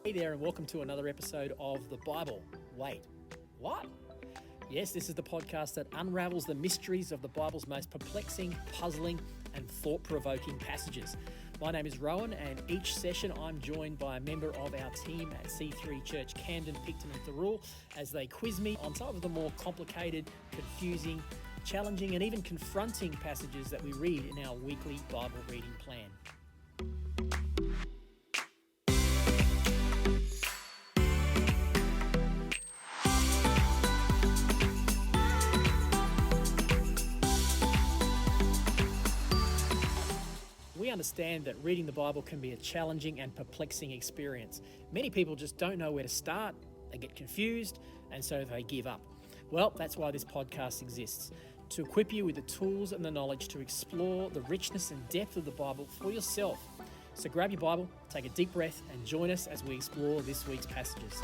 Hey there, and welcome to another episode of The Bible. Wait, what? Yes, this is the podcast that unravels the mysteries of the Bible's most perplexing, puzzling, and thought-provoking passages. My name is Rohan, and each session I'm joined by a member of our team at C3 Church Camden, Picton and Thirroul as they quiz me on some of the more complicated, confusing, challenging, and even confronting passages that we read in our weekly Bible reading plan. We understand that reading the Bible can be a challenging and perplexing experience. Many people just don't know where to start, they get confused, and so they give up. Well, that's why this podcast exists, to equip you with the tools and the knowledge to explore the richness and depth of the Bible for yourself. So grab your Bible, take a deep breath, and join us as we explore this week's passages.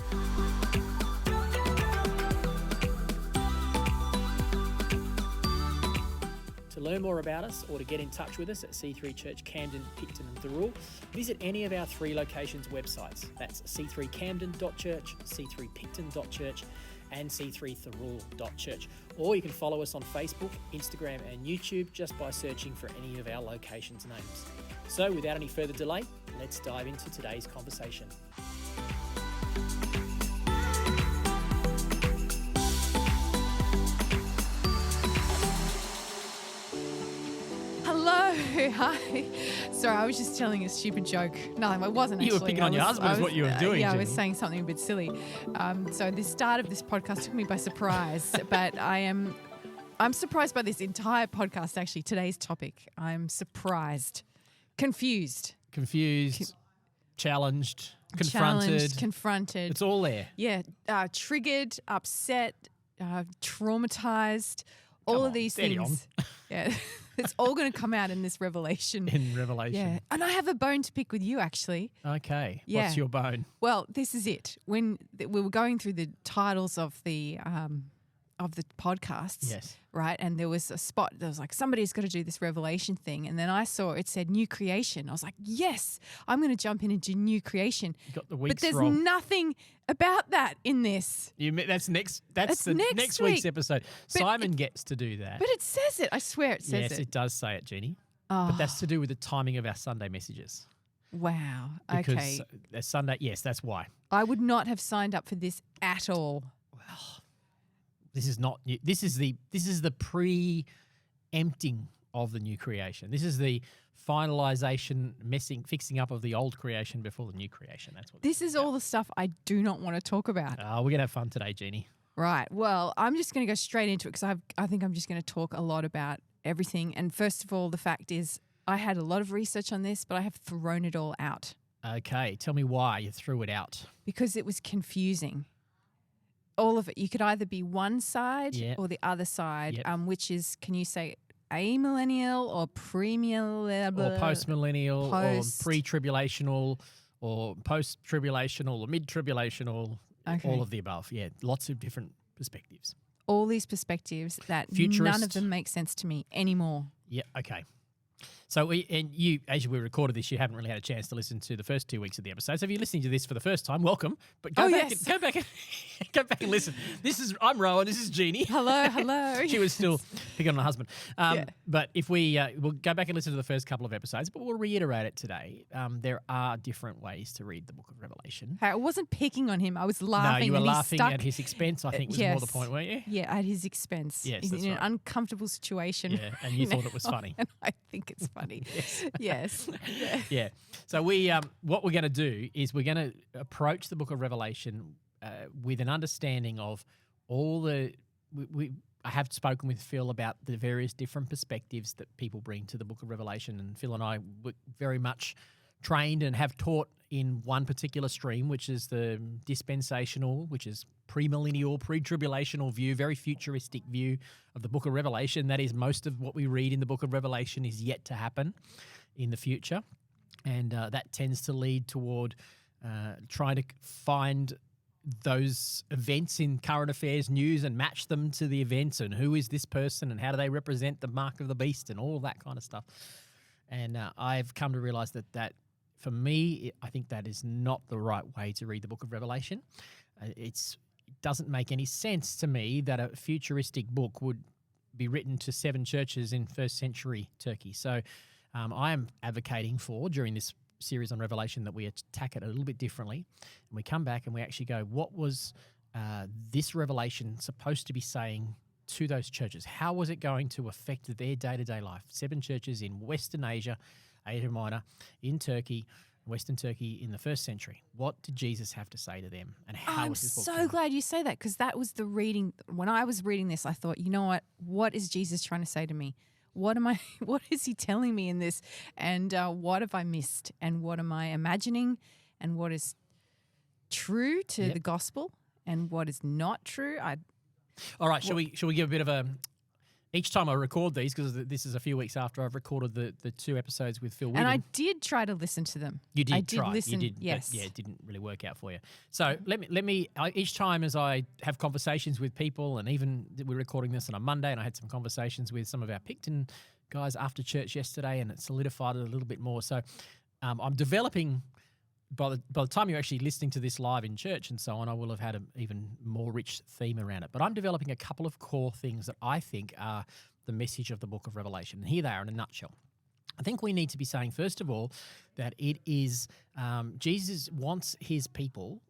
To learn more about us or to get in touch with us at C3 Church Camden, Picton and Thirroul, visit any of our 3 locations websites. That's c3camden.church, c3picton.church and c3thirroul.church. Or you can follow us on Facebook, Instagram and YouTube just by searching for any of our locations' names. So without any further delay, let's dive into today's conversation. Hi. Sorry, I was just telling a stupid joke. No, I wasn't actually. You were picking on your husband is what you were doing. Yeah, Jeanie. I was saying something a bit silly. So the start of this podcast took me by surprise, but I'm surprised by this entire podcast, actually, today's topic. I'm surprised. Confused. Challenged, confronted. It's all there. Yeah, triggered, upset, traumatized, all of these things. Yeah. It's all going to come out in this revelation. Yeah. And I have a bone to pick with you, actually. Okay. Yeah. What's your bone? Well, this is it. When we were going through the titles of the podcasts, Yes. right? And there was a spot that was like, somebody's got to do this revelation thing. And then I saw it said new creation. I was like, yes, I'm going to jump into new creation. You got the weeks But there's wrong. nothing about that in this. That's next week's week. episode. Simon gets to do that. But it says it. I swear it says yes, it. it does say it, Jeanie. Oh. But that's to do with the timing of our Sunday messages. Wow. Because Okay. Sunday, yes, that's why. I would not have signed up for this at all. This is not new. This is the pre-empting of the new creation. This is the finalization, fixing up of the old creation before the new creation. That's what This is all the stuff I do not want to talk about. We're gonna have fun today, Jeanie. Right. Well, I'm just going to go straight into it because I think I'm just going to talk a lot about everything. And first of all, the fact is I had a lot of research on this, but I have thrown it all out. Okay, tell me why you threw it out. Because it was confusing. All of it. You could either be one side Yep. or the other side, Yep. which is, can you say amillennial or premillennial? Or post-millennial, Post. or pre-tribulational, or post-tribulational, or mid-tribulational, Okay. all of the above. Yeah, lots of different perspectives. All these perspectives that Futurist. none of them make sense to me anymore. Yeah, okay. So you, as we recorded this, you haven't really had a chance to listen to the first 2 weeks of the episode. So if you're listening to this for the first time, welcome. But go back and listen. I'm Rohan. This is Jeanie. Hello. She was still picking on her husband. Yeah. But if we'll go back and listen to the first couple of episodes, but we'll reiterate it today. There are different ways to read the Book of Revelation. Hey, I wasn't picking on him. I was laughing. No, you were and he laughing stuck, at his expense. I think was more the point, weren't you? Yeah, at his expense. Yes, He's that's in an right. uncomfortable situation. Yeah, and you thought it was funny. And I think it's funny. Yes. Yeah. Yeah. So what we're going to do is we're going to approach the Book of Revelation with an understanding of all the. I have spoken with Phil about the various different perspectives that people bring to the Book of Revelation, and Phil and I were very much trained and have taught in one particular stream, which is the dispensational, which is premillennial, pre-tribulational view, very futuristic view of the Book of Revelation. That is, most of what we read in the Book of Revelation is yet to happen in the future, and that tends to lead toward trying to find those events in current affairs news and match them to the events, and who is this person and how do they represent the mark of the beast and all that kind of stuff. And I've come to realize that for me, I think that is not the right way to read the book of Revelation. It doesn't make any sense to me that a futuristic book would be written to 7 churches in first century Turkey. So I am advocating for, during this series on Revelation, that we attack it a little bit differently. And we come back and we actually go, what was this revelation supposed to be saying to those churches? How was it going to affect their day-to-day life? 7 churches in Western Asia, Asia Minor, in Turkey, Western Turkey in the first century. What did Jesus have to say to them? And how was this book I'm so glad you say that, because that was the reading. When I was reading this, I thought, you know what? What is Jesus trying to say to me? What is he telling me in this? And what have I missed? And what am I imagining? And what is true to the gospel? And what is not true? All right, shall we give a bit of a... Each time I record these, because this is a few weeks after I've recorded the 2 episodes with Phil Whittam. And I did try to listen to them. You did I did try. listen, you did, yes. But it didn't really work out for you. So let me each time as I have conversations with people, and even we're recording this on a Monday, and I had some conversations with some of our Picton guys after church yesterday, and it solidified it a little bit more. So I'm developing... By the time you're actually listening to this live in church and so on, I will have had an even more rich theme around it. But I'm developing a couple of core things that I think are the message of the book of Revelation. And here they are in a nutshell. I think we need to be saying, first of all, that it is Jesus wants his people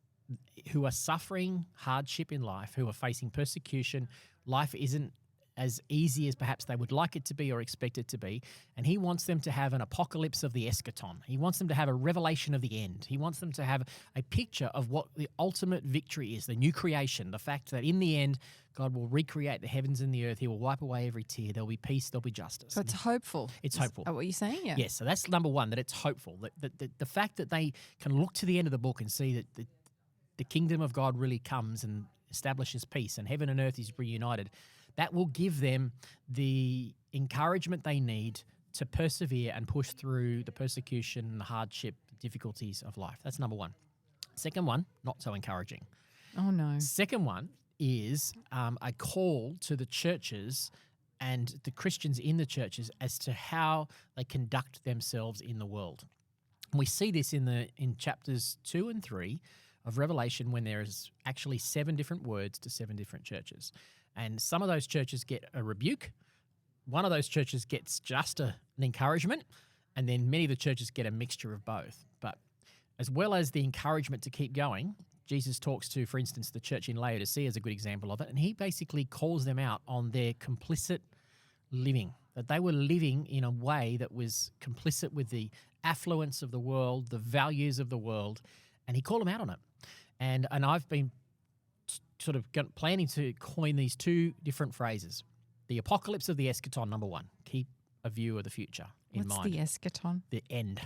who are suffering hardship in life, who are facing persecution. Life isn't as easy as perhaps they would like it to be or expect it to be. And he wants them to have an apocalypse of the eschaton. He wants them to have a revelation of the end. He wants them to have a picture of what the ultimate victory is, the new creation, the fact that in the end, God will recreate the heavens and the earth. He will wipe away every tear. There'll be peace. There'll be justice. So it's hopeful. It's hopeful. Is that what you're saying? Yeah. Yes. So that's number one, that it's hopeful. The fact that they can look to the end of the book and see that the kingdom of God really comes and establishes peace and heaven and earth is reunited, that will give them the encouragement they need to persevere and push through the persecution, the hardship, difficulties of life. That's number one. Second one, not so encouraging. Oh, no. Second one is a call to the churches and the Christians in the churches as to how they conduct themselves in the world. And we see this in chapters 2 and 3 of Revelation, when there is actually 7 different words to 7 different churches. And some of those churches get a rebuke. One of those churches gets just an encouragement. And then many of the churches get a mixture of both. But as well as the encouragement to keep going, Jesus talks to, for instance, the church in Laodicea is a good example of it. And he basically calls them out on their complicit living, that they were living in a way that was complicit with the affluence of the world, the values of the world. And he called them out on it. And I've been sort of planning to coin these 2 different phrases. The apocalypse of the eschaton, number 1. Keep a view of the future in mind. What's the eschaton? The end.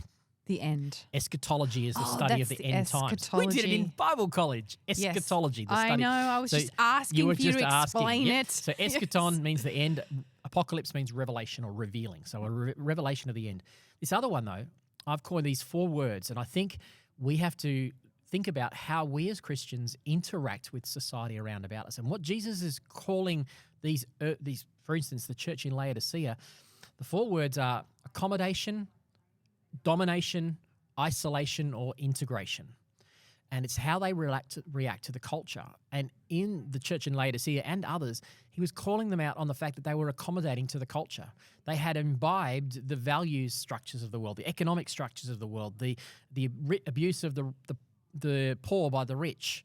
The end. Eschatology is the study of the end times. We did it in Bible college. Eschatology, the study. I know. I was just asking for you to explain it. So eschaton means the end. Apocalypse means revelation or revealing. So a revelation of the end. This other one, though, I've coined these 4 words, and I think we have to think about how we as Christians interact with society around about us. And what Jesus is calling these, for instance, the church in Laodicea, the 4 words are accommodation, domination, isolation, or integration. And it's how they react to the culture. And in the church in Laodicea and others, he was calling them out on the fact that they were accommodating to the culture. They had imbibed the values structures of the world, the economic structures of the world, the abuse of the poor by the rich,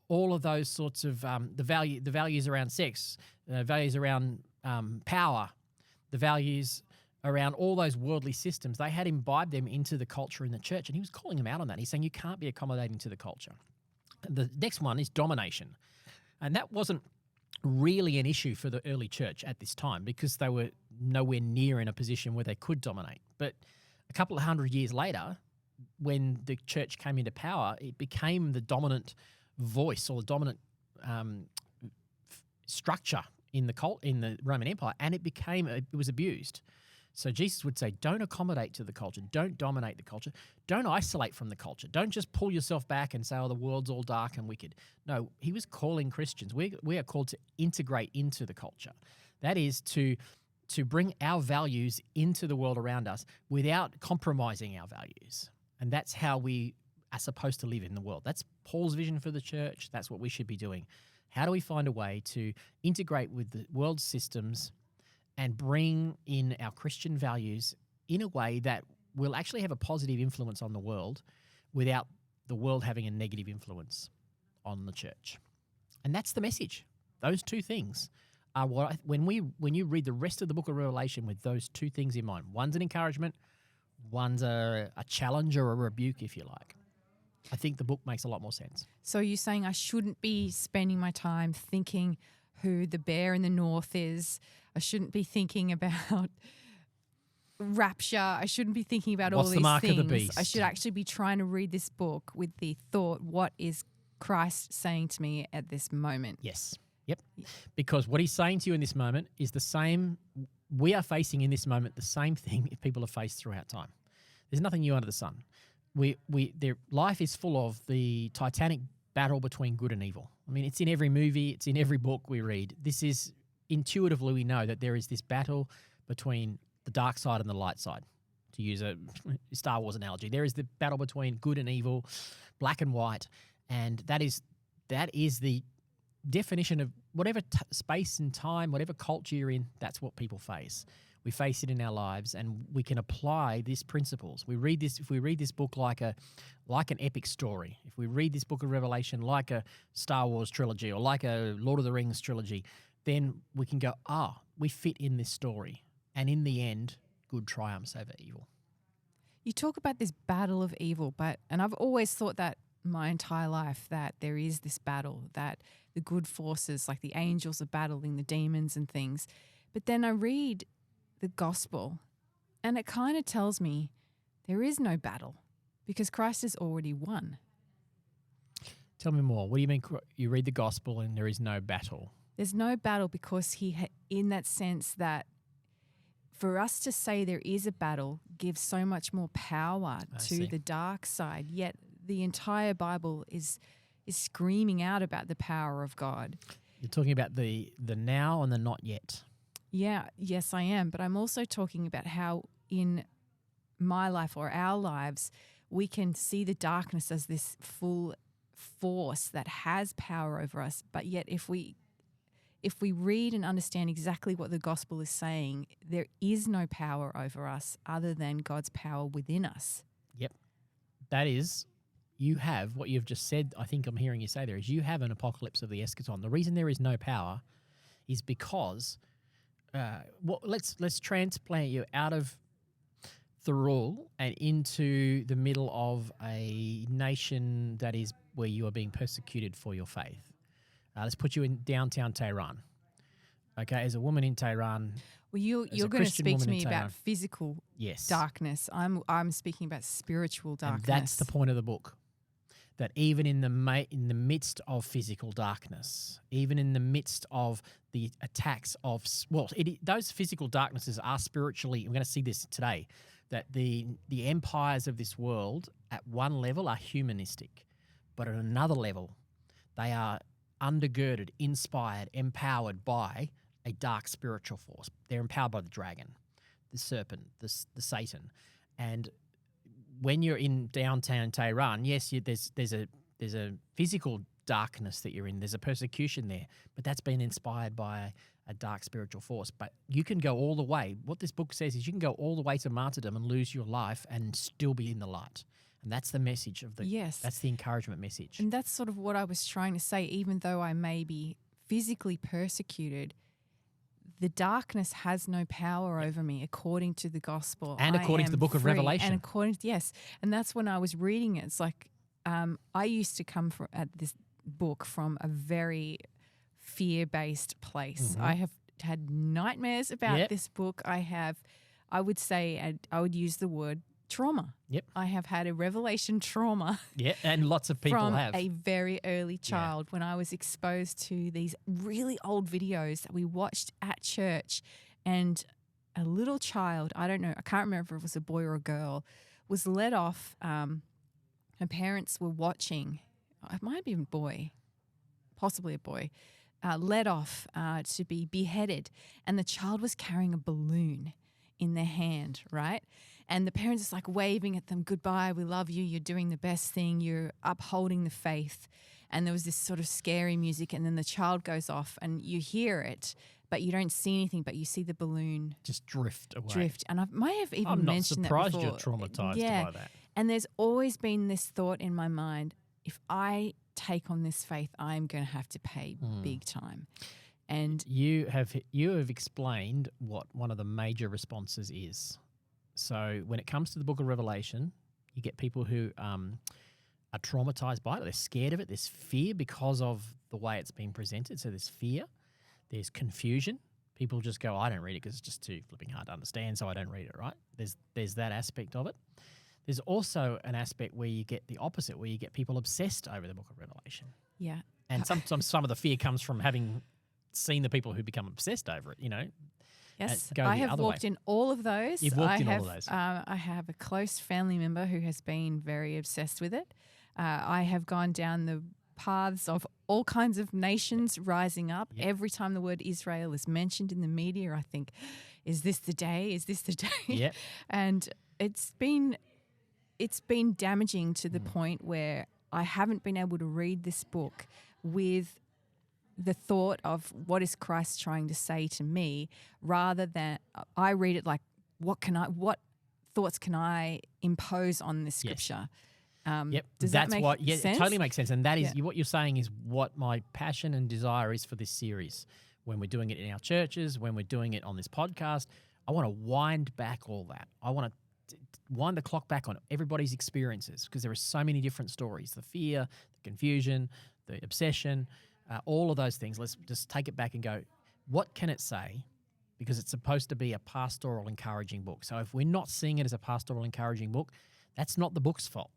all of those sorts of the values around sex, values around power, the values around all those worldly systems. They had imbibed them into the culture in the church, and he was calling them out on that. He's saying you can't be accommodating to the culture. The next one is domination, and that wasn't really an issue for the early church at this time because they were nowhere near in a position where they could dominate. But a couple of hundred years later, when the church came into power, it became the dominant voice or the dominant structure in the Roman Empire, and it was abused. So Jesus would say, don't accommodate to the culture. Don't dominate the culture. Don't isolate from the culture. Don't just pull yourself back and say, oh, the world's all dark and wicked. No, he was calling Christians. We are called to integrate into the culture. That is to bring our values into the world around us without compromising our values. And that's how we are supposed to live in the world. That's Paul's vision for the church. That's what we should be doing. How do we find a way to integrate with the world's systems and bring in our Christian values in a way that will actually have a positive influence on the world without the world having a negative influence on the church? And that's the message. Those two things are what when you read the rest of the book of Revelation with those two things in mind. One's an encouragement, one's a challenge or a rebuke, if you like. I think the book makes a lot more sense. So you're saying I shouldn't be spending my time thinking who the bear in the north is. I shouldn't be thinking about rapture. I shouldn't be thinking about all these things. What's the mark of the beast? I should actually be trying to read this book with the thought, what is Christ saying to me at this moment? Yes. Yep. Because what he's saying to you in this moment is the same. We are facing in this moment the same thing people have faced throughout time. There's nothing new under the sun. Their life is full of the titanic battle between good and evil. I mean, it's in every movie, it's in every book we read. This is intuitively we know that there is this battle between the dark side and the light side, to use a Star Wars analogy. There is the battle between good and evil, black and white, and that is the definition of whatever space and time, whatever culture you're in. That's what people face. We face it in our lives, and we can apply these principles. If we read this book like an epic story, if we read this book of Revelation like a Star Wars trilogy or like a Lord of the Rings trilogy, then we can go, we fit in this story. And in the end, good triumphs over evil. You talk about this battle of evil, and I've always thought that my entire life that there is this battle, that the good forces, like the angels, are battling the demons and things. But then I read the gospel, and it kind of tells me there is no battle because Christ has already won. Tell me more. What do you mean you read the gospel and there is no battle? There's no battle because in that sense that for us to say there is a battle gives so much more power to the dark side, yet the entire Bible is screaming out about the power of God. You're talking about the now and the not yet. Yeah, yes, I am. But I'm also talking about how in my life or our lives, we can see the darkness as this full force that has power over us. But yet if we read and understand exactly what the gospel is saying, there is no power over us other than God's power within us. Yep. That is, you have what you've just said, I think I'm hearing you say there, is you have an apocalypse of the eschaton. The reason there is no power is because... let's transplant you out of Thirroul and into the middle of a nation that is where you are being persecuted for your faith. Let's put you in downtown Tehran. Okay, as a woman in Tehran. Well, you're going to speak to me about physical darkness. I'm speaking about spiritual darkness. And that's the point of the book. That even in the midst of physical darkness, even in the midst of the attacks of those physical darknesses are spiritually. We're going to see this today. That the empires of this world at one level are humanistic, but at another level, they are undergirded, inspired, empowered by a dark spiritual force. They're empowered by the dragon, the serpent, the Satan, and when you're in downtown Tehran, yes, there's a physical darkness that you're in. There's a persecution there, but that's been inspired by a dark spiritual force. But you can go all the way. What this book says is you can go all the way to martyrdom and lose your life and still be in the light. And that's the message of that's the encouragement message. And that's sort of what I was trying to say. Even though I may be physically persecuted, the darkness has no power over me according to the gospel. And according to the book of Revelation. And and that's when I was reading it. It's like I used to come at this book from a very fear-based place. Mm-hmm. I have had nightmares about this book. I would say, I would use the word trauma. Yep. I have had a revelation trauma. Yeah, and lots of people from have. A very early child when I was exposed to these really old videos that we watched at church, and a little child, I don't know, I can't remember if it was a boy or a girl, was let off. Her parents were watching. It might have been a boy, possibly a boy, led off to be beheaded, and the child was carrying a balloon in their hand, right? And the parents is like waving at them, goodbye, we love you, you're doing the best thing, you're upholding the faith. And there was this sort of scary music, and then the child goes off and you hear it, but you don't see anything, but you see the balloon just drift away. And I may have even mentioned that before. I'm not surprised you're traumatized by that. And there's always been this thought in my mind, if I take on this faith, I'm going to have to pay big time. And you have explained what one of the major responses is. So when it comes to the book of Revelation, you get people who are traumatized by it. They're scared of it. There's fear because of the way it's been presented. So there's fear. There's confusion. People just go, I don't read it because it's just too flipping hard to understand, so I don't read it, right? There's that aspect of it. There's also an aspect where you get the opposite, where you get people obsessed over the book of Revelation. Yeah. And sometimes some of the fear comes from having seen the people who become obsessed over it, you know. Yes, I have walked in all of those. You've walked in all of those. I have a close family member who has been very obsessed with it. I have gone down the paths of all kinds of nations rising up. Yep. Every time the word Israel is mentioned in the media, I think, is this the day? Is this the day? Yep. And it's been damaging to the point where I haven't been able to read this book with the thought of what is Christ trying to say to me, rather than I read it like, what thoughts can I impose on this scripture? Yep. Does that make sense? It totally makes sense. And that is what you're saying is what my passion and desire is for this series. When we're doing it in our churches, when we're doing it on this podcast, I want to wind back all that. I want to wind the clock back on everybody's experiences, because there are so many different stories, the fear, the confusion, the obsession, all of those things. Let's just take it back and go, what can it say? Because it's supposed to be a pastoral encouraging book. So if we're not seeing it as a pastoral encouraging book, that's not the book's fault.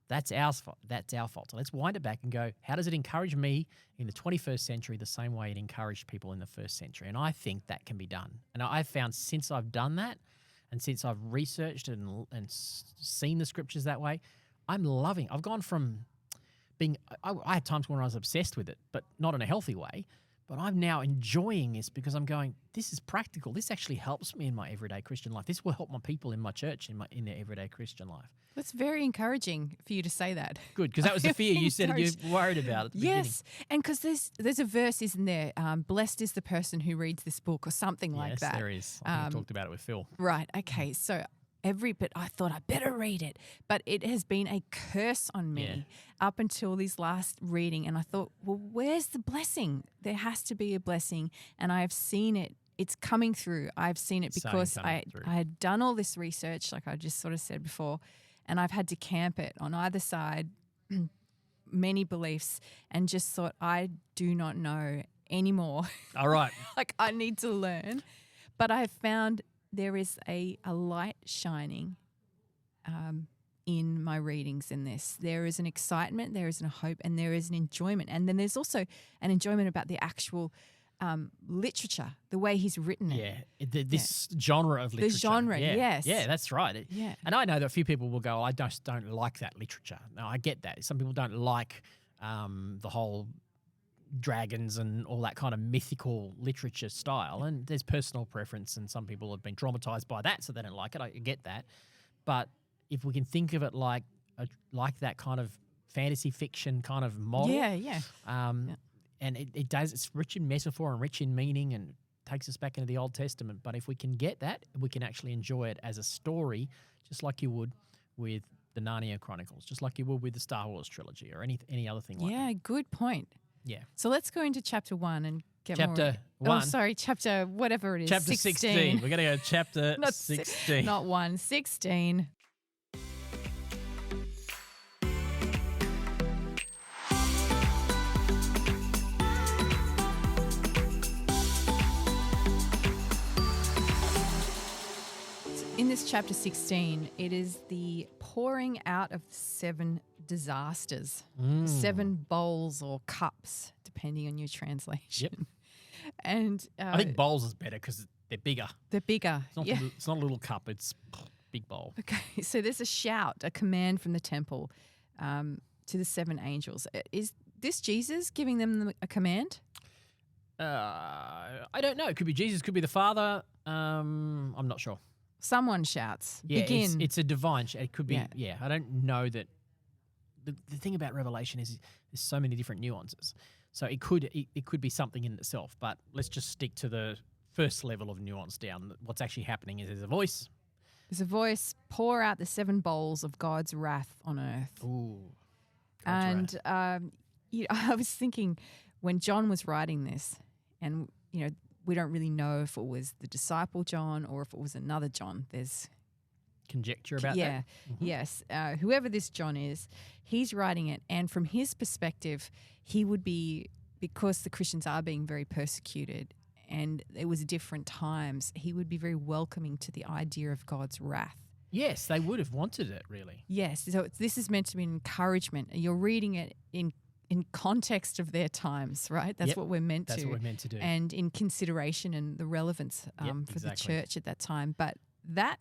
That's our fault. That's our fault. So let's wind it back and go, how does it encourage me in the 21st century the same way it encouraged people in the first century? And I think that can be done. And I've found since I've done that, and since I've researched and seen the scriptures that way, I'm loving. I've gone from being, I had times when I was obsessed with it, but not in a healthy way. But I'm now enjoying this because I'm going, this is practical. This actually helps me in my everyday Christian life. This will help my people in my church in their everyday Christian life. That's very encouraging for you to say that. Good, because that was the fear you said you were worried about at the beginning. Yes, and because there's a verse, isn't there? Blessed is the person who reads this book, or something like that. Yes, there is. I talked about it with Phil. Right, okay, so but I thought I better read it. But it has been a curse on me up until this last reading. And I thought, well, where's the blessing? There has to be a blessing. And I have seen it. It's coming through. I've seen it because I had done all this research, like I just sort of said before, and I've had to camp it on either side, many beliefs, and just thought, I do not know anymore. All right. Like I need to learn. But I have found there is a light shining in my readings in this. There is an excitement, there is a hope, and there is an enjoyment. And then there's also an enjoyment about the actual literature, the way he's written it. Yeah, this genre of literature. The genre, yes. Yeah, that's right. Yeah. And I know that a few people will go, I just don't like that literature. No, I get that. Some people don't like the whole dragons and all that kind of mythical literature style, and there's personal preference, and some people have been traumatized by that, so they don't like it. I get that. But if we can think of it like that kind of fantasy fiction kind of model, and it does, it's rich in metaphor and rich in meaning, and takes us back into the Old Testament. But if we can get that, we can actually enjoy it as a story, just like you would with the Narnia Chronicles, just like you would with the Star Wars trilogy or any other thing like that. Yeah, good point. Yeah. So let's go into chapter 1 and get chapter more. 1. Oh, sorry, chapter whatever it is. Chapter 16. We're going to go chapter 16. Not 1, 16. In this chapter 16, it is the pouring out of 7 disasters, 7 bowls or cups, depending on your translation. Yep. And I think bowls is better because they're bigger. They're bigger. It's not a little cup, it's big bowl. Okay, so there's a shout, a command from the temple to the 7 angels. Is this Jesus giving them a command? I don't know. It could be Jesus, could be the Father. I'm not sure. Someone shouts. Yeah, Begin. it's a divine. It could be. Yeah, I don't know that. The thing about Revelation is there's so many different nuances. So it could be something in itself. But let's just stick to the first level of nuance down. What's actually happening is there's a voice. There's a voice. Pour out the 7 bowls of God's wrath on earth. Ooh. And I was thinking when John was writing this, and we don't really know if it was the disciple John or if it was another John. There's conjecture about that. Mm-hmm. Yes. Whoever this John is, he's writing it, and from his perspective, he would be, because the Christians are being very persecuted and it was different times, he would be very welcoming to the idea of God's wrath. Yes, they would have wanted it, really. Yes. So this is meant to be an encouragement. You're reading it in context of their times, right? That's what we're meant to. That's what we're meant to do. And in consideration and the relevance for the church at that time. But that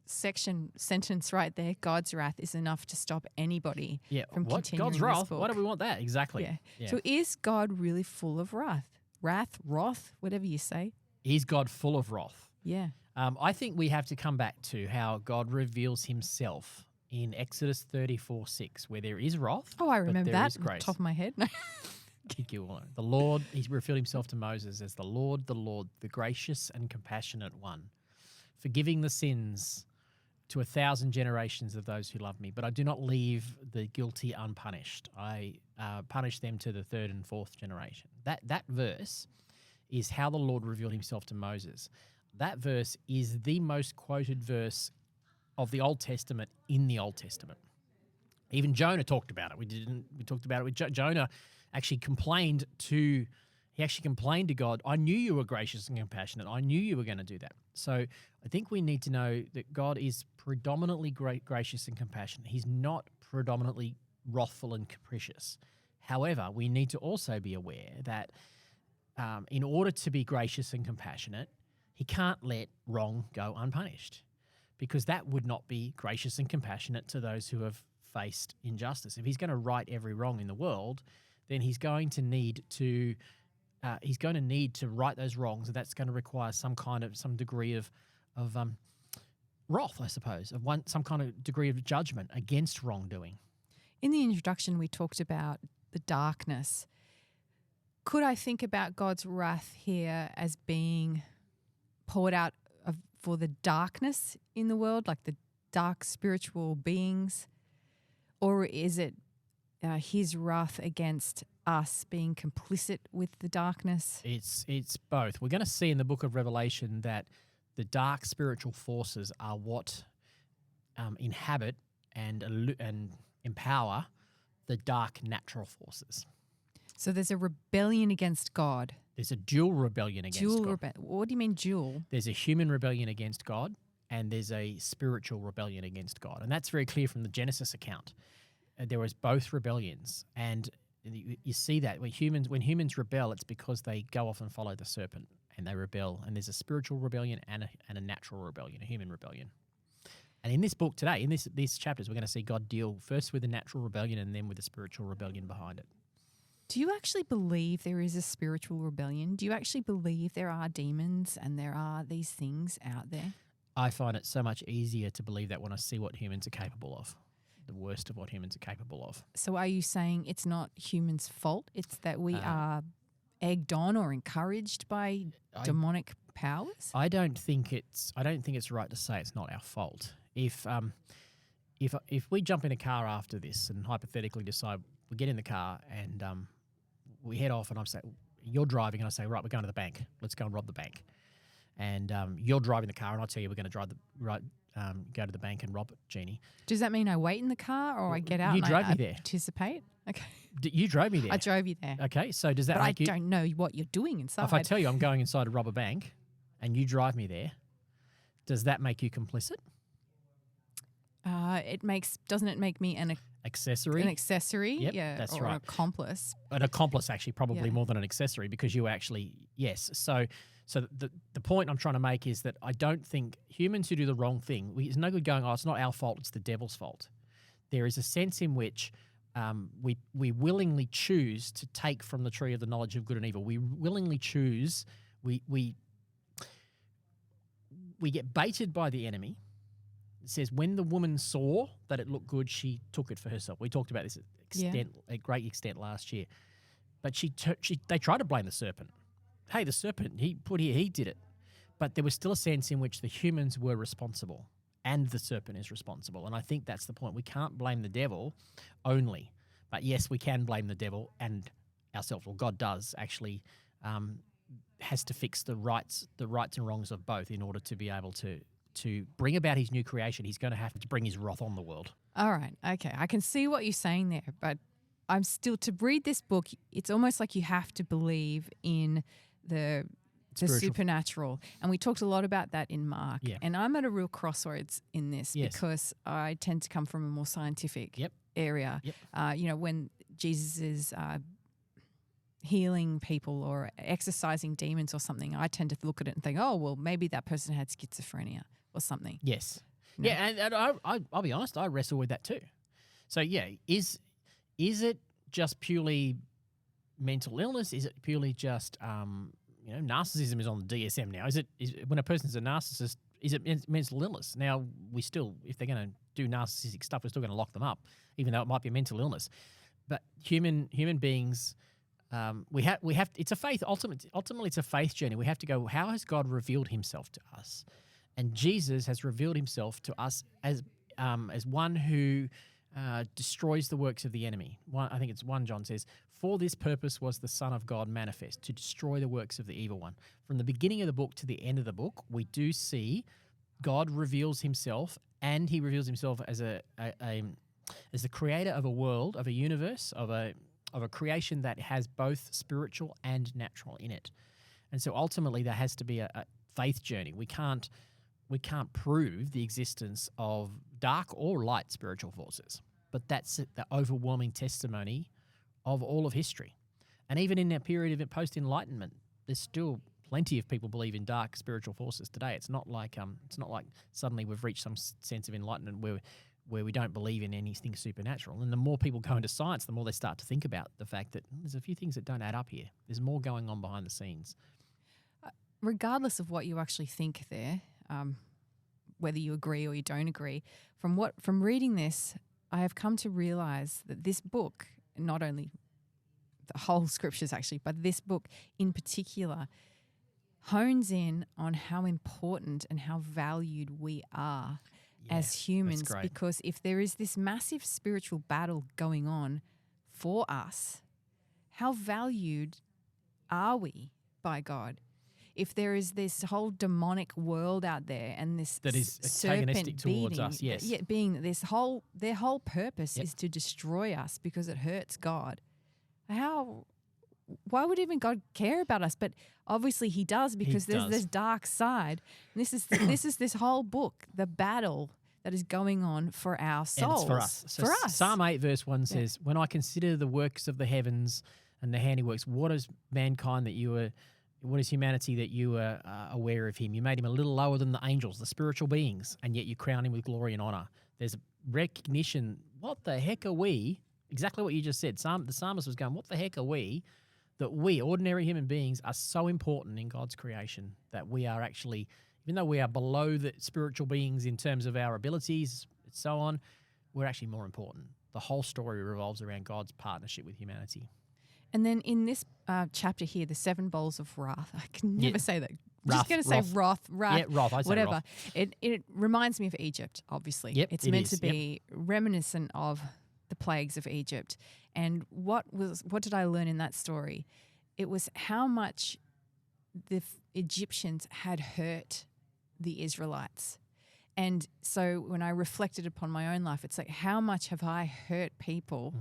sentence right there, God's wrath, is enough to stop anybody from continuing God's wrath? Why do we want that? Exactly. Yeah. So is God really full of wrath? Wrath, whatever you say. Is God full of wrath? Yeah. I think we have to come back to how God reveals himself in Exodus 34:6, where there is wrath. Oh, I remember that is grace. off the top of my head. The Lord, he revealed himself to Moses as the Lord, the gracious and compassionate one, forgiving the sins to 1,000 generations of those who love me. But I do not leave the guilty unpunished. I punish them to the 3rd and 4th generation. That verse is how the Lord revealed himself to Moses. That verse is the most quoted verse of the Old Testament in the Old Testament. Even Jonah talked about it. We talked about it with Jonah. Actually complained to God, I knew you were gracious and compassionate. I knew you were going to do that. So I think we need to know that God is predominantly gracious and compassionate. He's not predominantly wrathful and capricious. However, we need to also be aware that in order to be gracious and compassionate, he can't let wrong go unpunished, because that would not be gracious and compassionate to those who have faced injustice. If he's going to right every wrong in the world, then he's going to need to right those wrongs, and that's going to require some degree of wrath, I suppose, some kind of degree of judgment against wrongdoing. In the introduction, we talked about the darkness. Could I think about God's wrath here as being poured out for the darkness in the world, like the dark spiritual beings, or is it his wrath against us being complicit with the darkness? It's both. We're going to see in the book of Revelation that the dark spiritual forces are what inhabit and empower the dark natural forces. So there's a rebellion against God. There's a dual rebellion against God. What do you mean dual? There's a human rebellion against God, and there's a spiritual rebellion against God. And that's very clear from the Genesis account. There was both rebellions, and you see that when humans rebel, it's because they go off and follow the serpent, and they rebel. And there's a spiritual rebellion and a natural rebellion, a human rebellion. And in this book today, in these chapters, we're going to see God deal first with the natural rebellion and then with the spiritual rebellion behind it. Do you actually believe there is a spiritual rebellion? Do you actually believe there are demons and there are these things out there? I find it so much easier to believe that when I see what humans are capable of, the worst of what humans are capable of. So are you saying it's not humans' fault? It's that we are egged on or encouraged by demonic powers? I don't think it's right to say it's not our fault. If we jump in a car after this and hypothetically decide we get in the car and we head off, and I'm saying you're driving, and I say, right, we're going to the bank. Let's go and rob the bank. And you're driving the car, and I tell you we're going to go to the bank and rob it, Jeanie. Does that mean I wait in the car, or I get out and I participate? Okay. You drove me there. I drove you there. Okay, so does that make you... But I don't know what you're doing inside. If I tell you I'm going inside to rob a bank and you drive me there, does that make you complicit? Doesn't it make me an accessory? An accessory? Yep, yeah, that's or right. An accomplice. An accomplice, actually, probably more than an accessory, because you actually, yes. So the point I'm trying to make is that I don't think humans who do the wrong thing, it's no good going, it's not our fault, it's the devil's fault. There is a sense in which we willingly choose to take from the tree of the knowledge of good and evil. We willingly choose, we we get baited by the enemy. It says, when the woman saw that it looked good, she took it for herself. We talked about this at great extent last year. But they tried to blame the serpent. Hey, the serpent, he did it. But there was still a sense in which the humans were responsible and the serpent is responsible. And I think that's the point. We can't blame the devil only. But yes, we can blame the devil and ourselves. Well, God does actually has to fix the rights and wrongs of both in order to be able to bring about his new creation. He's going to have to bring his wrath on the world. All right. Okay. I can see what you're saying there, but I'm still, to read this book, it's almost like you have to believe in the supernatural. And we talked a lot about that in Mark. Yeah. And I'm at a real crossroads in this because I tend to come from a more scientific area. Yep. When Jesus is healing people or exorcising demons or something, I tend to look at it and think, oh, well, maybe that person had schizophrenia or something. Yes. No. Yeah, and I'll be honest, I wrestle with that too. So, yeah, is it just purely mental illness? Is it purely just, narcissism is on the DSM now? Is when a person's a narcissist, is it mental illness? Now, if they're going to do narcissistic stuff, we're still going to lock them up, even though it might be a mental illness. But human beings, we have. It's a faith. Ultimately, it's a faith journey. We have to go, how has God revealed himself to us? And Jesus has revealed himself to us as one who destroys the works of the enemy. I think it's 1 John says, for this purpose was the Son of God manifest, to destroy the works of the evil one. From the beginning of the book to the end of the book, we do see God reveals himself, and he reveals himself as the creator of a world, of a universe, of a creation that has both spiritual and natural in it. And so ultimately there has to be a faith journey. We can't prove the existence of dark or light spiritual forces, but that's the overwhelming testimony of all of history. And even in that period of post-enlightenment, there's still plenty of people believe in dark spiritual forces today. It's not like suddenly we've reached some sense of enlightenment where we don't believe in anything supernatural. And the more people go into science, the more they start to think about the fact that there's a few things that don't add up here. There's more going on behind the scenes. Regardless of what you actually think there, whether you agree or you don't agree, from reading this, I have come to realize that this book, not only the whole scriptures actually, but this book in particular, hones in on how important and how valued we are as humans. Because if there is this massive spiritual battle going on for us, how valued are we by God? If there is this whole demonic world out there and this that is antagonistic towards us, being their whole purpose is to destroy us because it hurts God. Why would even God care about us? But obviously He does, because there's this dark side. And this is this whole book, the battle that is going on for our souls. And it's for us. So Psalm 8 verse 1 says, when I consider the works of the heavens and the handiworks, what is humanity that you are aware of him? You made him a little lower than the angels, the spiritual beings, and yet you crown him with glory and honor. There's a recognition. What the heck are we? Exactly what you just said. The psalmist was going, what the heck are we? That we, ordinary human beings, are so important in God's creation that we are actually, even though we are below the spiritual beings in terms of our abilities and so on, we're actually more important. The whole story revolves around God's partnership with humanity. And then in this chapter here, the 7 bowls of wrath, I can never say that. I'm just going to say wrath, whatever. Wrath. It reminds me of Egypt, obviously. Yep, it's meant to be reminiscent of the plagues of Egypt. And what did I learn in that story? It was how much the Egyptians had hurt the Israelites. And so when I reflected upon my own life, it's like, how much have I hurt people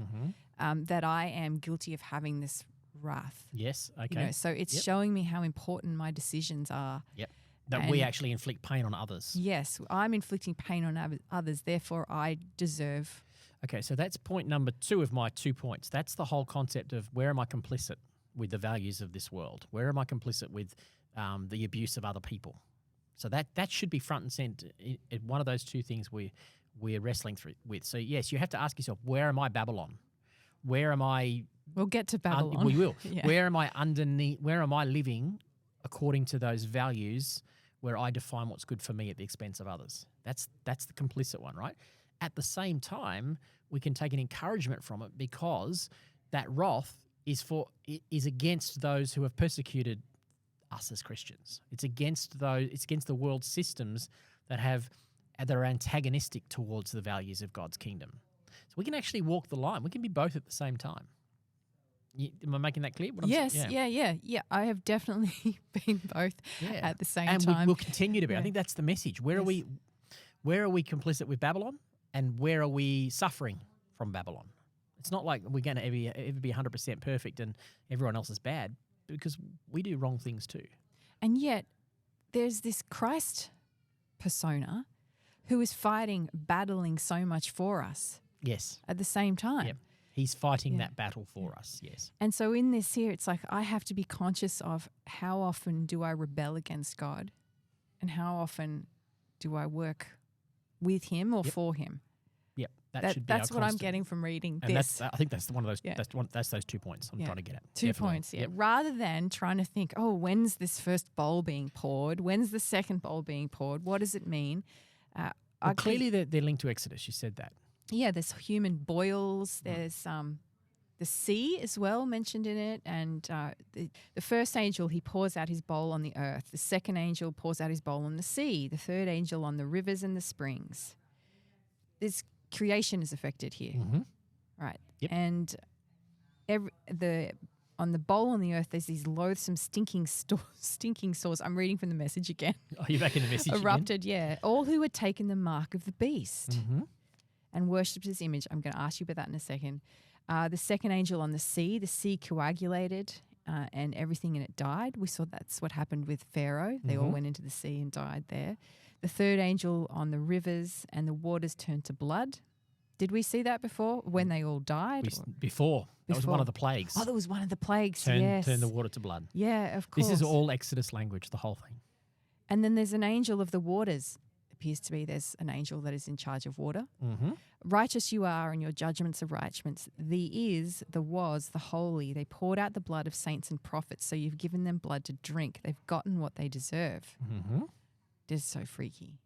that I am guilty of having this wrath? Yes, okay. So it's showing me how important my decisions are. Yep. That we actually inflict pain on others. Yes, I'm inflicting pain on others, therefore I deserve. Okay, so that's point number 2 of my 2 points. That's the whole concept of, where am I complicit with the values of this world? Where am I complicit with the abuse of other people? So that should be front and center. One of those 2 things we're wrestling with. So yes, you have to ask yourself, where am I Babylon? Where am I? We'll get to Babylon. We will. Yeah. Where am I underneath? Where am I living according to those values where I define what's good for me at the expense of others. That's the complicit one, right? At the same time, we can take an encouragement from it because that wrath is against those who have persecuted us as Christians. It's against the world systems that are antagonistic towards the values of God's kingdom. So we can actually walk the line. We can be both at the same time. Am I making that clear? Yes, yeah. I have definitely been both at the same time. And we'll continue to be. I think that's the message. Where are we complicit with Babylon, and where are we suffering from Babylon? It's not like we're going to ever be 100% perfect and everyone else is bad, because we do wrong things too. And yet there's this Christ persona who is battling so much for us. Yes. At the same time. Yep. He's fighting that battle for us, yes. And so in this here, it's like I have to be conscious of how often do I rebel against God and how often do I work with him or for him. Yep, that's what I'm getting from reading this. I think that's one of those. That's those 2 points I'm trying to get at. Two points. Yeah. Yep. Rather than trying to think, when's this first bowl being poured? When's the second bowl being poured? What does it mean? Clearly, they're linked to Exodus. You said that. Yeah, there's human boils. There's the sea as well mentioned in it, and the first angel, he pours out his bowl on the earth. The second angel pours out his bowl on the sea. The third angel on the rivers and the springs. This creation is affected here, right? Yep. And on the bowl on the earth, there's these loathsome, stinking sores. I'm reading from the Message again. Oh, you're back in the Message erupted, again? yeah. All who had taken the mark of the beast and worshipped his image. I'm going to ask you about that in a second. The second angel on the sea coagulated and everything in it died. We saw that's what happened with Pharaoh. They all went into the sea and died there. The third angel on the rivers and the waters turned to blood. Did we see that before when they all died? Before. That was one of the plagues. Oh, that was one of the plagues, Turn the water to blood. Yeah, of course. This is all Exodus language, the whole thing. And then there's an angel of the waters. Appears to be there's an angel that is in charge of water. Righteous you are, and your judgments are righteous. The is, the was, the holy. They poured out the blood of saints and prophets, so you've given them blood to drink. They've gotten what they deserve. It is so freaky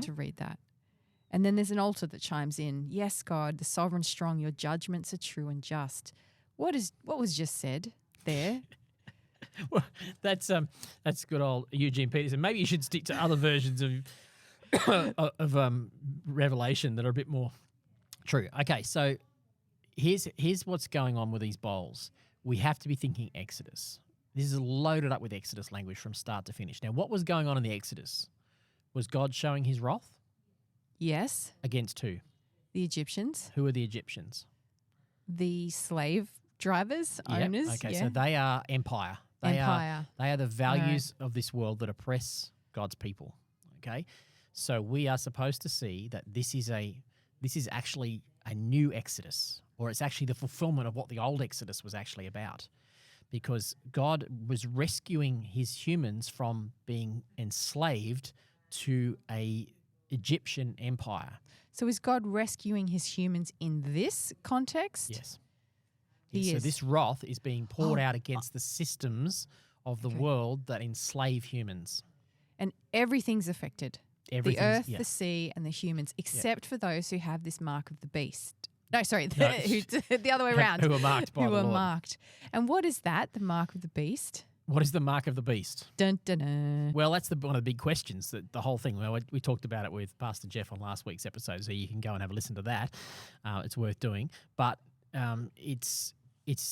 to read that. And then there's an altar that chimes in. Yes, God, the sovereign strong, your judgments are true and just. What was just said there? Well, that's good old Eugene Peterson. Maybe you should stick to other versions of Revelation that are a bit more true. Okay, so here's what's going on with these bowls. We have to be thinking Exodus. This is loaded up with Exodus language from start to finish. Now, what was going on in the Exodus? Was God showing his wrath? Yes. Against who? The Egyptians. Who are the Egyptians? The slave drivers, owners. Okay, so they are empire. They are the values of this world that oppress God's people. Okay, so we are supposed to see that this is actually a new Exodus, or it's actually the fulfillment of what the old Exodus was actually about, because God was rescuing his humans from being enslaved to a Egyptian empire. So is God rescuing his humans in this context? Yes. So this wrath is being poured out against the systems of the world that enslave humans. And everything's affected. The earth, the sea, and the humans, except for those who have this mark of the beast. No, sorry, the other way around. Who are marked by the Lord. Marked. And what is that, the mark of the beast? What is the mark of the beast? Dun, dun, dun. Well, that's one of the big questions, that the whole thing. Well, we talked about it with Pastor Jeff on last week's episode, so you can go and have a listen to that. It's worth doing. But it's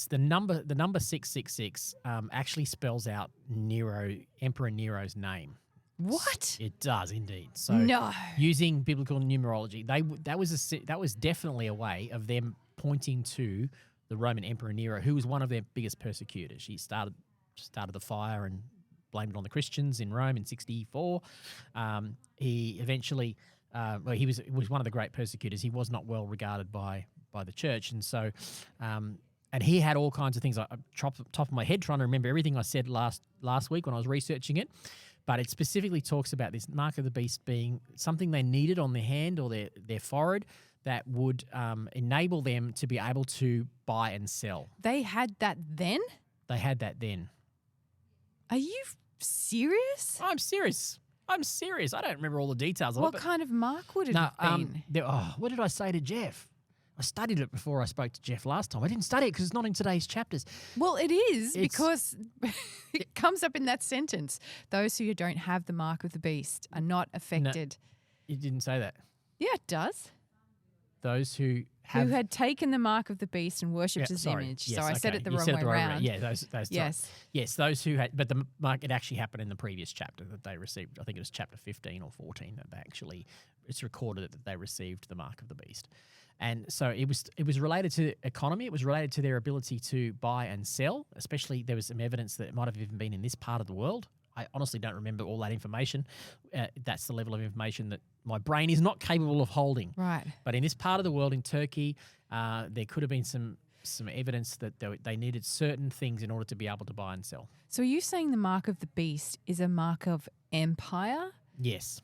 the number 666 actually spells out Emperor Nero's name. What? It does indeed. So using biblical numerology, that was definitely a way of them pointing to the Roman Emperor Nero, who was one of their biggest persecutors. He started the fire and blamed it on the Christians in Rome in 64. He eventually, he was one of the great persecutors. He was not well regarded by the church, and so, and he had all kinds of things. I top of my head trying to remember everything I said last week when I was researching it, but it specifically talks about this mark of the beast being something they needed on their hand or their forehead that would enable them to be able to buy and sell. They had that then? They had that then. Are you serious? I'm serious. I don't remember all the details of it. What kind of mark would it have been? What did I say to Jeff? I studied it before I spoke to Jeff last time. I didn't study it because it's not in today's chapters. Well, it is because it comes up in that sentence. Those who don't have the mark of the beast are not affected. No, it didn't say that. Yeah, it does. Those who had taken the mark of the beast and worshipped his image. Yes, so I said it the wrong way around. Yeah, those yes. Yes, those who had, but the mark, it actually happened in the previous chapter that they received. I think it was chapter 15 or 14 that they actually, it's recorded that they received the mark of the beast. And so it was related to economy. It was related to their ability to buy and sell, especially there was some evidence that it might have even been in this part of the world. I honestly don't remember all that information. That's the level of information that my brain is not capable of holding. Right. But in this part of the world, in Turkey, there could have been some evidence that they needed certain things in order to be able to buy and sell. So are you saying the mark of the beast is a mark of empire? Yes.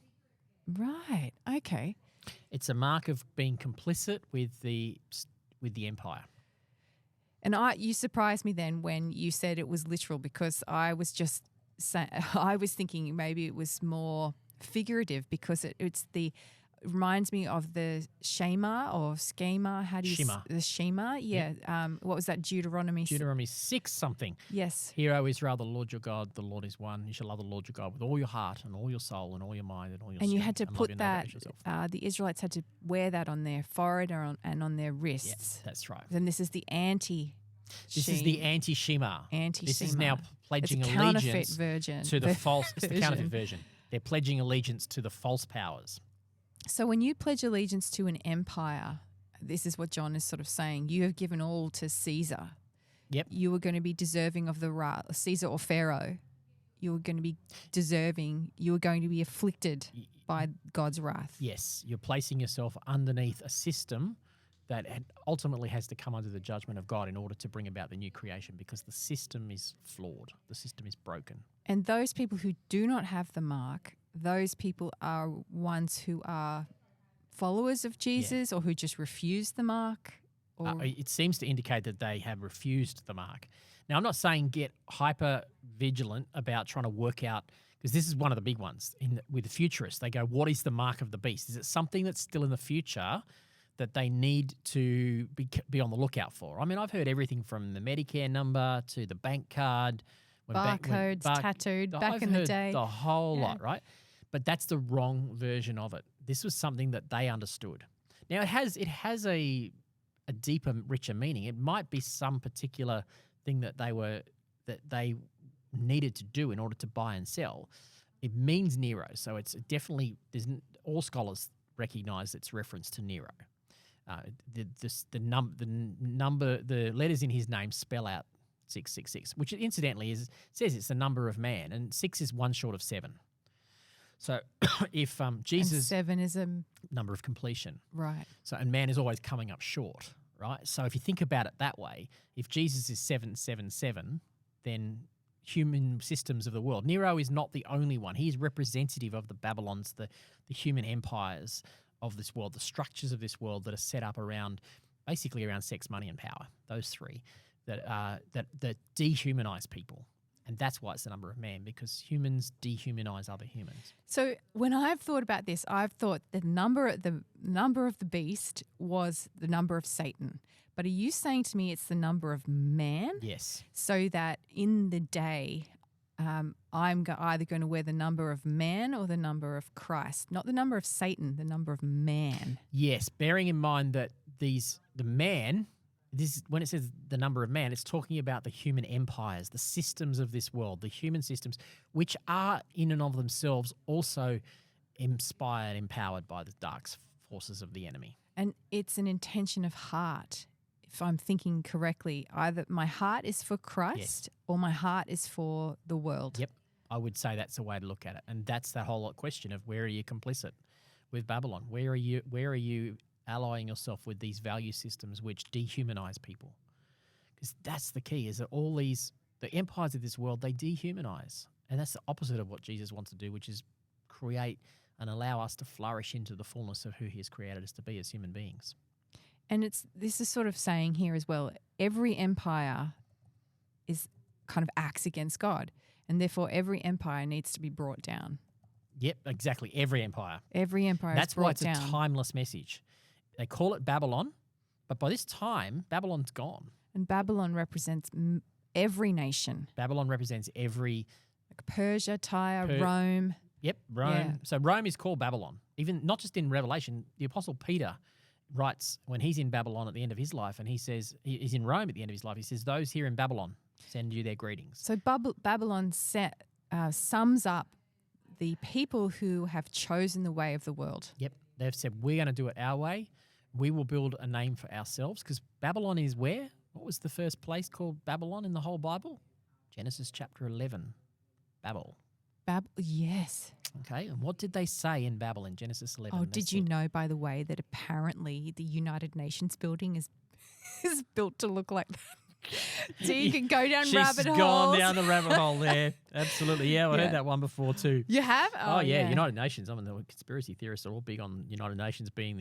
Right. Okay. It's a mark of being complicit with the empire. And you surprised me then when you said it was literal, because I was thinking maybe it was more figurative, because it reminds me of the Shema or Schema. How do you Shema. The Shema? Yeah. What was that? Deuteronomy 6 something. Yes. Hear, O Israel, the Lord your God, the Lord is one. You shall love the Lord your God with all your heart and all your soul and all your mind and all your And you strength, had to and put love your neighbour that, as yourself. the Israelites had to wear that on their forehead and on their wrists. Yeah, that's right. And this is the This is the anti-Shema. This is now pledging it's a allegiance counterfeit version. to the false. It's the counterfeit version. They're pledging allegiance to the false powers. So when you pledge allegiance to an empire, this is what John is sort of saying. You have given all to Caesar. Yep. You were going to be deserving of the wrath, Caesar or Pharaoh. You were going to be deserving. You were going to be afflicted by God's wrath. Yes, you're placing yourself underneath a system that ultimately has to come under the judgment of God in order to bring about the new creation, because the system is flawed. The system is broken. And those people who do not have the mark, those people are ones who are followers of Jesus, or who just refuse the mark. It seems to indicate that they have refused the mark. Now, I'm not saying get hyper vigilant about trying to work out, because this is one of the big ones with the futurists. They go, what is the mark of the beast? Is it something that's still in the future that they need to be on the lookout for? I mean, I've heard everything from the Medicare number to the bank card. Barcodes tattooed back in the day. The whole lot, right? But that's the wrong version of it. This was something that they understood. Now, it has a deeper, richer meaning. It might be some particular thing that they needed to do in order to buy and sell. It means Nero, so it's definitely all scholars recognize its reference to Nero. The letters in his name spell out 666, which incidentally says it's the number of man, and 6 is one short of 7. So if Jesus, and 7 is a number of completion, right? So and man is always coming up short, right? So if you think about it that way, if Jesus is 777, then human systems of the world. Nero is not the only one. He's representative of the Babylons, the human empires of this world, the structures of this world that are set up basically around sex, money, and power. Those three that dehumanize people. And that's why it's the number of man, because humans dehumanize other humans. So when I've thought about this, I've thought the number of the beast was the number of Satan. But are you saying to me it's the number of man? Yes. So that in the day, I'm either going to wear the number of man or the number of Christ, not the number of Satan, the number of man. Yes, bearing in mind that when it says the number of man, it's talking about the human empires, the systems of this world, the human systems, which are in and of themselves also inspired, empowered by the dark forces of the enemy. And it's an intention of heart. If I'm thinking correctly, either my heart is for Christ or my heart is for the world. Yep, I would say that's a way to look at it. And that's that whole question of where are you complicit with Babylon? Where are you allying yourself with these value systems which dehumanize people? Because that's the key, is that the empires of this world, they dehumanize. And that's the opposite of what Jesus wants to do, which is create and allow us to flourish into the fullness of who he has created us to be as human beings. And this is sort of saying here as well, every empire is kind of acts against God. and therefore every empire needs to be brought down. Yep, exactly. Every empire. Every empire That's is brought why it's down. a timeless message. They call it Babylon, but by this time, Babylon's gone. And Babylon represents every nation. Babylon represents every... Like Persia, Tyre, Rome. Yep, Rome. Yeah. So Rome is called Babylon. Even not just in Revelation, the Apostle Peter writes when he's in Babylon at the end of his life, and he says, he's in Rome at the end of his life, he says, those here in Babylon send you their greetings. So Babylon sums up the people who have chosen the way of the world. Yep. They've said, we're going to do it our way. We will build a name for ourselves, because Babylon is where? What was the first place called Babylon in the whole Bible? Genesis chapter 11. Babel. Yes. Okay. And what did they say in Babel in Genesis 11? Oh, did you know, by the way, that apparently the United Nations building is built to look like that? So you can go down rabbit holes. She's gone down the rabbit hole there. Absolutely. Yeah, I heard that one before too. You have? Oh yeah, United Nations. I mean, the conspiracy theorists are all big on United Nations being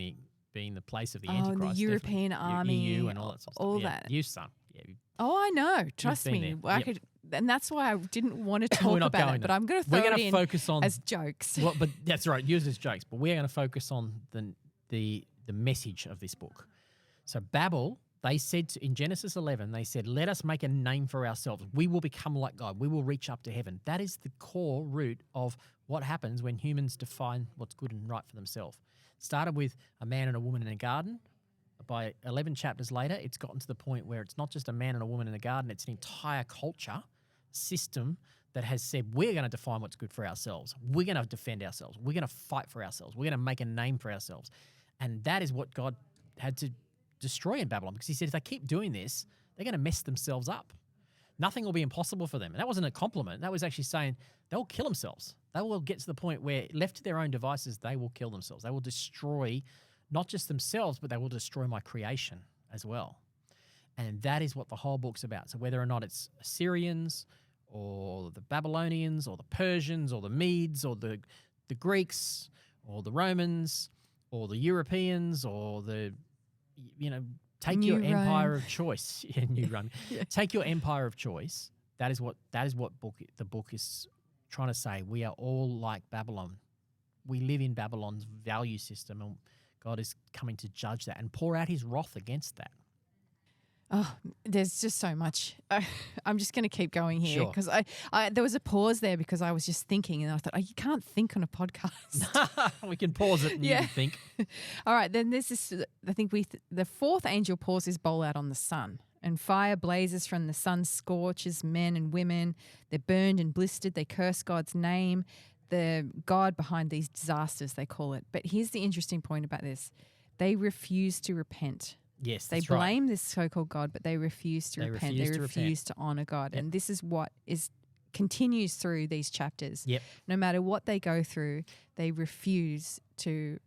the place of the Antichrist. And the European Army. EU and all that sort of stuff. All that. You son. Yeah. Oh, I know. Trust me. And that's why I didn't want to talk about it, but I'm going to throw it in focus on as jokes. Well, but that's right, use as jokes. But we're going to focus on the message of this book. So Babel, they said in Genesis 11, they said, let us make a name for ourselves. We will become like God. We will reach up to heaven. That is the core root of what happens when humans define what's good and right for themselves. It started with a man and a woman in a garden. By 11 chapters later, it's gotten to the point where it's not just a man and a woman in a garden, it's an entire culture system that has said, we're going to define what's good for ourselves. We're going to defend ourselves. We're going to fight for ourselves. We're going to make a name for ourselves. And that is what God had to destroy in Babylon, because he said if they keep doing this, they're going to mess themselves up. Nothing will be impossible for them. And that wasn't a compliment. That was actually saying they'll kill themselves. They will get to the point where, left to their own devices, they will kill themselves. They will destroy not just themselves, but they will destroy my creation as well. And that is what the whole book's about. So whether or not it's Assyrians or the Babylonians or the Persians or the Medes or the Greeks or the Romans or the Europeans or the, take your empire of choice. New Rome. Take your empire of choice. That is what the book is trying to say. We are all like Babylon. We live in Babylon's value system, and God is coming to judge that and pour out his wrath against that. Oh, there's just so much. I'm just going to keep going here because I there was a pause there because I was just thinking, and I thought, you can't think on a podcast. We can pause it and you can think. All right, then there's this. I think the fourth angel pours his bowl out on the sun, and fire blazes from the sun, scorches men and women. They're burned and blistered. They curse God's name, the God behind these disasters, they call it. But here's the interesting point about this: they refuse to repent. Yes, they blame this so-called God, but they refuse to repent. They refuse to honor God. Yep. And this is what continues through these chapters. Yep. No matter what they go through, they refuse to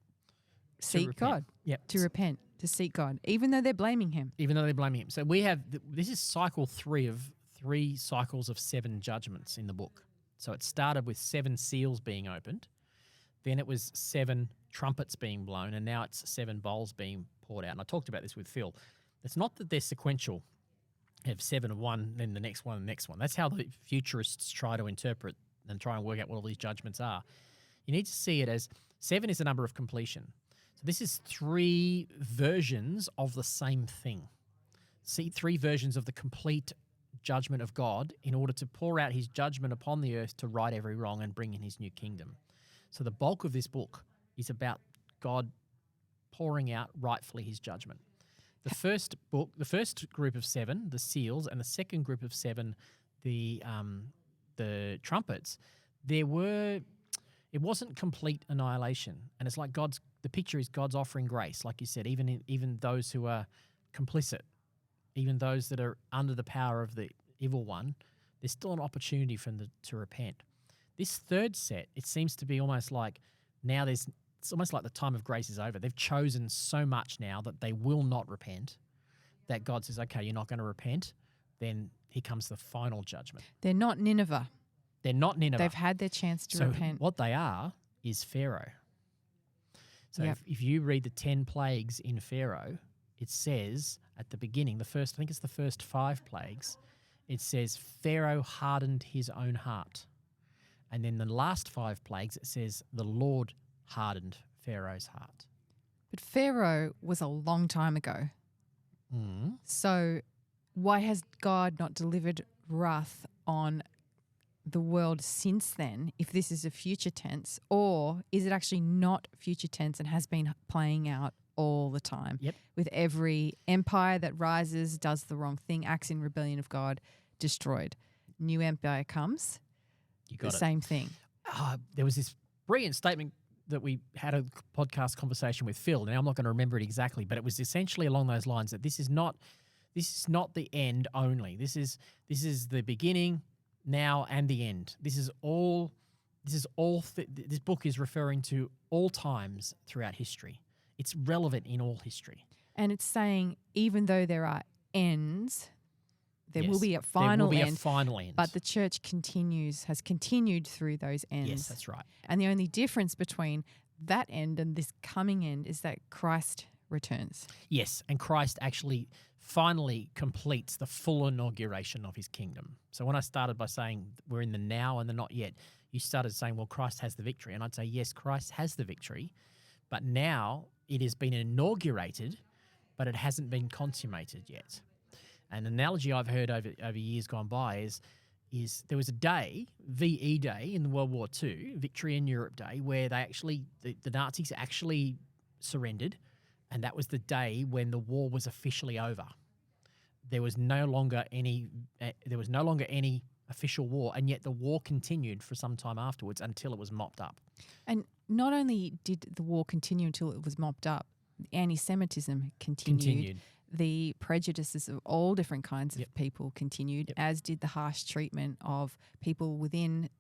seek God, to repent, to seek God, even though they're blaming him. So we have, this is cycle 3 of 3 cycles of 7 judgments in the book. So it started with 7 seals being opened. Then it was 7 trumpets being blown, and now it's 7 bowls being poured out. And I talked about this with Phil. It's not that they're sequential, have 7 of one, then the next one, and the next one. That's how the futurists try to interpret and try and work out what all these judgments are. You need to see it as 7 is the number of completion. So this is 3 versions of the same thing. See, 3 versions of the complete judgment of God in order to pour out his judgment upon the earth to right every wrong and bring in his new kingdom. So the bulk of this book is about God pouring out rightfully his judgment. The first group of 7, the seals, and the second group of 7, the trumpets, it wasn't complete annihilation. And it's like the picture is God's offering grace, like you said, even those who are complicit, even those that are under the power of the evil one, there's still an opportunity for them to repent. This third set, it seems to be almost like now it's almost like the time of grace is over. They've chosen so much now that they will not repent, that God says, okay, you're not going to repent. Then here comes the final judgment. They're not Nineveh. They've had their chance to repent. What they are is Pharaoh. So if you read the 10 plagues in Pharaoh, it says at the beginning, I think it's the first 5 plagues, it says Pharaoh hardened his own heart. And then the last 5 plagues, it says the Lord hardened Pharaoh's heart. But Pharaoh was a long time ago. Mm. So why has God not delivered wrath on the world since then, if this is a future tense? Or is it actually not future tense and has been playing out all the time? Yep. With every empire that rises, does the wrong thing, acts in rebellion of God, destroyed. New empire comes, You got the it. same thing. There was this brilliant statement that we had a podcast conversation with Phil. Now I'm not going to remember it exactly, but it was essentially along those lines that this is not the end only. This is the beginning, now, and the end. This book is referring to all times throughout history. It's relevant in all history. And it's saying even though there are ends, there will be a final There will be end. a final end. But the church has continued through those ends. Yes, that's right. And the only difference between that end and this coming end is that Christ returns. Yes, and Christ actually finally completes the full inauguration of his kingdom. So when I started by saying we're in the now and the not yet, you started saying, well, Christ has the victory. And I'd say, yes, Christ has the victory, but now it has been inaugurated, but it hasn't been consummated yet. An analogy I've heard over years gone by is there was a day, VE Day in World War II, Victory in Europe Day, where the Nazis actually surrendered, and that was the day when the war was officially over. There was no longer any official war, and yet the war continued for some time afterwards until it was mopped up. And not only did the war continue until it was mopped up, anti-Semitism continued. The prejudices of all different kinds of people continued, as did the harsh treatment of people within,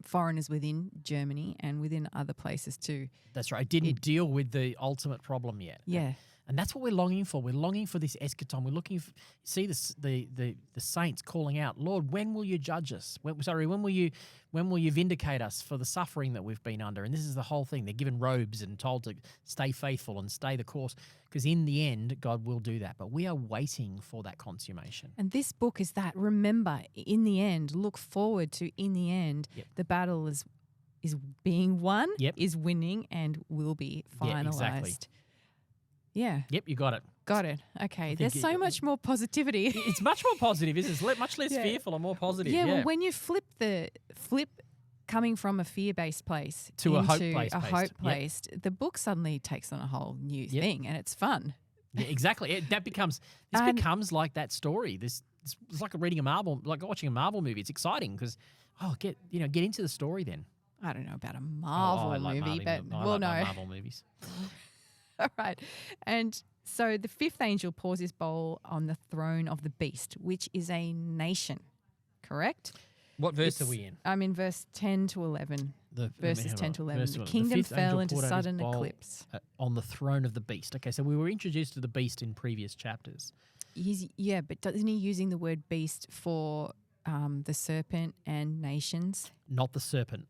foreigners within Germany and within other places too. That's right. It didn't deal with the ultimate problem yet. Yeah. And that's what we're longing for. We're longing for this eschaton. We're looking for, see the saints calling out, Lord, when will you judge us? When will you vindicate us for the suffering that we've been under? And this is the whole thing. They're given robes and told to stay faithful and stay the course, because in the end, God will do that. But we are waiting for that consummation. And this book is that. Remember, in the end, look forward to, in the end, the battle is being won, is winning, and will be finalized. Yeah, exactly. Yeah. Yep, you got it. Got it. Okay. There's so much more positivity. It's much more positive, isn't it? Much less fearful and more positive. Yeah, well, when you flip coming from a fear-based place to into a hope-based, the book suddenly takes on a whole new thing, and it's fun. Yeah, exactly. Becomes like that story. It's like watching a Marvel movie. It's exciting because get into the story then. I don't know about a Marvel movie, but we'll know. Marvel movies. All right. And so the fifth angel pours his bowl on the throne of the beast, which is a nation, correct? What verse are we in? I'm in verse 10 to 11. Verses 10 to 11. The kingdom the fell into sudden eclipse. On the throne of the beast. Okay, so we were introduced to the beast in previous chapters. But isn't he using the word beast for the serpent and nations? Not the serpent.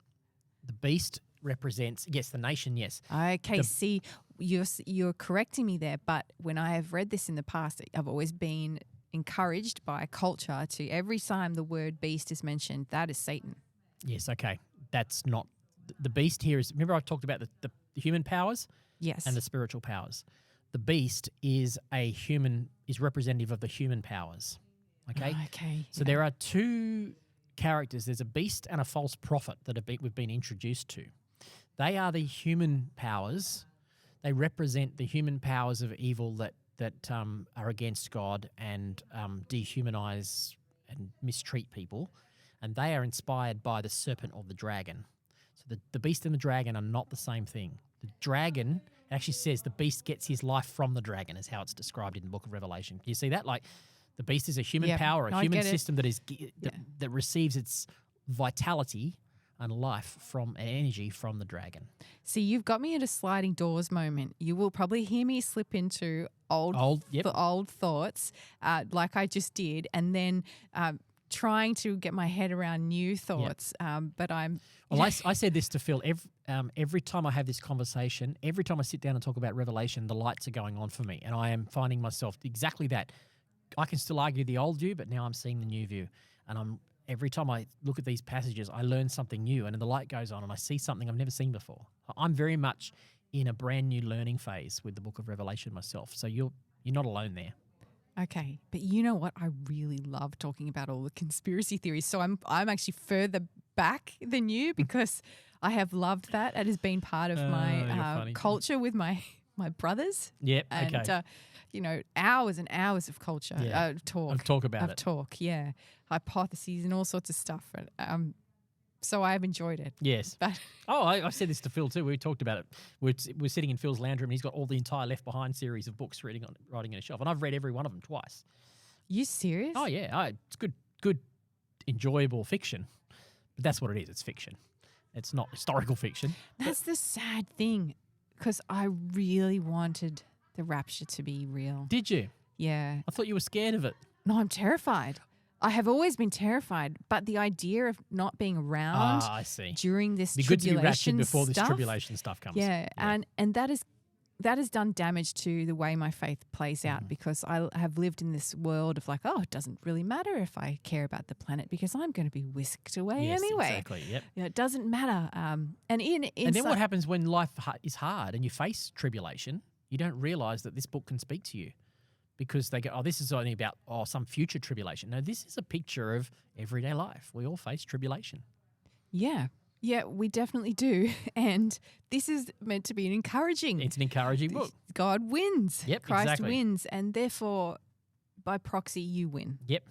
The beast represents, the nation, yes. Okay, see, you're correcting me there, but when I have read this in the past, I've always been encouraged by culture to every time the word beast is mentioned, that is Satan. Yes, okay. That's not the beast here is, remember I talked about the human powers? Yes. And the spiritual powers. The beast is representative of the human powers. Okay? Okay. So there are two characters. There's a beast and a false prophet that we've been introduced to. They are the human powers. They represent the human powers of evil that are against God and dehumanize and mistreat people. And they are inspired by the serpent or the dragon. So the beast and the dragon are not the same thing. The dragon, it actually says the beast gets his life from the dragon, is how it's described in the book of Revelation. Can you see that? Like the beast is a human power, a human system that receives its vitality and life from and energy from the dragon. See, you've got me at a sliding doors moment. You will probably hear me slip into old thoughts like I just did, and then trying to get my head around new thoughts. But I'm... Well, I said this to Phil. Every time I have this conversation, every time I sit down and talk about Revelation, the lights are going on for me, and I am finding myself exactly that, I can still argue the old view, but now I'm seeing the new view. And every time I look at these passages, I learn something new, and then the light goes on and I see something I've never seen before. I'm very much in a brand new learning phase with the book of Revelation myself. So you're not alone there. Okay, but you know what? I really love talking about all the conspiracy theories. So I'm actually further back than you because I have loved that. It has been part of my culture with my brothers. Yep. And, okay. Hours and hours of culture, talk. Of talk about it. Talk, yeah. Hypotheses and all sorts of stuff. So I've enjoyed it. Yes. But I said this to Phil too. We talked about it. We're sitting in Phil's lounge room and he's got all the entire Left Behind series of books writing on a shelf. And I've read every one of them twice. You serious? Oh, yeah. It's good, enjoyable fiction. But that's what it is. It's fiction. It's not historical fiction. That's the sad thing because I really wanted the rapture to be real. Did you? Yeah. I thought you were scared of it. No, I'm terrified. I have always been terrified, but the idea of not being around I see. during this Be good to be raptured tribulation before stuff, this tribulation stuff comes. Yeah, and that has done damage to the way my faith plays out because I have lived in this world of like, it doesn't really matter if I care about the planet because I'm going to be whisked away anyway. Exactly. Yep. It doesn't matter. And then what happens when life is hard and you face tribulation? You don't realize that this book can speak to you. Because they go, this is only about some future tribulation. No, this is a picture of everyday life. We all face tribulation. Yeah. Yeah, we definitely do. And this is meant to be an encouraging. It's an encouraging book. God wins. Yep, Christ exactly. wins. And therefore, by proxy, you win. Yep.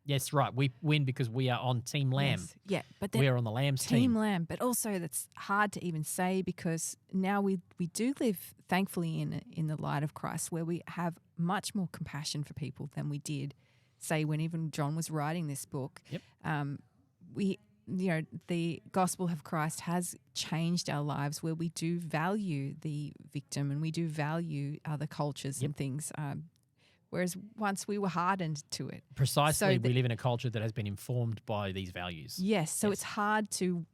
Yes, right. We win because we are on Team Lamb. Yes. Yeah, but then we are on the Lamb's team. Team Lamb. But also that's hard to even say because now we do live, thankfully, in the light of Christ where we have much more compassion for people than we did, say, when even John was writing this book. Yep. The gospel of Christ has changed our lives where we do value the victim and we do value other cultures and things. Whereas once we were hardened to it. Precisely, we live in a culture that has been informed by these values. Yes, so it's hard to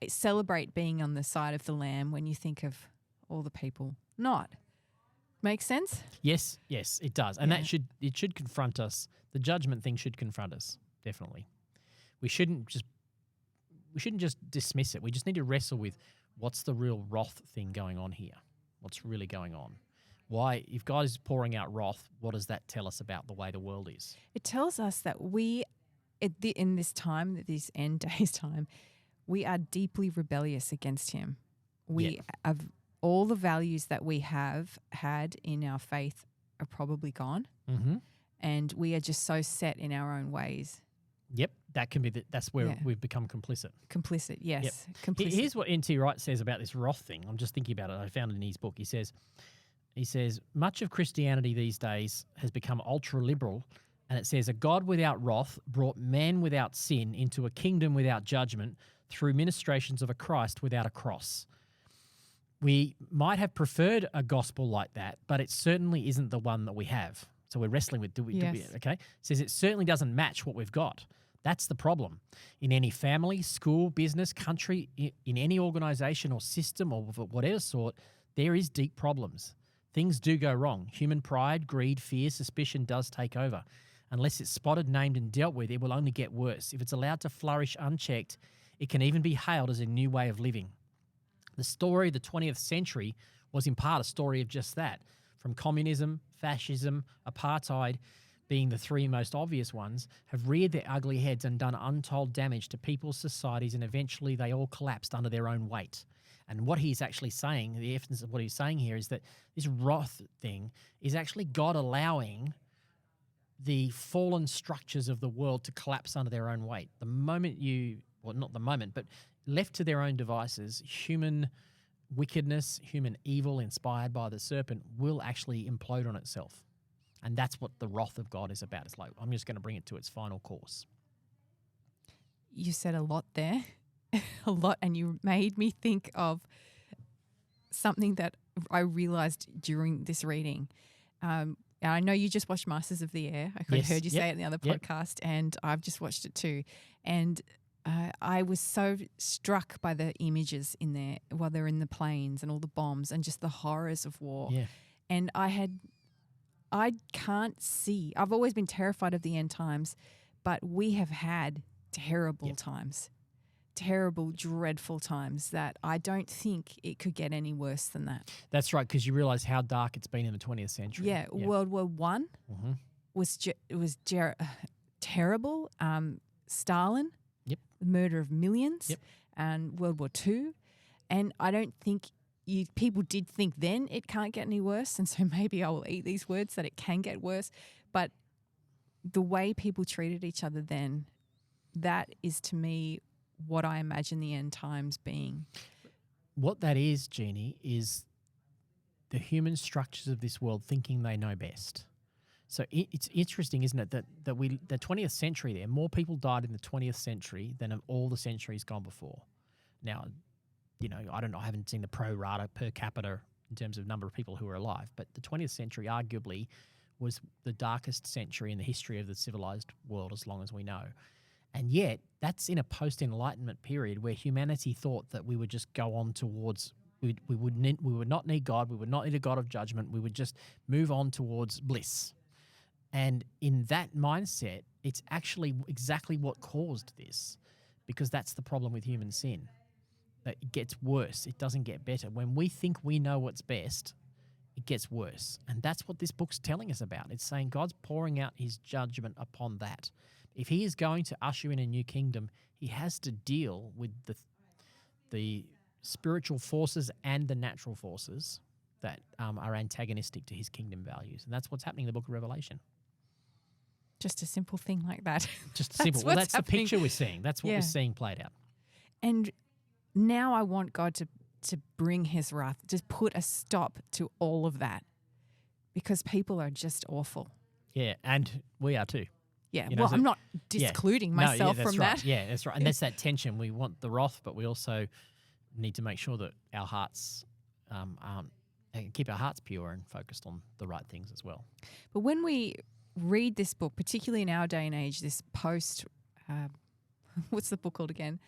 celebrate being on the side of the Lamb when you think of all the people not. Make sense? Yes, it does. And it should confront us. The judgment thing should confront us, definitely. We shouldn't just dismiss it. We just need to wrestle with what's the real wrath thing going on here? What's really going on? Why, if God is pouring out wrath, what does that tell us about the way the world is? It tells us that we, in this time, this end days time, we are deeply rebellious against him. We have all the values that we have had in our faith are probably gone. Mm-hmm. And we are just so set in our own ways. Yep, that can be. That's where we've become complicit. Complicit, yes. Yep. Complicit. Here's what N.T. Wright says about this wrath thing. I'm just thinking about it. I found it in his book. He says, much of Christianity these days has become ultra-liberal, and it says, a God without wrath brought man without sin into a kingdom without judgment through ministrations of a Christ without a cross. We might have preferred a gospel like that, but it certainly isn't the one that we have. So we're wrestling with, okay? It says it certainly doesn't match what we've got. That's the problem. In any family, school, business, country, in any organisation or system or of whatever sort, there is deep problems. Things do go wrong. Human pride, greed, fear, suspicion does take over. Unless it's spotted, named and dealt with, it will only get worse. If it's allowed to flourish unchecked, it can even be hailed as a new way of living. The story of the 20th century was in part a story of just that. From communism, fascism, apartheid being the three most obvious ones, have reared their ugly heads and done untold damage to people's societies, and eventually they all collapsed under their own weight. And what he's actually saying, the essence of what he's saying here is that this wrath thing is actually God allowing the fallen structures of the world to collapse under their own weight. The moment not the moment, but left to their own devices, human wickedness, human evil inspired by the serpent will actually implode on itself. And that's what the wrath of God is about. It's like, I'm just going to bring it to its final course. You said a lot there, a lot, and you made me think of something that I realized during this reading. I know you just watched Masters of the Air. I heard you say it in the other podcast, and I've just watched it too. And I was so struck by the images in there while they're in the planes and all the bombs and just the horrors of war. Yeah. And I I can't see. I've always been terrified of the end times, but we have had terrible times, terrible, dreadful times that I don't think it could get any worse than that. That's right, because you realise how dark it's been in the 20th century. Yeah, World War I was terrible. Stalin, the murder of millions, and World War II. And I don't think people did think then it can't get any worse, and so maybe I will eat these words that it can get worse. But the way people treated each other then, that is to me what I imagine the end times being. What that is, Jeannie, is the human structures of this world thinking they know best. So it's interesting, isn't it, that the 20th century there, more people died in the 20th century than of all the centuries gone before. Now, I haven't seen the pro rata per capita in terms of number of people who were alive, but the 20th century arguably was the darkest century in the history of the civilized world as long as we know. And yet, that's in a post-Enlightenment period where humanity thought that we would just go on towards, we would not need God, we would not need a God of judgment, we would just move on towards bliss. And in that mindset, it's actually exactly what caused this, because that's the problem with human sin. That it gets worse, it doesn't get better. When we think we know what's best, it gets worse. And that's what this book's telling us about. It's saying God's pouring out his judgment upon that. If he is going to usher in a new kingdom, he has to deal with the spiritual forces and the natural forces that are antagonistic to his kingdom values. And that's what's happening in the book of Revelation. Just a simple thing like that. Just simple. Well, that's happening. The picture we're seeing. That's what we're seeing played out. And now I want God to bring his wrath, just put a stop to all of that, because people are just awful. Yeah, and we are too. Yeah, well, I'm not discluding myself from right. that. Yeah, that's right. And that's that tension. We want the wrath, but we also need to make sure that our hearts keep our hearts pure and focused on the right things as well. But when we read this book, particularly in our day and age, this what's the book called again?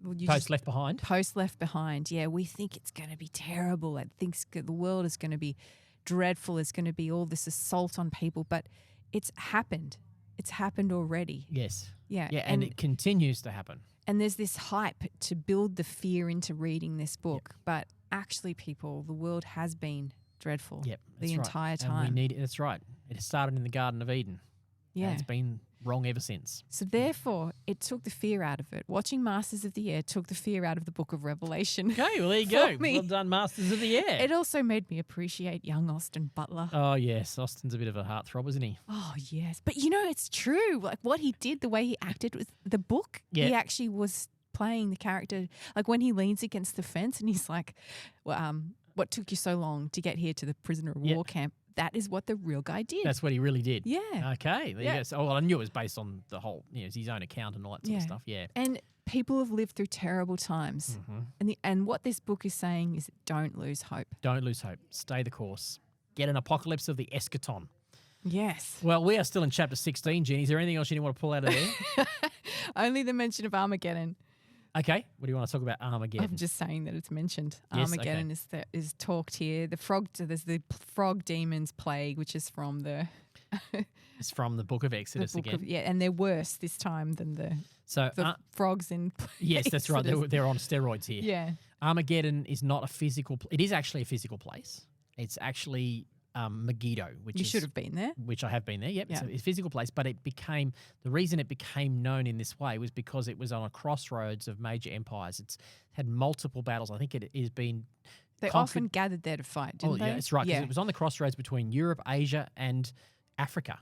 Left Behind. Post Left Behind. Yeah, we think it's going to be terrible. I think the world is going to be dreadful. It's going to be all this assault on people, but it's happened. It's happened already. Yes. Yeah. Yeah, and it continues to happen. And there's this hype to build the fear into reading this book, but actually, people, the world has been dreadful the entire time. And we need it. That's right. It started in the Garden of Eden. Yeah. And it's been wrong ever since. So therefore, it took the fear out of it. Watching Masters of the Air took the fear out of the book of Revelation. Okay, well, there you go. Well done, Masters of the Air. It also made me appreciate young Austin Butler. Oh, yes. Austin's a bit of a heartthrob, isn't he? Oh, yes. But, it's true. Like, what he did, the way he acted with the book, he actually was playing the character. Like, when he leans against the fence and he's like, well, what took you so long to get here to the prisoner of war camp? That is what the real guy did. That's what he really did. Yeah. Okay. There you go. So, I knew it was based on the whole, his own account and all that sort of stuff. Yeah. And people have lived through terrible times. Mm-hmm. And what this book is saying is don't lose hope. Don't lose hope. Stay the course. Get an apocalypse of the eschaton. Yes. Well, we are still in chapter 16, Jeannie. Is there anything else you want to pull out of there? Only the mention of Armageddon. Okay. What do you want to talk about Armageddon? I'm just saying that it's mentioned. Yes, Armageddon is talked here. There's the frog demon's plague, which is from the... It's from the book of Exodus again. And they're worse this time than the frogs in Yes, that's right. They're on steroids here. Yeah. Armageddon is not a physical... It is actually a physical place. It's actually... Megiddo, you should have been there. Which I have been there, It's a physical place, but the reason it became known in this way was because it was on a crossroads of major empires. It's had multiple battles. I think it has been... They often gathered there to fight, didn't they? Yeah, that's right, because it was on the crossroads between Europe, Asia, and Africa.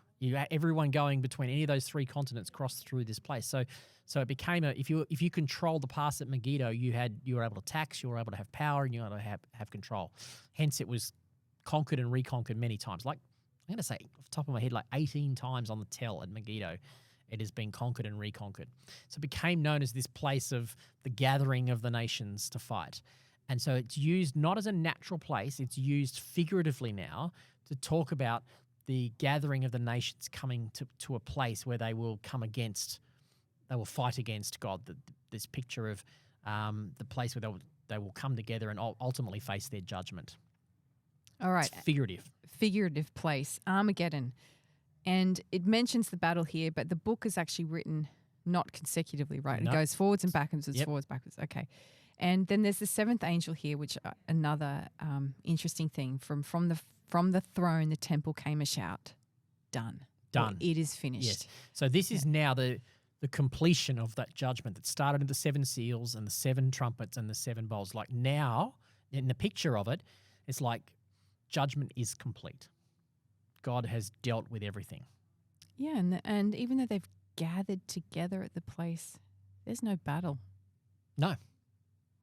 Everyone going between any of those three continents crossed through this place. So it became if you controlled the pass at Megiddo, you were able to tax, you were able to have power, and you were able to have control. Hence, it was conquered and reconquered many times. Like, I'm going to say off the top of my head, like 18 times on the tell at Megiddo, it has been conquered and reconquered. So it became known as this place of the gathering of the nations to fight. And so it's used not as a natural place, it's used figuratively now to talk about the gathering of the nations coming to a place where they will fight against God. This picture of the place where they will come together and ultimately face their judgment. All right. It's figurative. Figurative place, Armageddon. And it mentions the battle here, but the book is actually written not consecutively, right? Nope. It goes forwards and backwards. It's Yep. forwards, backwards. Okay. And then there's the seventh angel here, which another interesting thing. From the throne, the temple came a shout. Done. Done. Or it is finished. Yes. So this is now the completion of that judgment that started with the 7 seals and the 7 trumpets and the 7 bowls. Like now, in the picture of it, it's like judgment is complete. God has dealt with everything. Yeah, and even though they've gathered together at the place, there's no battle. No.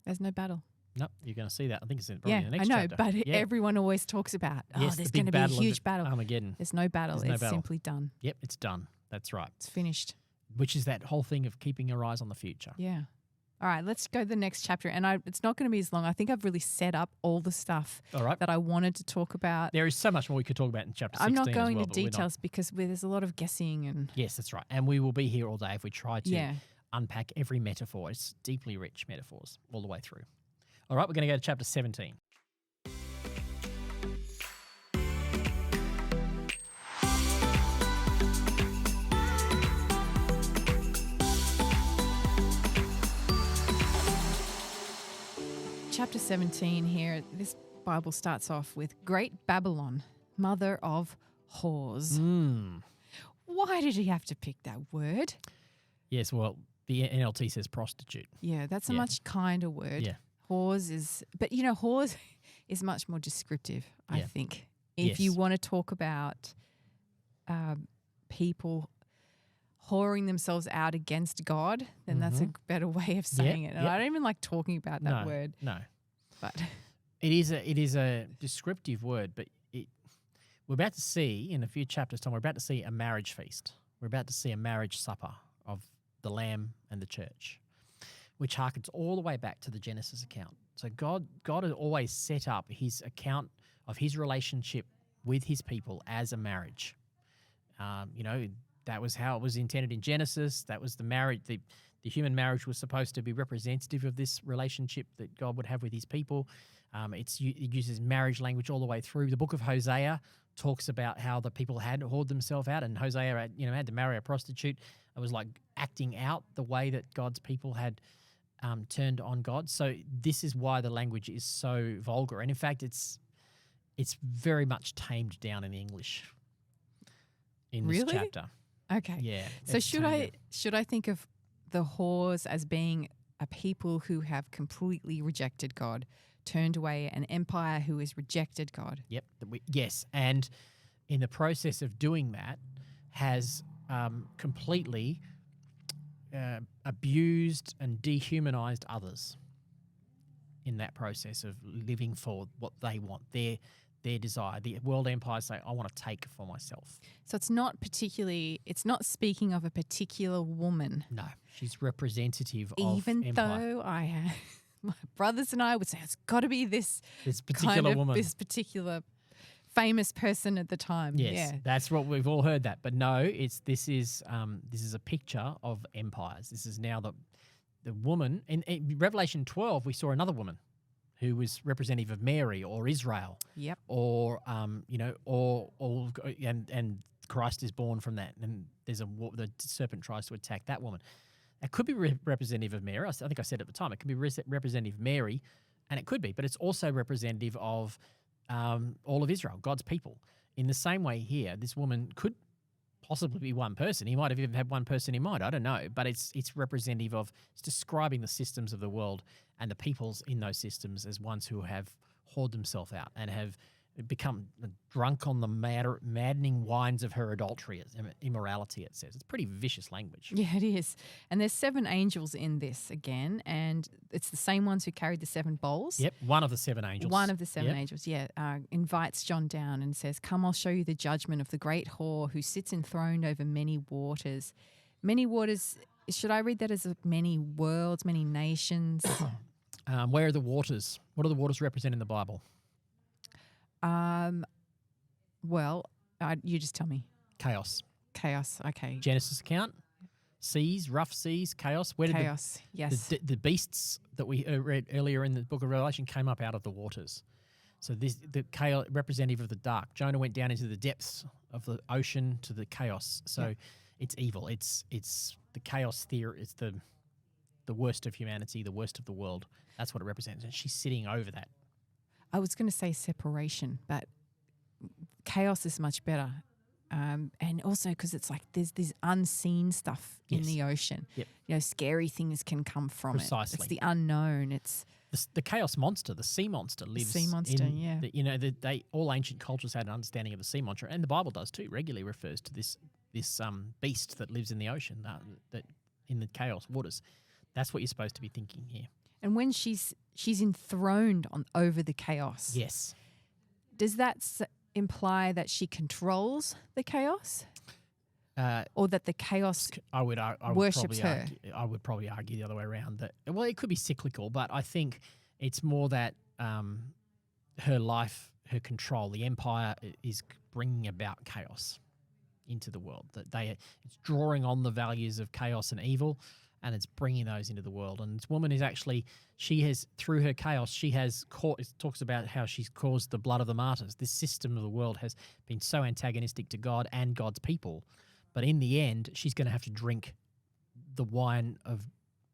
There's no battle. No, you're going to see that. I think it's probably in the next I know, chapter. but everyone always talks about, Yes, there's the big going to be a battle of huge battle. Armageddon. There's no battle. There's no It's battle. simply done. Yep, it's done. That's right. It's finished. Which is that whole thing of keeping your eyes on the future. Yeah. All right, let's go to the next chapter. And it's not going to be as long. I think I've really set up all the stuff All right. that I wanted to talk about. There is so much more we could talk about in chapter 16 I'm not going as well, to but we're not. details because there's a lot of guessing and Yes, that's right. And we will be here all day if we try to yeah. unpack every metaphor. It's deeply rich metaphors all the way through. All right, we're going to go to chapter 17. Chapter 17 here, this Bible starts off with Great Babylon, mother of whores. Why did he have to pick that word? Yes, well, the NLT says prostitute. Yeah, that's a Yeah. much kinder word. Yeah. Whores is, but whores is much more descriptive, I Yeah. think. If you Yes. want to talk about people whoring themselves out against God, then that's a better way of saying it. And I don't even like talking about that word. No. But It is a descriptive word, but we're about to see in a few chapters' time, we're about to see a marriage feast. We're about to see a marriage supper of the Lamb and the church, which harkens all the way back to the Genesis account. So God had always set up his account of his relationship with his people as a marriage. That was how it was intended in Genesis. That was the marriage. The human marriage was supposed to be representative of this relationship that God would have with his people. It uses marriage language all the way through. The book of Hosea talks about how the people had whored themselves out, and Hosea had to marry a prostitute. It was like acting out the way that God's people had turned on God. So this is why the language is so vulgar. And in fact, it's very much tamed down in the English in this chapter. Okay. Yeah. So it's tamed should I think of the whores as being a people who have completely rejected God, turned away, an empire who has rejected God? Yep. Yes. And in the process of doing that, has completely abused and dehumanized others in that process of living for what they want, their desire. The world empires say, I want to take for myself. So it's not speaking of a particular woman. No, she's representative of Even empire. though my brothers and I would say it's got to be this particular woman. this particular famous person at the time. Yes, Yeah. that's what we've all heard that. But no, this is a picture of empires. This is now the woman. In Revelation 12, we saw another woman who was representative of Mary or Israel. Yep. Or and Christ is born from that. And the serpent tries to attack that woman. It could be representative of Mary. I think I said at the time it could be representative of Mary, and it could be, but it's also representative of all of Israel, God's people. In the same way here, this woman could possibly be one person. He might have even had one person in mind. I don't know, but it's representative of, it's describing the systems of the world and the peoples in those systems as ones who have whored themselves out and have become drunk on the maddening wines of her adultery, immorality, it says. It's pretty vicious language. Yeah, it is. And there's 7 angels in this again, and it's the same ones who carried the 7 bowls. Yep, one of the 7 angels. One of the 7 angels, invites John down and says, come, I'll show you the judgment of the great whore who sits enthroned over many waters. Many waters, should I read that as many worlds, many nations? Where are the waters? What do the waters represent in the Bible? You just tell me. Chaos. Chaos, okay. Genesis account, seas, rough seas, chaos. Where did Chaos, yes. the beasts that we read earlier in the book of Revelation came up out of the waters. So the chaos representative of the dark. Jonah went down into the depths of the ocean to the chaos. So it's evil. It's the chaos theory. It's the worst of humanity, the worst of the world. That's what it represents. And she's sitting over that. I was going to say separation, but chaos is much better. And also because it's like there's this unseen stuff in the ocean. Yep. You know, scary things can come from it. Precisely. It's the unknown. It's the chaos monster, the sea monster lives. Sea monster, all ancient cultures had an understanding of the sea monster, and the Bible does too. Regularly refers to this beast that lives in the ocean, that in the chaos waters. That's what you're supposed to be thinking here. And when she's enthroned over the chaos. Yes. Does that imply that she controls the chaos? Or that the chaos worships her? I would probably argue the other way around. That it could be cyclical, but I think it's more that her life, her control, the empire is bringing about chaos into the world. That it's drawing on the values of chaos and evil, and it's bringing those into the world. And this woman is actually, through her chaos, it talks about how she's caused the blood of the martyrs. This system of the world has been so antagonistic to God and God's people. But in the end, she's going to have to drink the wine of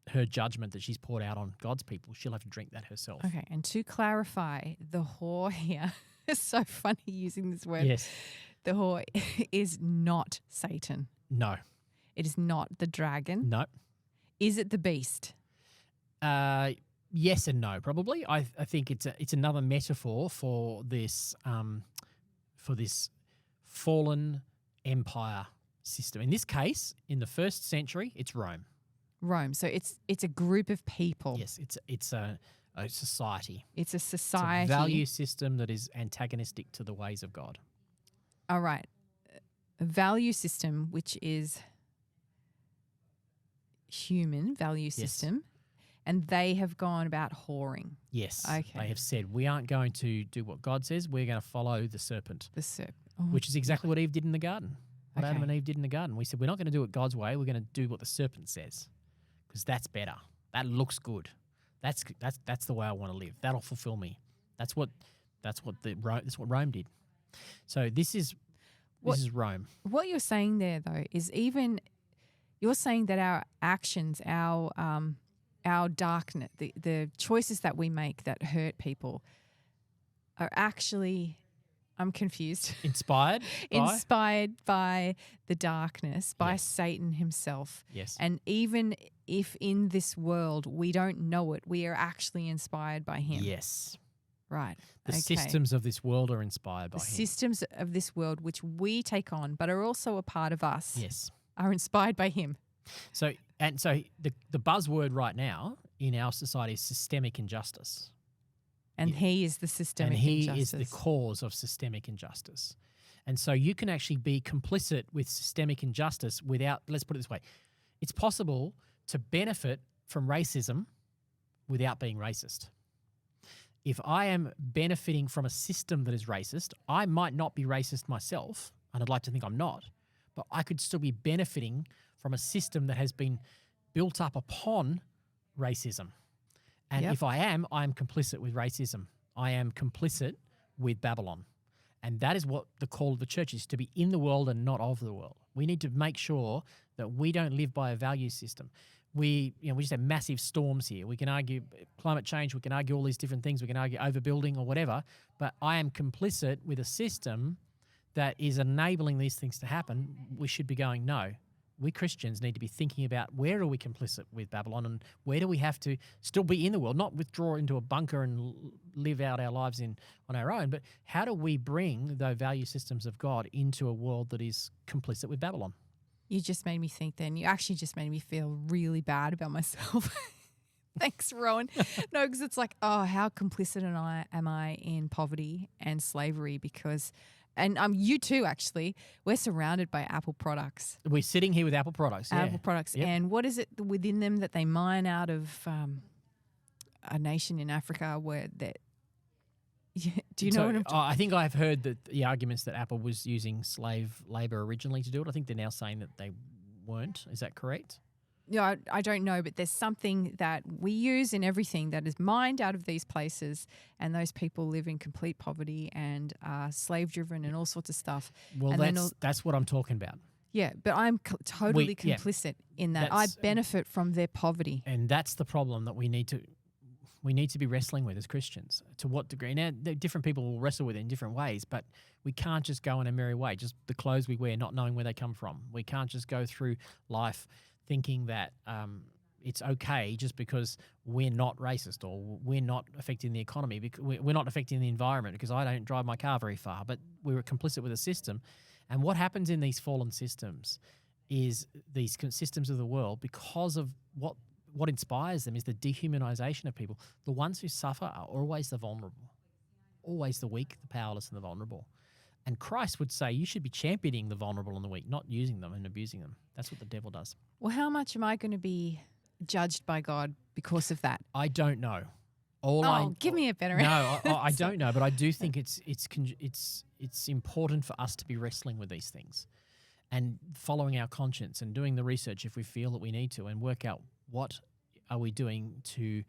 her judgment that she's poured out on God's people. She'll have to drink that herself. Okay, and to clarify, the whore here, it's so funny using this word. Yes. The whore is not Satan. No. It is not the dragon. No. Is it the beast? Yes and no, probably. I think it's another metaphor for this fallen empire system. In this case, in the first century, it's Rome. Rome. So it's a group of people. Yes, it's a society. It's a society. It's a value system that is antagonistic to the ways of God. All right. A value system which is human value system, and they have gone about whoring. Yes. Okay. They have said, we aren't going to do what God says. We're going to follow the serpent. The serpent. Which is exactly what Eve did in the garden. What Adam and Eve did in the garden. We said, we're not going to do it God's way. We're going to do what the serpent says, because that's better. That looks good. That's the way I want to live. That'll fulfill me. That's what Rome did. So this is Rome. What you're saying there, though, is you're saying that our actions, our darkness, the choices that we make that hurt people, are actually, I'm confused. Inspired by the darkness, by Satan himself. Yes. And even if in this world we don't know it, we are actually inspired by him. Yes. Right. The systems of this world are inspired by him. The systems of this world, which we take on, but are also a part of us. Yes. Are inspired by him. So the buzzword right now in our society is systemic injustice. And he is the systemic injustice. And he is the cause of systemic injustice. And so you can actually be complicit with systemic injustice without, let's put it this way, it's possible to benefit from racism without being racist. If I am benefiting from a system that is racist, I might not be racist myself, and I'd like to think I'm not, but I could still be benefiting from a system that has been built up upon racism. And if I am complicit with racism. I am complicit with Babylon. And that is what the call of the church is, to be in the world and not of the world. We need to make sure that we don't live by a value system. We just have massive storms here. We can argue climate change. We can argue all these different things. We can argue overbuilding or whatever. But I am complicit with a system that is enabling these things to happen. We should be going, no. We Christians need to be thinking about, where are we complicit with Babylon, and where do we have to still be in the world, not withdraw into a bunker and live out our lives on our own, but how do we bring the value systems of God into a world that is complicit with Babylon? You just made me think then. You actually just made me feel really bad about myself. Thanks, Rohan. No, because it's like, oh, how complicit am I in poverty and slavery? Because... And you too, actually. We're surrounded by Apple products. We're sitting here with Apple products, Apple products. Yep. And what is it within them that they mine out of a nation in Africa where that... Do you know what I'm talking I think I've heard that the arguments that Apple was using slave labour originally to do it. I think they're now saying that they weren't. Is that correct? I don't know, but there's something that we use in everything that is mined out of these places, and those people live in complete poverty and are slave-driven and all sorts of stuff. Well, that's what I'm talking about. Yeah, but I'm totally complicit in that. I benefit from their poverty. And that's the problem that we need to be wrestling with as Christians. To what degree? Now, different people will wrestle with it in different ways, but we can't just go in a merry way, just the clothes we wear, not knowing where they come from. We can't just go through life thinking that it's okay just because we're not racist or we're not affecting the economy, because we're not affecting the environment because I don't drive my car very far, but we're complicit with a system. And what happens in these fallen systems is these systems of the world, because of what inspires them is the dehumanization of people. The ones who suffer are always the vulnerable, always the weak, the powerless, and the vulnerable. And Christ would say you should be championing the vulnerable and the weak, not using them and abusing them. That's what the devil does. Well, how much am I going to be judged by God because of that? I don't know. Give me a better answer. No, I don't know, but I do think it's important for us to be wrestling with these things and following our conscience and doing the research if we feel that we need to, and work out what are we doing to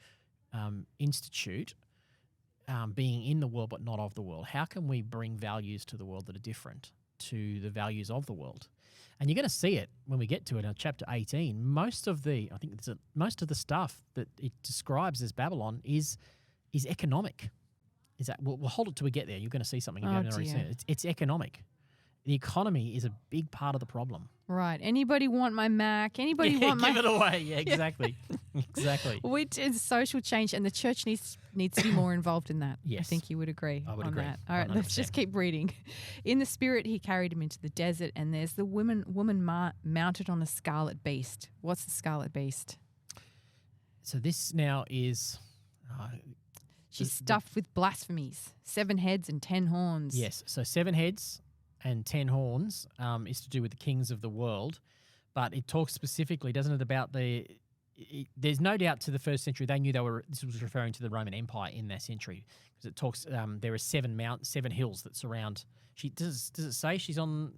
institute being in the world but not of the world. How can we bring values to the world that are different to the values of the world? And you're going to see it when we get to it in chapter 18. Most of the stuff that it describes as Babylon is economic. Is that we'll hold it till we get there. You're going to see something if you haven't already seen it. It's economic. The economy is a big part of the problem. Right. Anybody want my Mac? Anybody want my... Give it away. Yeah, exactly. Exactly. Which is social change, and the church needs to be more involved in that. Yes. I think you would agree I would on agree. that. All right, 100%. let's just keep reading. In the spirit, he carried him into the desert, and there's the woman mounted on a scarlet beast. What's the scarlet beast? So this now is... She's stuffed with blasphemies, 7 heads and 10 horns. Yes, so 7 heads and 10 horns is to do with the kings of the world, but it talks specifically, doesn't it, about there's no doubt to the first century they knew this was referring to the Roman Empire in that century, because it talks there are 7 hills that surround. Does it say she's on?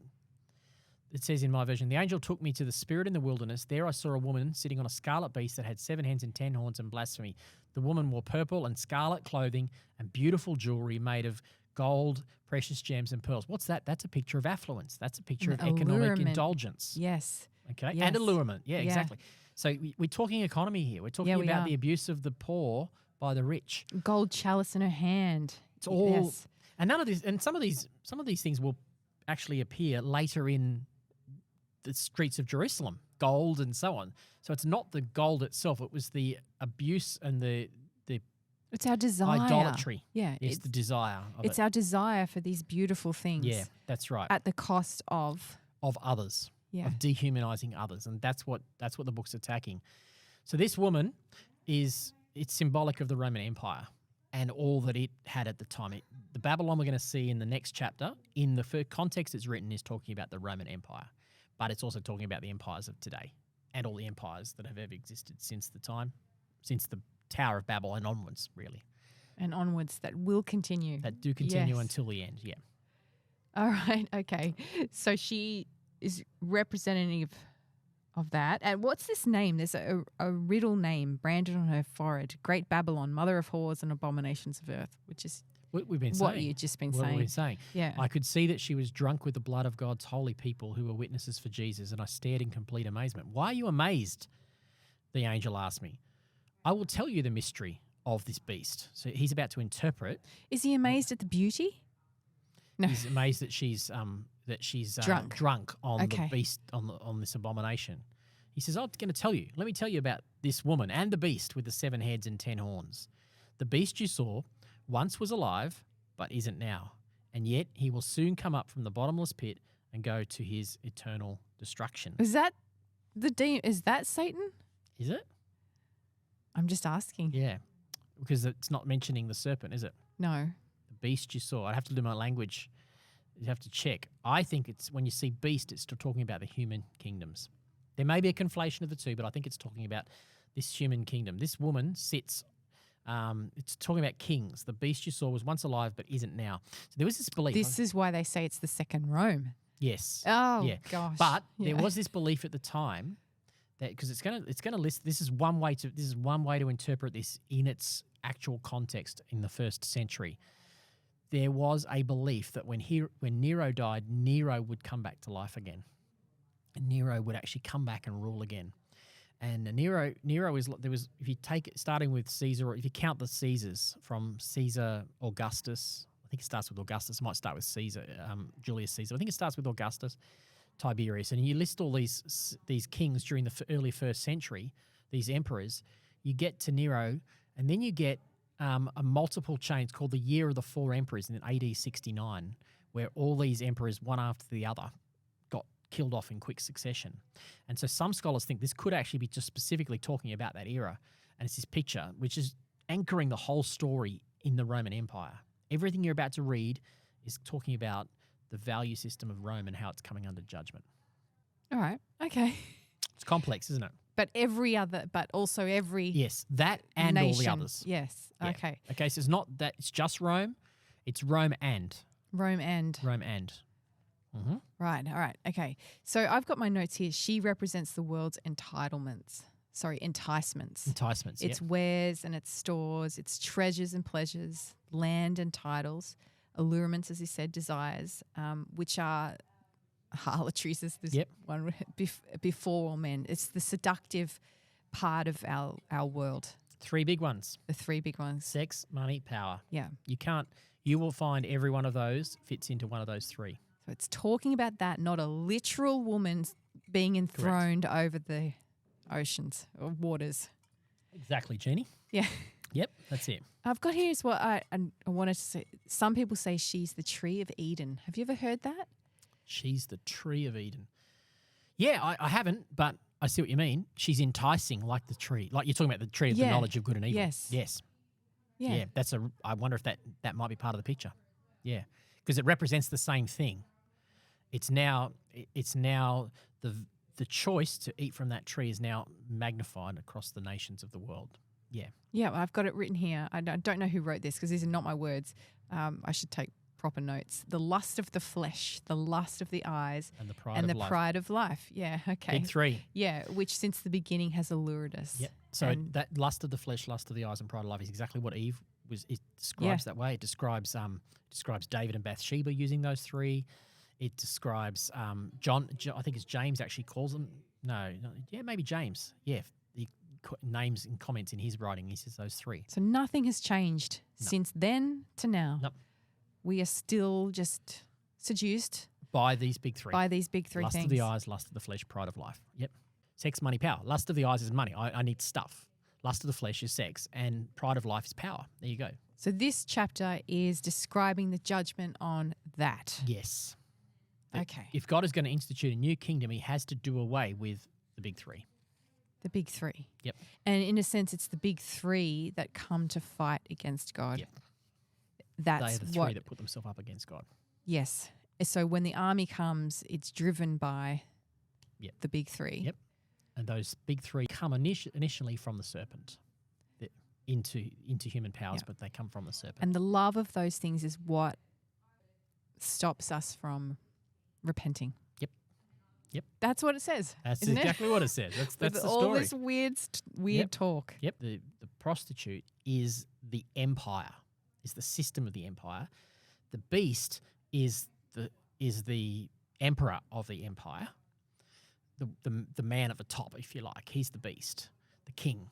It says in my version, the angel took me to the spirit in the wilderness. There I saw a woman sitting on a scarlet beast that had 7 heads and 10 horns and blasphemy. The woman wore purple and scarlet clothing and beautiful jewelry made of gold, precious gems, and pearls. What's that? That's a picture of affluence. That's a picture of economic indulgence. Yes. Okay. Yes. And allurement. Yeah, exactly. So we're talking economy here. We're talking about the abuse of the poor by the rich. Gold chalice in her hand. It's all, and none of this, and some of these things will actually appear later in the streets of Jerusalem, gold and so on. So it's not the gold itself; it was the abuse and the it's our desire. Idolatry. Yeah. It's the desire of it's our desire for these beautiful things. Yeah, that's right. At the cost of others. Yeah. Of dehumanizing others. And that's what the book's attacking. So this woman it's symbolic of the Roman Empire and all that it had at the time. The Babylon we're going to see in the next chapter, in the context it's written, is talking about the Roman Empire. But it's also talking about the empires of today and all the empires that have ever existed since the Tower of Babel and onwards, really. And onwards, that will continue. That do continue until the end, yeah. All right, okay. So she is representative of that. And what's this name? There's a riddle name branded on her forehead. Great Babylon, mother of whores and abominations of earth, which is what you've just been saying. Yeah. I could see that she was drunk with the blood of God's holy people who were witnesses for Jesus, and I stared in complete amazement. Why are you amazed? The angel asked me. I will tell you the mystery of this beast. So he's about to interpret. Is he amazed at the beauty? No. He's amazed that she's drunk on the beast, on this abomination. He says, I'm going to tell you. Let me tell you about this woman and the beast with the 7 heads and 10 horns. The beast you saw once was alive, but isn't now. And yet he will soon come up from the bottomless pit and go to his eternal destruction. Is that is that Satan? Is it? I'm just asking. Yeah, because it's not mentioning the serpent, is it? No. The beast you saw. I'd have to do my language. You have to check. I think it's when you see beast, it's still talking about the human kingdoms. There may be a conflation of the two, but I think it's talking about this human kingdom. This woman sits, it's talking about kings. The beast you saw was once alive but isn't now. So there was this belief. This is why they say it's the second Rome. Yes. Oh, yeah. gosh. But there was this belief at the time because it's gonna list. This is one way to interpret this in its actual context in the 1st century. There was a belief that when Nero died, Nero would come back to life again, and Nero would actually come back and rule again. And Nero is, there was, if you take it starting with Caesar, or if you count the Caesars from Caesar Augustus, I think it starts with Augustus. It might start with Caesar, Julius Caesar. I think it starts with Augustus, Tiberius, and you list all these kings during the early 1st century, these emperors. You get to Nero, and then you get a multiple chain called the Year of the Four Emperors in AD 69, where all these emperors, one after the other, got killed off in quick succession. And so some scholars think this could actually be just specifically talking about that era. And it's this picture, which is anchoring the whole story in the Roman Empire. Everything you're about to read is talking about the value system of Rome and how it's coming under judgment. All right. Okay. It's complex, isn't it? But also every yes, that and nation. All the others. Yes. Yeah. Okay. Okay, so it's not that it's just Rome, it's Rome and. Mm-hmm. Right. All right. Okay. So I've got my notes here. She represents the world's enticements. Its wares and its stores, its treasures and pleasures, land and titles, allurements, as you said, desires, which are harlotries, is this one before all men. It's the seductive part of our world. 3 big ones. The 3 big ones. Sex, money, power. Yeah. You will find every one of those fits into one of those 3. So it's talking about that, not a literal woman being enthroned over the oceans or waters. Exactly, Jeanie. Yeah. Yep, that's it. I've got here as well, I wanted to say, some people say she's the tree of Eden. Have you ever heard that? She's the tree of Eden. Yeah, I haven't, but I see what you mean. She's enticing like the tree. Like you're talking about the tree of the knowledge of good and evil. Yes. Yeah. I wonder if that might be part of the picture. Yeah. Because it represents the same thing. It's now the choice to eat from that tree is now magnified across the nations of the world. Yeah. Yeah, I've got it written here. I don't know who wrote this because these are not my words. I should take proper notes. The lust of the flesh, the lust of the eyes, and the pride of life. Yeah, okay. Big 3. Yeah, which since the beginning has allured us. Yep. So that lust of the flesh, lust of the eyes, and pride of life is exactly what Eve was. It describes that way. It describes David and Bathsheba using those 3. It describes John. I think it's James actually calls them. Maybe James. Yeah, he names and comments in his writing. He says those 3. So nothing has changed since then to now. Nope. We are still just seduced by these big 3. By these big 3 lust things. Lust of the eyes, lust of the flesh, pride of life. Yep. Sex, money, power. Lust of the eyes is money. I need stuff. Lust of the flesh is sex, and pride of life is power. There you go. So this chapter is describing the judgment on that. Yes. Okay. If God is going to institute a new kingdom, he has to do away with the big 3. The big 3. Yep. And in a sense, it's the big 3 that come to fight against God. Yep. They are the 3 that put themselves up against God. Yes. So when the army comes, it's driven by the big 3. Yep. And those big 3 come initially from the serpent into human powers, but they come from the serpent. And the love of those things is what stops us from repenting. Yep. That's what it says. That's exactly what it says. That's the story. All this weird talk. Yep. The prostitute is the empire. Is the system of the empire. The beast is the emperor of the empire. The man at the top, if you like. He's the beast, the king.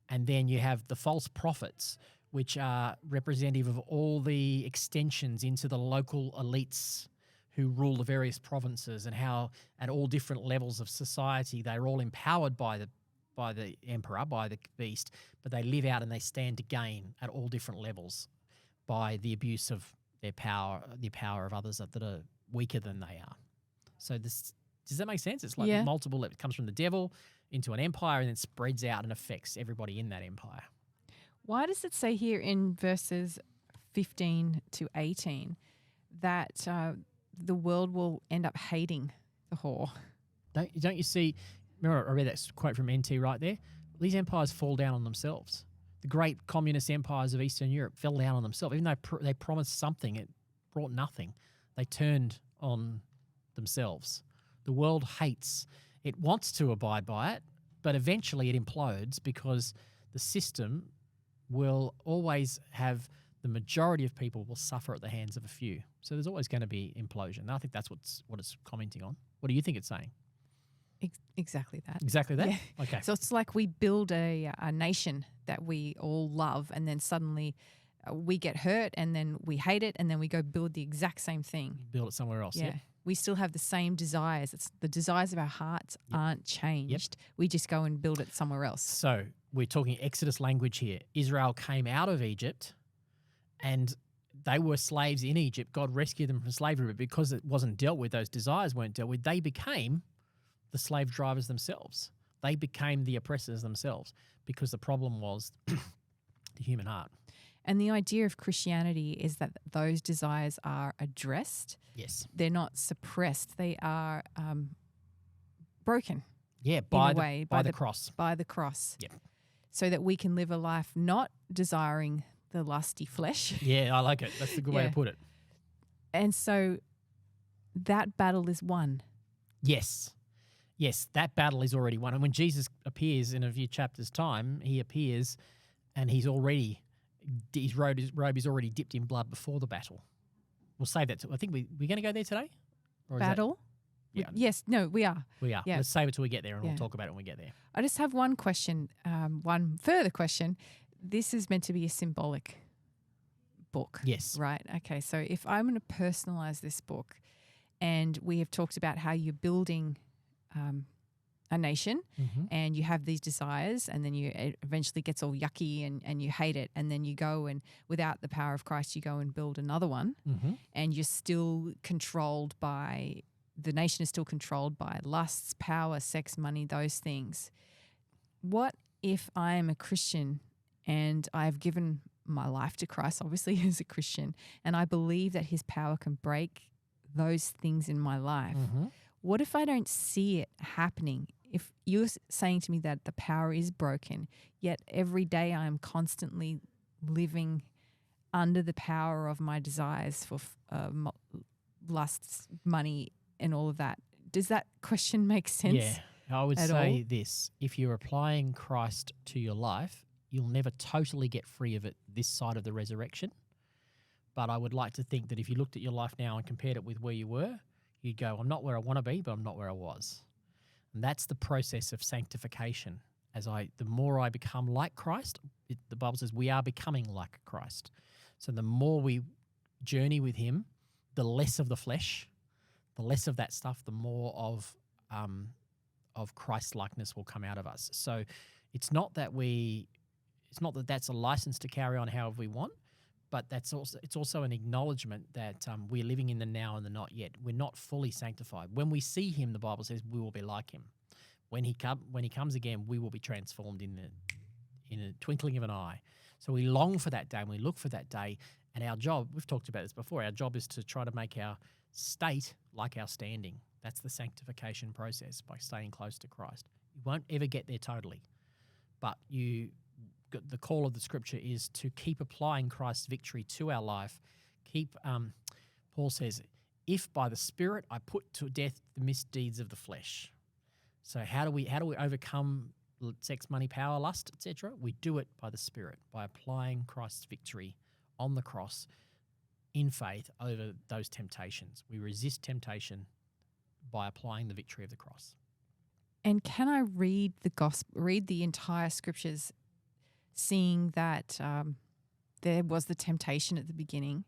And then you have the false prophets, which are representative of all the extensions into the local elites who rule the various provinces, and how at all different levels of society they're all empowered by the emperor, by the beast, but they live out and they stand to gain at all different levels by the abuse of their power, the power of others that are weaker than they are. So does that make sense? It's like multiple. It comes from the devil into an empire and then spreads out and affects everybody in that empire. Why does it say here in verses 15 to 18 that the world will end up hating the whore? Don't you see? Remember, I read that quote from NT right there. These empires fall down on themselves. The great communist empires of Eastern Europe fell down on themselves. Even though they promised something, it brought nothing. They turned on themselves. The world hates. It wants to abide by it, but eventually it implodes because the system will always have the majority of people will suffer at the hands of a few. So there's always going to be implosion. And I think that's what it's commenting on. What do you think it's saying? Exactly that. Exactly that? Yeah. Okay. So it's like we build a nation that we all love, and then suddenly we get hurt, and then we hate it, and then we go build the exact same thing. Build it somewhere else. Yeah. Yep. We still have the same desires. It's the desires of our hearts aren't changed. We just go and build it somewhere else. So we're talking Exodus language here. Israel came out of Egypt and they were slaves in Egypt. God rescued them from slavery, but because it wasn't dealt with, those desires weren't dealt with, they became the slave drivers themselves. They became the oppressors themselves because the problem was the human heart. And the idea of Christianity is that those desires are addressed. Yes. They're not suppressed. They are broken. Yeah, by the cross. By the cross. Yep. So that we can live a life not desiring the lusty flesh. Yeah, I like it. That's a good way to put it. And so that battle is won. Yes. Yes, that battle is already won. And when Jesus appears in a few chapters' time, he appears and his robe is already dipped in blood before the battle. We'll save that. I think we're going to go there today? Or battle? Yeah. Yes. No, we are. We are. Yeah. Let's save it till we get there and we'll talk about it when we get there. I just have one question, one further question. This is meant to be a symbolic book. Yes. Right. Okay. So if I'm going to personalize this book, and we have talked about how you're building a nation and you have these desires, and then it eventually gets all yucky and you hate it, and then you go and without the power of Christ you go and build another one, and you're still controlled by, the nation is still controlled by lusts, power, sex, money, those things. What if I am a Christian and I've given my life to Christ, obviously as a Christian, and I believe that his power can break those things in my life? What if I don't see it happening? If you're saying to me that the power is broken, yet every day I am constantly living under the power of my desires for lusts, money, and all of that, does that question make sense? Yeah, I would say this. If you're applying Christ to your life, you'll never totally get free of it this side of the resurrection. But I would like to think that if you looked at your life now and compared it with where you were, you'd go, I'm not where I want to be, but I'm not where I was. And that's the process of sanctification. The more I become like Christ, the Bible says we are becoming like Christ. So the more we journey with him, the less of the flesh, the less of that stuff, the more of Christ likeness will come out of us. So it's not that that's a license to carry on however we want, but it's also an acknowledgement that we're living in the now and the not yet. We're not fully sanctified. When we see him, the Bible says we will be like him. When he comes again, we will be transformed in a twinkling of an eye. So we long for that day and we look for that day. And our job, we've talked about this before, our job is to try to make our state like our standing. That's the sanctification process, by staying close to Christ. You won't ever get there totally, but the call of the scripture is to keep applying Christ's victory to our life. Paul says, if by the Spirit I put to death the misdeeds of the flesh. So how do we overcome sex, money, power, lust, etc.? We do it by the Spirit, by applying Christ's victory on the cross in faith over those temptations. We resist temptation by applying the victory of the cross. And can I read the entire scriptures, seeing that there was the temptation at the beginning,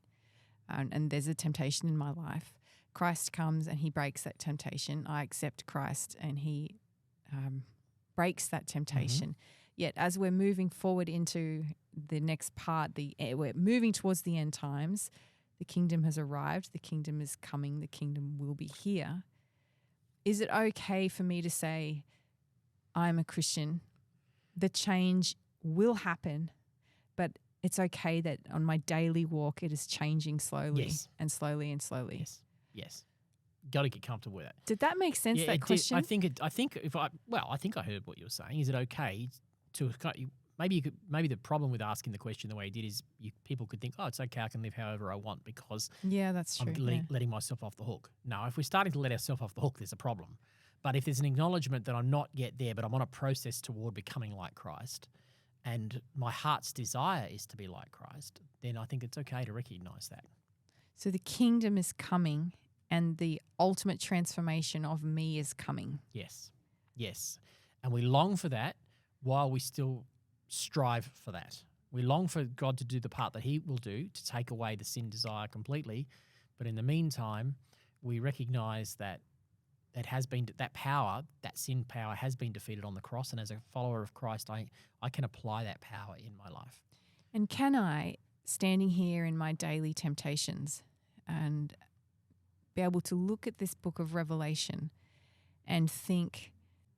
and there's a temptation in my life. Christ comes and he breaks that temptation. I accept Christ and he breaks that temptation. Yet as we're moving forward into the next part, we're moving towards the end times. The kingdom has arrived. The kingdom is coming. The kingdom will be here. Is it okay for me to say, I'm a Christian? The change will happen, but it's okay that on my daily walk it is changing slowly and slowly and slowly. Yes. Got to get comfortable with it. Did that make sense? Yeah, that question? I think I heard what you were saying. Is it okay to maybe the problem with asking the question the way you did is people could think, oh, it's okay, I can live however I want because that's true. I'm letting myself off the hook. No, if we're starting to let ourselves off the hook, there's a problem. But if there's an acknowledgement that I'm not yet there, but I'm on a process toward becoming like Christ, and my heart's desire is to be like Christ, then I think it's okay to recognize that. So the kingdom is coming and the ultimate transformation of me is coming. Yes. Yes. And we long for that while we still strive for that. We long for God to do the part that he will do to take away the sin desire completely. But in the meantime, we recognize that that power, that sin power has been defeated on the cross. And as a follower of Christ, I can apply that power in my life. And can I, standing here in my daily temptations and be able to look at this book of Revelation and think,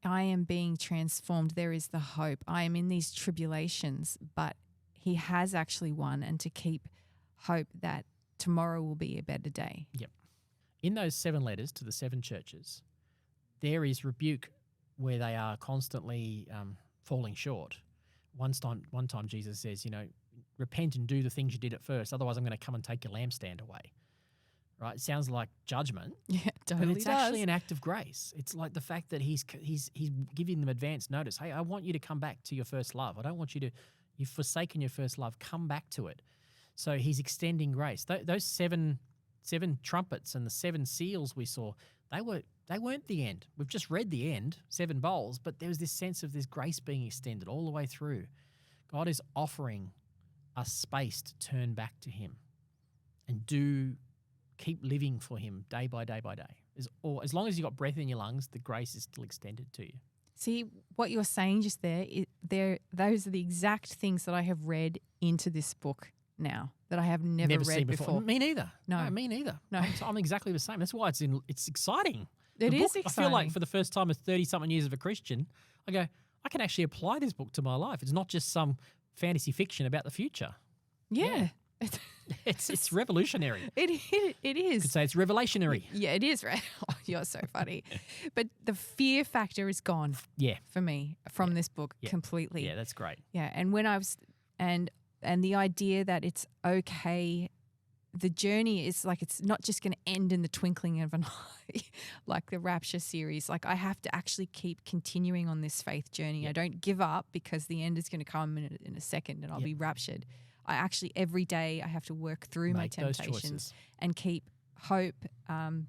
I am being transformed. There is the hope. I am in these tribulations, but he has actually won, and to keep hope that tomorrow will be a better day. Yep. In those 7 letters to the 7 churches, there is rebuke where they are constantly falling short. One time Jesus says, repent and do the things you did at first, otherwise I'm going to come and take your lampstand away. Right? It sounds like judgment. Yeah, totally but it's actually an act of grace. It's like the fact that he's giving them advance notice. Hey, I want you to come back to your first love. I don't want you've forsaken your first love. Come back to it. So he's extending grace. Those seven trumpets and the 7 seals we saw, they weren't the end. We've just read the end, 7 bowls, but there was this sense of this grace being extended all the way through. God is offering us space to turn back to him and keep living for him day by day by day. As long as you've got breath in your lungs, the grace is still extended to you. See, what you're saying just those are the exact things that I have read into this book now that I have never read seen before. Me neither. No, me neither. No. I'm exactly the same. That's why it's exciting. It is exciting. I feel like for the first time as 30-something years of a Christian, I go, I can actually apply this book to my life. It's not just some fantasy fiction about the future. Yeah. It's revolutionary. It is. You could say it's revelationary. Yeah, it is. Right. Oh, you're so funny. But the fear factor is gone. Yeah. For me from this book completely. Yeah, that's great. Yeah, and when I was and the idea that it's okay, the journey is like it's not just going to end in the twinkling of an eye, like the Rapture series. Like I have to actually keep continuing on this faith journey. Yep. I don't give up because the end is going to come in a second and I'll be raptured. I actually every day I have to work through my temptations and keep hope and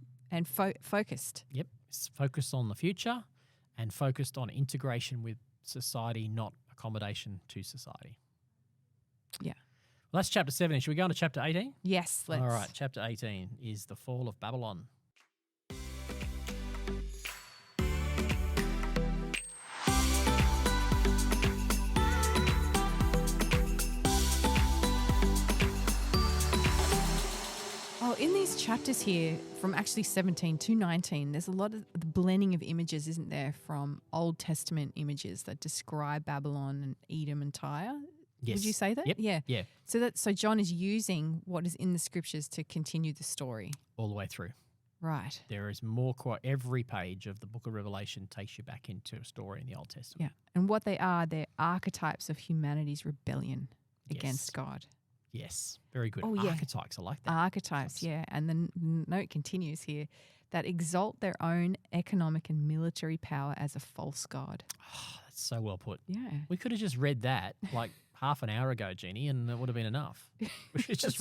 focused. Yep, focused on the future and focused on integration with society, not accommodation to society. Yeah. Well, that's chapter 17. Should we go on to chapter 18? Yes, let's. All right, chapter 18 is the fall of Babylon. In these chapters here, from actually 17 to 19, there's a lot of the blending of images, isn't there, from Old Testament images that describe Babylon and Edom and Tyre? Yes. Would you say that? Yep. Yeah. So John is using what is in the scriptures to continue the story. All the way through. Right. There is more. Every page of the book of Revelation takes you back into a story in the Old Testament. Yeah. And what they're archetypes of humanity's rebellion against God. Yes, very good. Oh, yeah. Archetypes, I like that. Archetypes, yeah. And the note continues here, that exalt their own economic and military power as a false god. Oh, that's so well put. Yeah. We could have just read that like half an hour ago, Jeannie, and it would have been enough. That's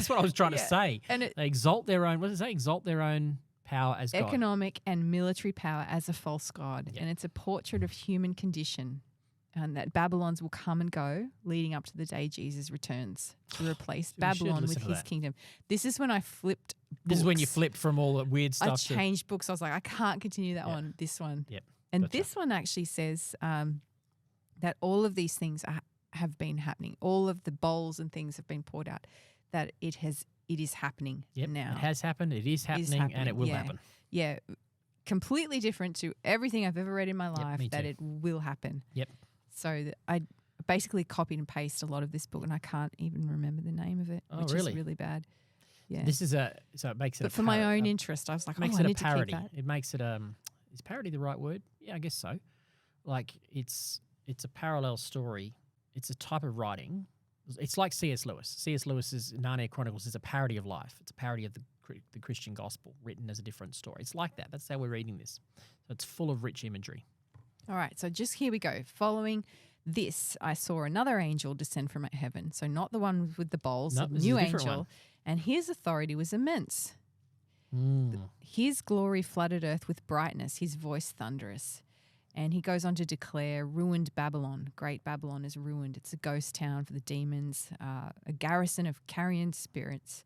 what I was trying to say. And they exalt their own, what does it say? Exalt their own power as God. Economic and military power as a false god. Yeah. And it's a portrait of human condition. And that Babylons will come and go leading up to the day Jesus returns to replace Babylon with his kingdom. This is when I flipped books. This is when you flipped from all the weird stuff. I changed books. I was like, I can't continue that one, this one. Yep. And this one actually says that all of these things have been happening. All of the bowls and things have been poured out, that it is happening now. It has happened, it is happening, and it will happen. Yeah. Completely different to everything I've ever read in my life, that it will happen. Yep. So I basically copied and pasted a lot of this book, and I can't even remember the name of it, which is really bad. Yeah, this is so it makes it. But for my own interest, I was like, I need to keep that. It makes it is parody the right word? Yeah, I guess so. Like it's a parallel story. It's a type of writing. It's like C.S. Lewis. C.S. Lewis's Narnia Chronicles is a parody of life. It's a parody of the Christian gospel written as a different story. It's like that. That's how we're reading this. So it's full of rich imagery. All right, so just here we go. Following this, I saw another angel descend from heaven. So not the one with the bowls, Nope, a this is new a different angel. one. And his authority was immense. His glory flooded earth with brightness, his voice thunderous. And he goes on to declare, ruined Babylon. Great Babylon is ruined. It's a ghost town for the demons, a garrison of carrion spirits,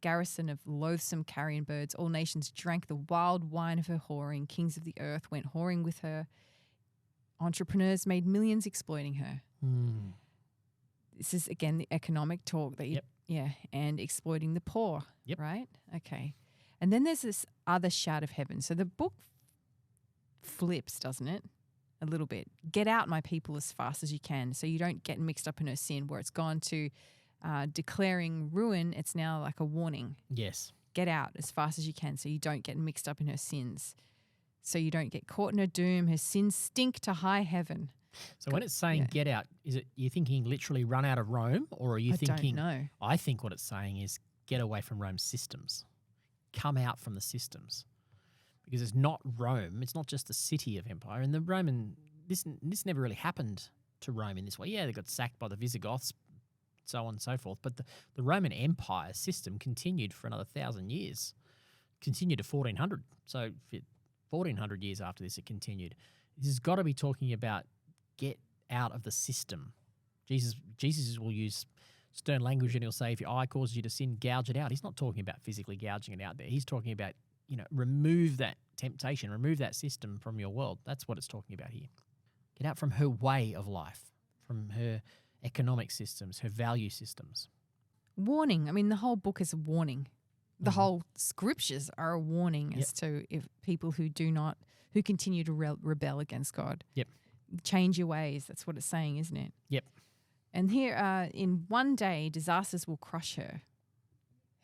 garrison of loathsome carrion birds. All nations drank the wild wine of her whoring. Kings of the earth went whoring with her. Entrepreneurs made millions exploiting her. This is, again, the economic talk that and exploiting the poor, right? Okay. And then there's this other shout of heaven. So the book flips, doesn't it? A little bit. Get out, my people, as fast as you can, so you don't get mixed up in her sin, where it's gone to declaring ruin. It's now like a warning. Yes. Get out as fast as you can so you don't get mixed up in her sins, so you don't get caught in her doom. Her sins stink to high heaven. So when it's saying get out, is it you thinking literally run out of Rome, or are you thinking? I don't know. I think what it's saying is get away from Rome's systems. Come out from the systems. Because it's not Rome, it's not just the city of empire. And the Roman, this never really happened to Rome in this way. Yeah, they got sacked by the Visigoths, so on and so forth. But the Roman Empire system continued for another 1,000 years, continued to 1400. So 1400 years after this, it continued. This has got to be talking about get out of the system. Jesus will use stern language and he'll say, if your eye causes you to sin, gouge it out. He's not talking about physically gouging it out there. He's talking about, remove that temptation, remove that system from your world. That's what it's talking about here. Get out from her way of life, from her economic systems, her value systems. Warning. I mean, the whole book is a warning. The whole scriptures are a warning as to if people who continue to rebel against God. Yep. Change your ways. That's what it's saying, isn't it? Yep. And here, in one day, disasters will crush her.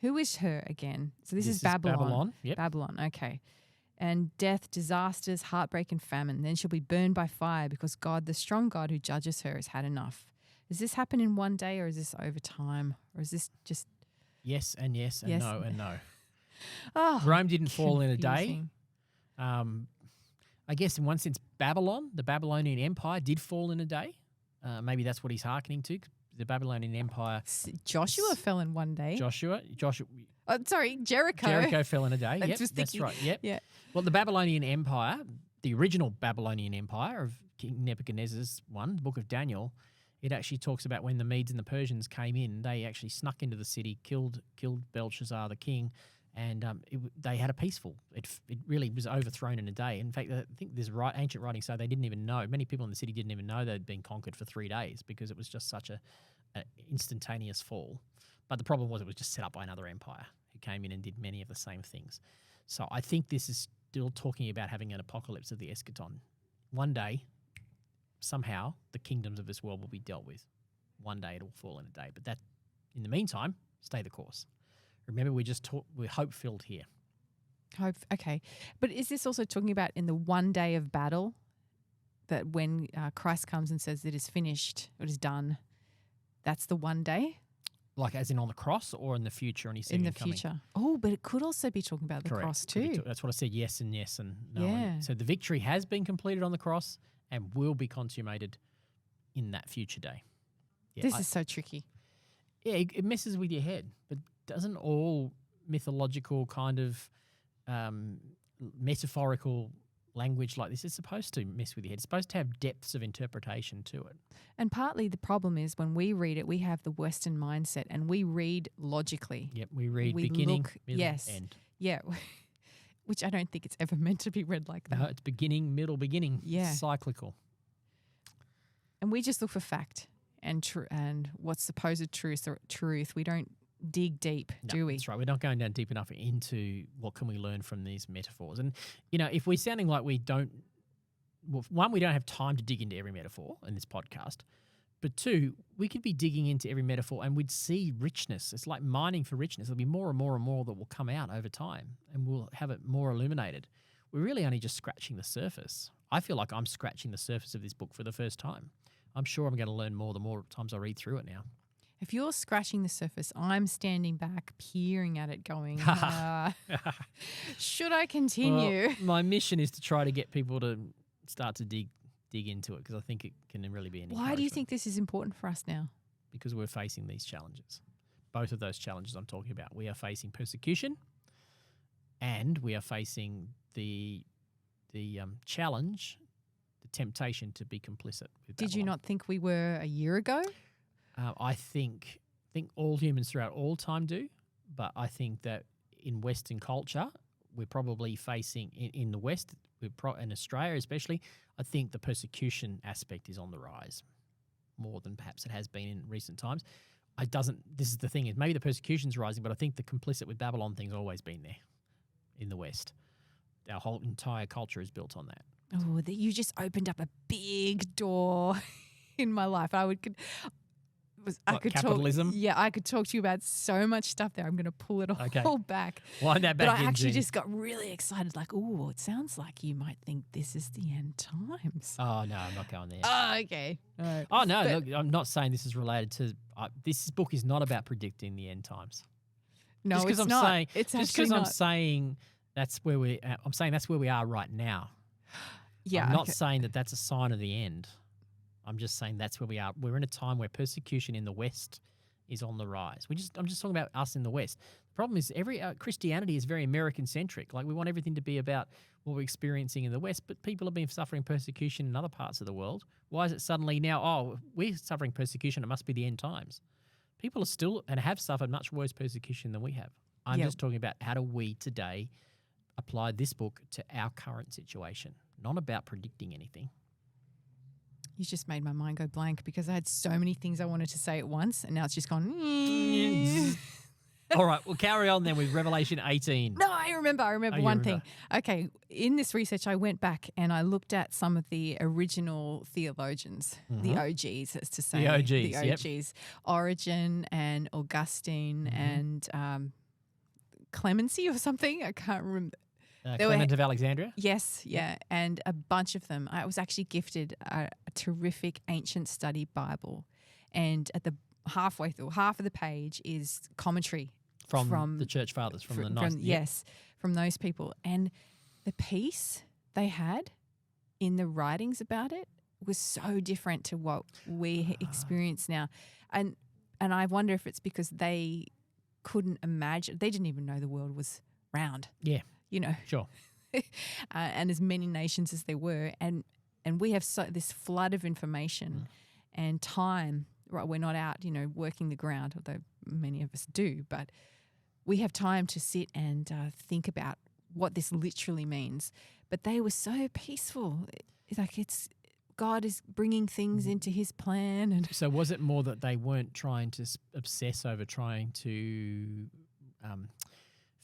Who is her again? So this is Babylon. Babylon. Yep. Babylon, okay. And death, disasters, heartbreak, and famine. Then she'll be burned by fire because God, the strong God who judges her, has had enough. Does this happen in one day, or is this over time? Or is this just... Yes and yes and no and no. Oh, Rome didn't fall in a day. confusing. I guess in one sense, Babylon, the Babylonian Empire, did fall in a day. Maybe that's what he's hearkening to. The Babylonian Empire. Joshua fell in one day. Joshua. Oh, sorry, Jericho. Jericho fell in a day. Yep, just that's thinking, right. Yep. Yeah. Well, the Babylonian Empire, the original Babylonian Empire of King Nebuchadnezzar's one, the Book of Daniel, it actually talks about when the Medes and the Persians came in, they actually snuck into the city, killed Belshazzar the king, and they had a peaceful. It really was overthrown in a day. In fact, I think there's ancient writings say they didn't even know. Many people in the city didn't even know they'd been conquered for 3 days because it was just such a instantaneous fall. But the problem was it was just set up by another empire who came in and did many of the same things. So I think this is still talking about having an apocalypse of the eschaton. One day, somehow, the kingdoms of this world will be dealt with. One day it will fall in a day. But that, in the meantime, stay the course. Remember, we're hope-filled here. Hope. Okay. But is this also talking about in the one day of battle, that when Christ comes and says it is finished, it is done, that's the one day? Like as in on the cross, or in the future and he's second in the coming? Future. Oh, but it could also be talking about the Correct. cross too. That's what I said, yes and no. Yeah. So the victory has been completed on the cross and will be consummated in that future day. Yeah, This is so tricky. Yeah, it messes with your head. But doesn't all mythological kind of metaphorical language like this is supposed to mess with your head? It's supposed to have depths of interpretation to it. And partly the problem is when we read it, we have the Western mindset and we read logically. Yep, we read beginning, middle, end. Yeah, which I don't think it's ever meant to be read like that. No, it's beginning, middle, beginning. Yeah. It's cyclical. And we just look for fact and what's supposed truth. We don't dig deep, do we? That's right. We're not going down deep enough into what can we learn from these metaphors. And, if we're sounding like we don't, well, one, we don't have time to dig into every metaphor in this podcast. But two, we could be digging into every metaphor and we'd see richness. It's like mining for richness. There'll be more and more and more that will come out over time and we'll have it more illuminated. We're really only just scratching the surface. I feel like I'm scratching the surface of this book for the first time. I'm sure I'm going to learn more the more times I read through it now. If you're scratching the surface, I'm standing back, peering at it, going, should I continue? Well, my mission is to try to get people to start to dig into it, because I think it can really be an Why do you think this is important for us now? Because we're facing these challenges. Both of those challenges I'm talking about. We are facing persecution, and we are facing the challenge, the temptation to be complicit with Babylon. Did you not think we were a year ago? I think all humans throughout all time do, but I think that in Western culture, we're probably facing in the West, in Australia especially, I think the persecution aspect is on the rise more than perhaps it has been in recent times. This is the thing, is maybe the persecution's rising, but I think the complicit with Babylon thing's always been there in the West. Our whole entire culture is built on that. Oh, you just opened up a big door in my life. I could capitalism? I could talk to you about so much stuff there. I'm going to pull it all back. Wind that back in, But I actually Jean. just got really excited, like, oh, it sounds like you might think this is the end times. Oh, no, I'm not going there. Oh, okay. All right. Oh, no, look, I'm not saying this is related to this book is not about predicting the end times. No, just it's I'm not. Saying, it's just actually because I'm not. saying that's where we are right now. Yeah, I'm not saying that that's a sign of the end. I'm just saying that's where we are. We're in a time where persecution in the West is on the rise. I'm just talking about us in the West. The problem is Christianity is very American-centric. Like, we want everything to be about what we're experiencing in the West, but people have been suffering persecution in other parts of the world. Why is it suddenly now, we're suffering persecution, it must be the end times? People are still and have suffered much worse persecution than we have. I'm just talking about how do we today apply this book to our current situation, not about predicting anything. You just made my mind go blank because I had so many things I wanted to say at once, and now it's just gone. All right, we'll carry on then with Revelation 18. No, I remember one thing. Okay, in this research, I went back and I looked at some of the original theologians, the OGs, as to say. The OGs, yep. Origen and Augustine and Clemency or something. I can't remember. Clement of Alexandria? Yes, yeah, and a bunch of them. I was actually gifted a terrific ancient study Bible, and at the halfway through, half of the page is commentary from the church fathers, from those people. And the peace they had in the writings about it was so different to what we experience now. And I wonder if it's because they couldn't imagine, they didn't even know the world was round. Yeah. You know, sure, and as many nations as there were, and we have this flood of information and time. Right, we're not out, working the ground, although many of us do, but we have time to sit and think about what this literally means. But they were so peaceful, God is bringing things into His plan. And so, was it more that they weren't trying to obsess over trying to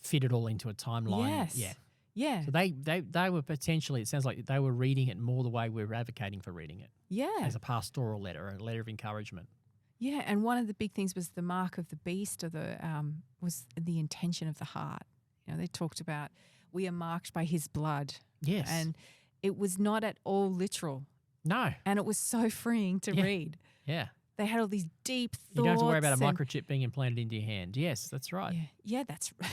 fit it all into a timeline? Yes. Yeah. So they were potentially, it sounds like they were reading it more the way we're advocating for reading it. Yeah. As a pastoral letter, a letter of encouragement. Yeah, and one of the big things was the mark of the beast, or was the intention of the heart. They talked about we are marked by His blood. Yes. And it was not at all literal. No. And it was so freeing to read. Yeah. They had all these deep thoughts. You don't have to worry about a microchip being implanted into your hand. Yes, that's right. Yeah, that's right.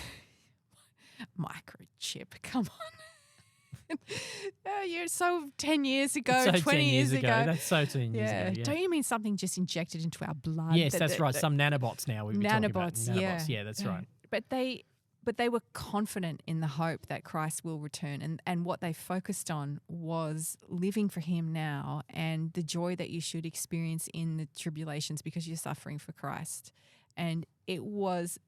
Microchip, come on. You're so 10 years ago, 20 years ago. That's so 10 years ago. Yeah. Don't you mean something just injected into our blood? Yes, that's right. Some nanobots now we've been talking about. Nanobots, yeah, that's right. But they were confident in the hope that Christ will return, and what they focused on was living for Him now and the joy that you should experience in the tribulations because you're suffering for Christ. And it was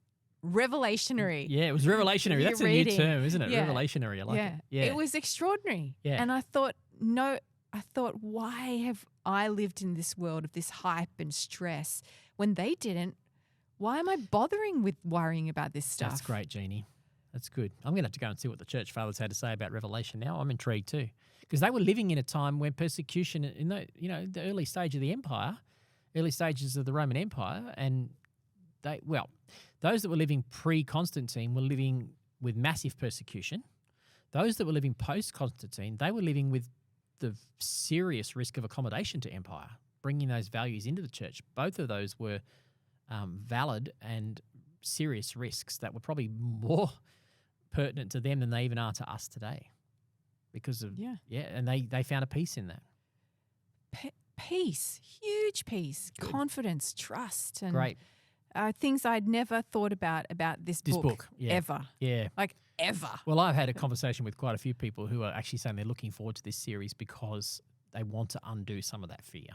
revelationary. Yeah, it was revelationary. That's a new term, isn't it? Yeah. Revelationary. I like it. Yeah. It was extraordinary. Yeah. And I thought, why have I lived in this world of this hype and stress when they didn't? Why am I bothering with worrying about this stuff? That's great, Jeanie. That's good. I'm going to have to go and see what the church fathers had to say about Revelation now. I'm intrigued too. Because they were living in a time when persecution in the early stage of the empire, early stages of the Roman Empire, and those that were living pre-Constantine were living with massive persecution. Those that were living post-Constantine, they were living with the serious risk of accommodation to empire, bringing those values into the church. Both of those were valid and serious risks that were probably more pertinent to them than they even are to us today. Because of and they found a peace in that. Peace, huge peace, Good. Confidence, trust, and Great. Things I'd never thought about this book ever. Yeah. Like ever. Well, I've had a conversation with quite a few people who are actually saying they're looking forward to this series because they want to undo some of that fear.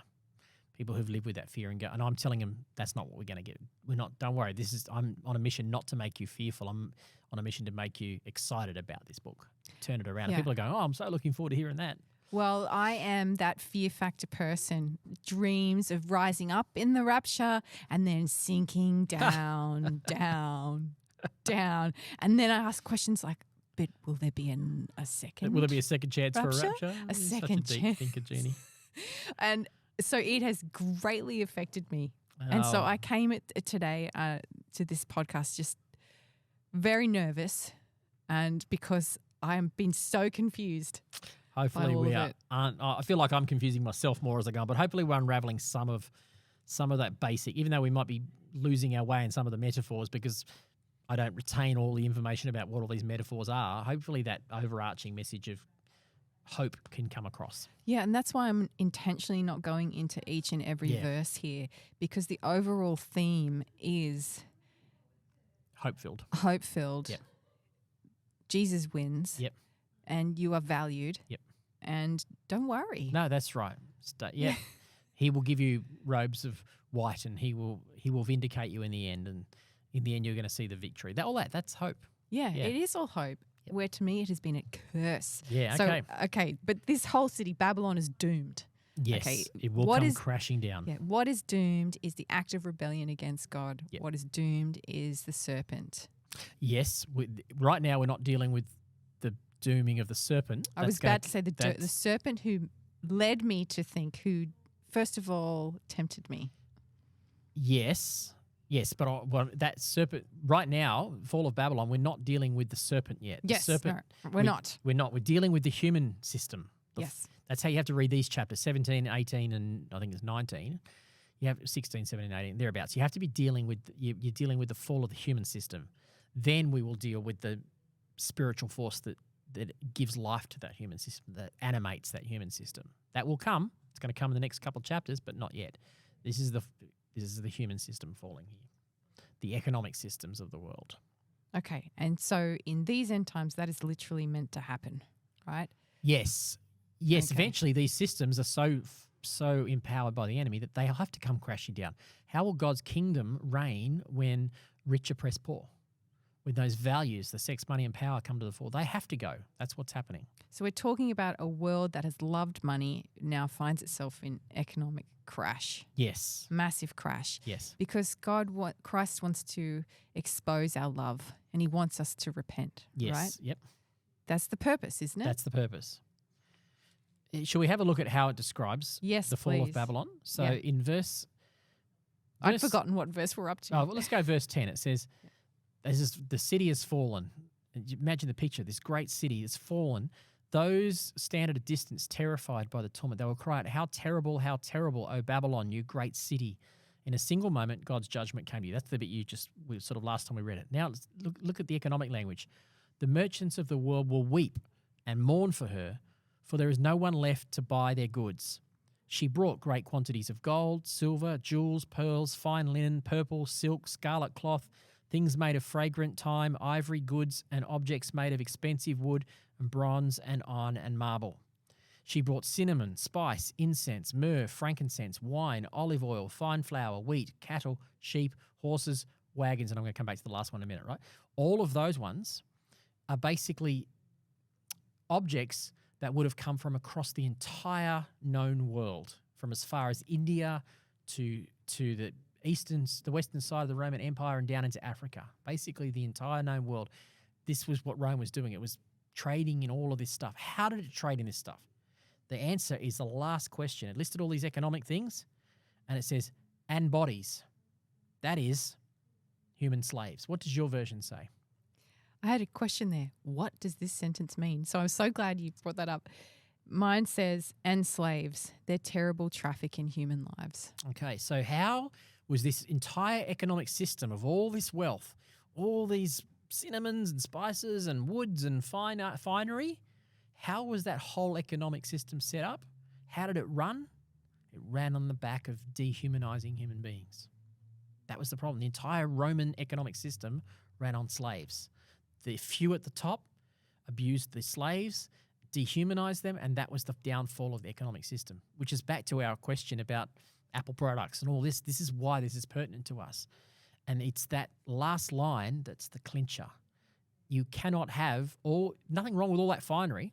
People who've lived with that fear and I'm telling them that's not what we're going to get. We're not. Don't worry. I'm on a mission not to make you fearful. I'm on a mission to make you excited about this book. Turn it around. And people are going, I'm so looking forward to hearing that. Well, I am that fear factor person. Dreams of rising up in the rapture and then sinking down, down, down. And then I ask questions like, but will there be a second? Will there be a second chance for a rapture? A second such a chance. deep thinker, Jeanie. And so it has greatly affected me. And so I came today to this podcast just very nervous, and because I am being so confused. Hopefully we aren't. I feel like I'm confusing myself more as I go on, but hopefully we're unraveling some of that basic, even though we might be losing our way in some of the metaphors because I don't retain all the information about what all these metaphors are. Hopefully that overarching message of hope can come across. Yeah, and that's why I'm intentionally not going into each and every verse here, because the overall theme is hope-filled. Hope-filled. Yep. Jesus wins. Yep. And you are valued. Yep. And don't worry. No, that's right. Yeah. He will give you robes of white, and he will vindicate you in the end, and in the end you're going to see the victory. That's hope. Yeah, it is all hope. Yep. Where to me it has been a curse. Yeah, okay. So, okay, but this whole city, Babylon, is doomed. Yes, okay. It will come crashing down. Yeah, what is doomed is the act of rebellion against God. Yep. What is doomed is the serpent. Yes, right now we're not dealing with the dooming of the serpent. I was about to say the serpent who led me to think, who first of all tempted me. Yes, but that serpent right now, Fall of Babylon, we're not dealing with the serpent yet. Yes, the serpent, no, we're not. We're not. We're dealing with the human system. Yes. That's how you have to read these chapters, 17, 18, and I think it's 19. You have 16, 17, 18, thereabouts. You have to be dealing with, you're dealing with the fall of the human system. Then we will deal with the spiritual force that gives life to that human system, that animates that human system. That will come. It's going to come in the next couple of chapters, but not yet. This is the human system falling here, the economic systems of the world. Okay, and so in these end times, that is literally meant to happen, right? Yes. Okay. Eventually these systems are so empowered by the enemy that they'll have to come crashing down. How will God's kingdom reign when rich oppress poor? When those values, the sex, money, and power come to the fore, they have to go. That's what's happening. So we're talking about a world that has loved money now finds itself in economic crash. Yes. Massive crash. Yes. Because Christ wants to expose our love, and he wants us to repent. Yes. Right? Yep. That's the purpose, isn't it? That's the purpose. Shall we have a look at how it describes the fall of Babylon? So in verse... I've forgotten what verse we're up to. Oh, well, let's go verse 10. It says, the city has fallen. Imagine the picture. This great city has fallen. Those stand at a distance, terrified by the torment. They will cry out, how terrible, O Babylon, you great city. In a single moment, God's judgment came to you. That's the bit last time we read it. Now, look at the economic language. The merchants of the world will weep and mourn for her, for there is no one left to buy their goods. She brought great quantities of gold, silver, jewels, pearls, fine linen, purple, silk, scarlet cloth, things made of fragrant thyme, ivory goods, and objects made of expensive wood and bronze and iron and marble. She brought cinnamon, spice, incense, myrrh, frankincense, wine, olive oil, fine flour, wheat, cattle, sheep, horses, wagons, and I'm going to come back to the last one in a minute, right? All of those ones are basically objects that would have come from across the entire known world, from as far as India to the western side of the Roman Empire and down into Africa. Basically, the entire known world. This was what Rome was doing. It was trading in all of this stuff. How did it trade in this stuff? The answer is the last question. It listed all these economic things, and it says, and bodies. That is human slaves. What does your version say? I had a question there. What does this sentence mean? So I'm so glad you brought that up. Mine says, and slaves, their terrible traffic in human lives. Okay, so how was this entire economic system of all this wealth, all these cinnamons and spices and woods and finery. How was that whole economic system set up? How did it run? It ran on the back of dehumanizing human beings. That was the problem. The entire Roman economic system ran on slaves. The few at the top abused the slaves, dehumanized them, and that was the downfall of the economic system, which is back to our question about Apple products and all this. This is why this is pertinent to us. And it's that last line that's the clincher. You cannot have nothing wrong with all that finery.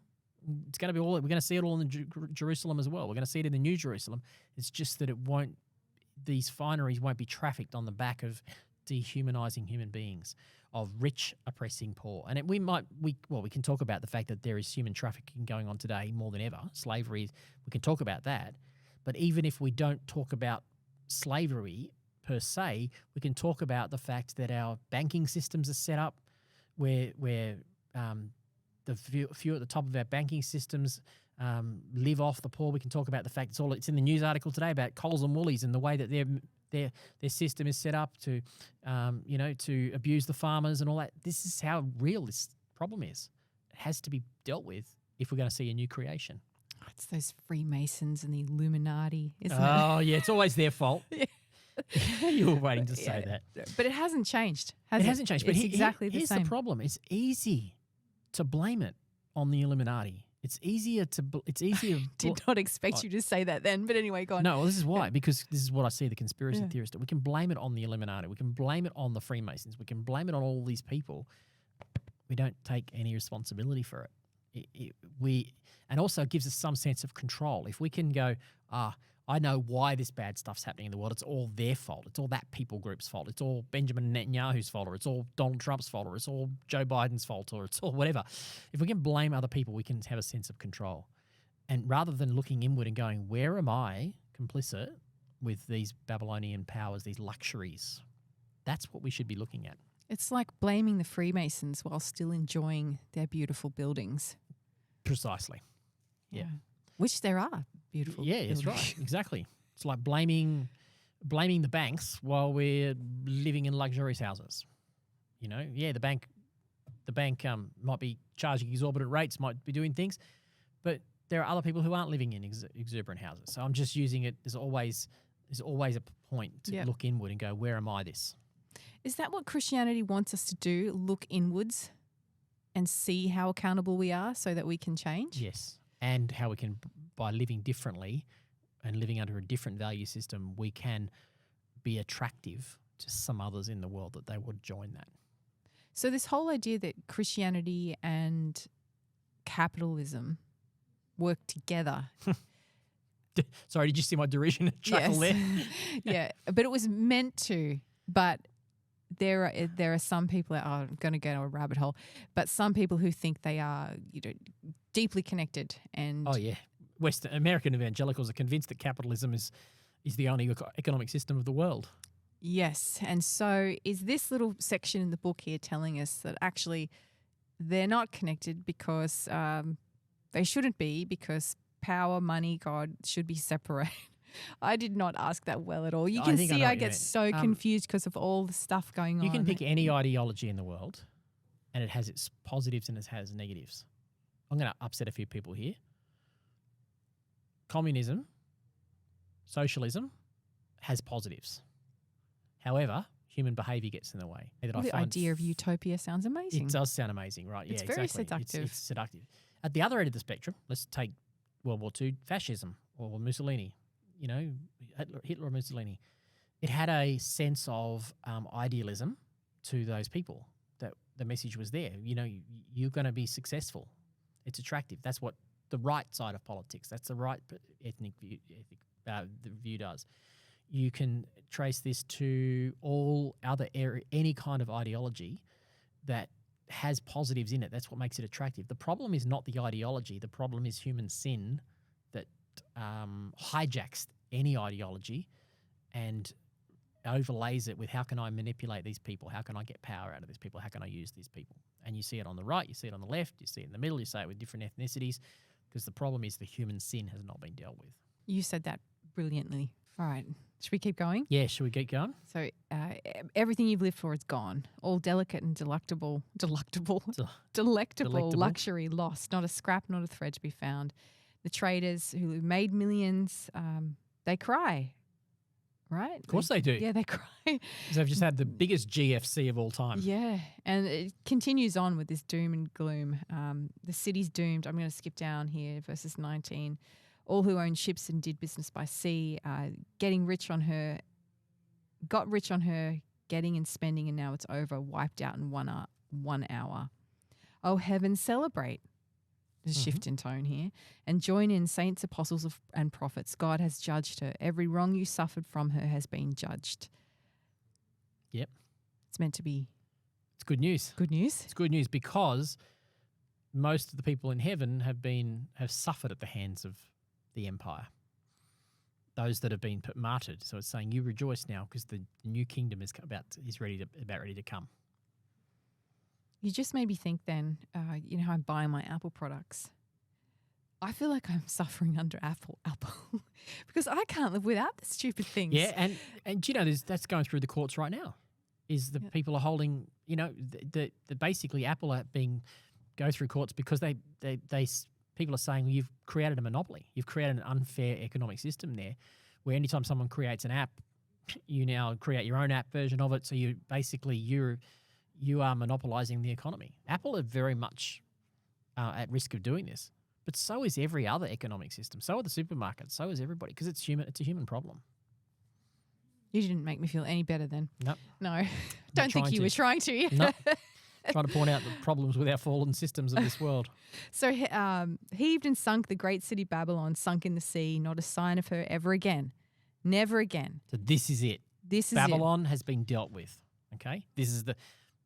It's going to be we're going to see it all in Jerusalem as well. We're going to see it in the New Jerusalem. It's just that these fineries won't be trafficked on the back of dehumanizing human beings, of rich oppressing poor. And we can talk about the fact that there is human trafficking going on today more than ever. Slavery, we can talk about that. But even if we don't talk about slavery per se, we can talk about the fact that our banking systems are set up where the few at the top of our banking systems live off the poor. We can talk about the fact it's in the news article today about Coles and Woolies and the way that their system is set up to to abuse the farmers and all that. This is how real this problem is. It has to be dealt with if we're going to see a new creation. It's those Freemasons and the Illuminati, isn't it? Oh, yeah, it's always their fault. Yeah. You were waiting to say that. But it hasn't changed, It hasn't changed. But it's exactly the here's same. the problem. It's easy to blame it on the Illuminati. It's easier to. Did not expect you to say that then, but anyway, go on. No, well, this is why, because this is what I see the conspiracy theorists do. We can blame it on the Illuminati. We can blame it on the Freemasons. We can blame it on all these people. We don't take any responsibility for it. And also it gives us some sense of control. If we can go, I know why this bad stuff's happening in the world. It's all their fault. It's all that people group's fault. It's all Benjamin Netanyahu's fault, or it's all Donald Trump's fault, or it's all Joe Biden's fault, or it's all whatever. If we can blame other people, we can have a sense of control. And rather than looking inward and going, where am I complicit with these Babylonian powers, these luxuries? That's what we should be looking at. It's like blaming the Freemasons while still enjoying their beautiful buildings. Precisely. Yeah. Which there are beautiful buildings. That's right. Exactly. It's like blaming the banks while we're living in luxurious houses. The bank might be charging exorbitant rates, might be doing things, but there are other people who aren't living in exuberant houses. So I'm just using it as always. There's always a point to look inward and go, where am I this? Is that what Christianity wants us to do? Look inwards and see how accountable we are so that we can change? Yes. And how we can, by living differently and living under a different value system, we can be attractive to some others in the world that they would join that. So this whole idea that Christianity and capitalism work together. Sorry, did you see my derision chuckle there? Yeah, but it was meant to. But there are some people that are going to go to a rabbit hole, but some people who think they are deeply connected. And Western American evangelicals are convinced that capitalism is the only economic system of the world. Yes, and so is this little section in the book here telling us that actually they're not connected because they shouldn't be, because power, money, God should be separate. I did not ask that well at all. You can see I get so confused because of all the stuff going on. You can pick any ideology in the world and it has its positives and it has negatives. I'm going to upset a few people here. Communism, socialism has positives. However, human behaviour gets in the way. The idea of utopia sounds amazing. It does sound amazing, right? It's very seductive. It's seductive. At the other end of the spectrum, let's take World War II, fascism, or Mussolini. Hitler or Mussolini. It had a sense of idealism to those people, that the message was there. You're going to be successful. It's attractive. That's what the right side of politics, that's the right ethnic view, the view does. You can trace this to all other any kind of ideology that has positives in it. That's what makes it attractive. The problem is not the ideology. The problem is human sin that hijacks any ideology and overlays it with, how can I manipulate these people? How can I get power out of these people? How can I use these people? And you see it on the right, you see it on the left, you see it in the middle, you see it with different ethnicities, because the problem is the human sin has not been dealt with. You said that brilliantly. All right. Should we keep going? Yeah, should we get going? So everything you've lived for is gone. All delicate and delectable luxury lost. Not a scrap, not a thread to be found. The traders who made millions, they cry, right? Of course they do. Yeah, they cry. So they've just had the biggest GFC of all time. Yeah, and it continues on with this doom and gloom. The city's doomed. I'm going to skip down here, verses 19. All who owned ships and did business by sea, got rich on her, getting and spending, and now it's over, wiped out in 1 hour. Oh, heaven, celebrate. There's a shift in tone here. And join in, saints, apostles and prophets. God has judged her. Every wrong you suffered from her has been judged. Yep. It's meant to be. It's good news. Good news? It's good news because most of the people in heaven have suffered at the hands of the empire. Those that have been martyred. So it's saying you rejoice now because the new kingdom is about ready to come. You just made me think then, how I'm buying my Apple products. I feel like I'm suffering under Apple because I can't live without the stupid things. Yeah, and that's going through the courts right now. Is the people are holding, the basically Apple are go through courts because they people are saying you've created a monopoly. You've created an unfair economic system there where anytime someone creates an app, you now create your own app version of it. So you are monopolizing the economy. Apple are very much at risk of doing this, but so is every other economic system. So are the supermarkets. So is everybody because it's human. It's a human problem. You didn't make me feel any better then. Nope. No. Don't think you were trying to. No. Trying to point out the problems with our fallen systems of this world. So heaved and sunk the great city Babylon, sunk in the sea, not a sign of her ever again. Never again. So this is it. Babylon has been dealt with. Okay? This is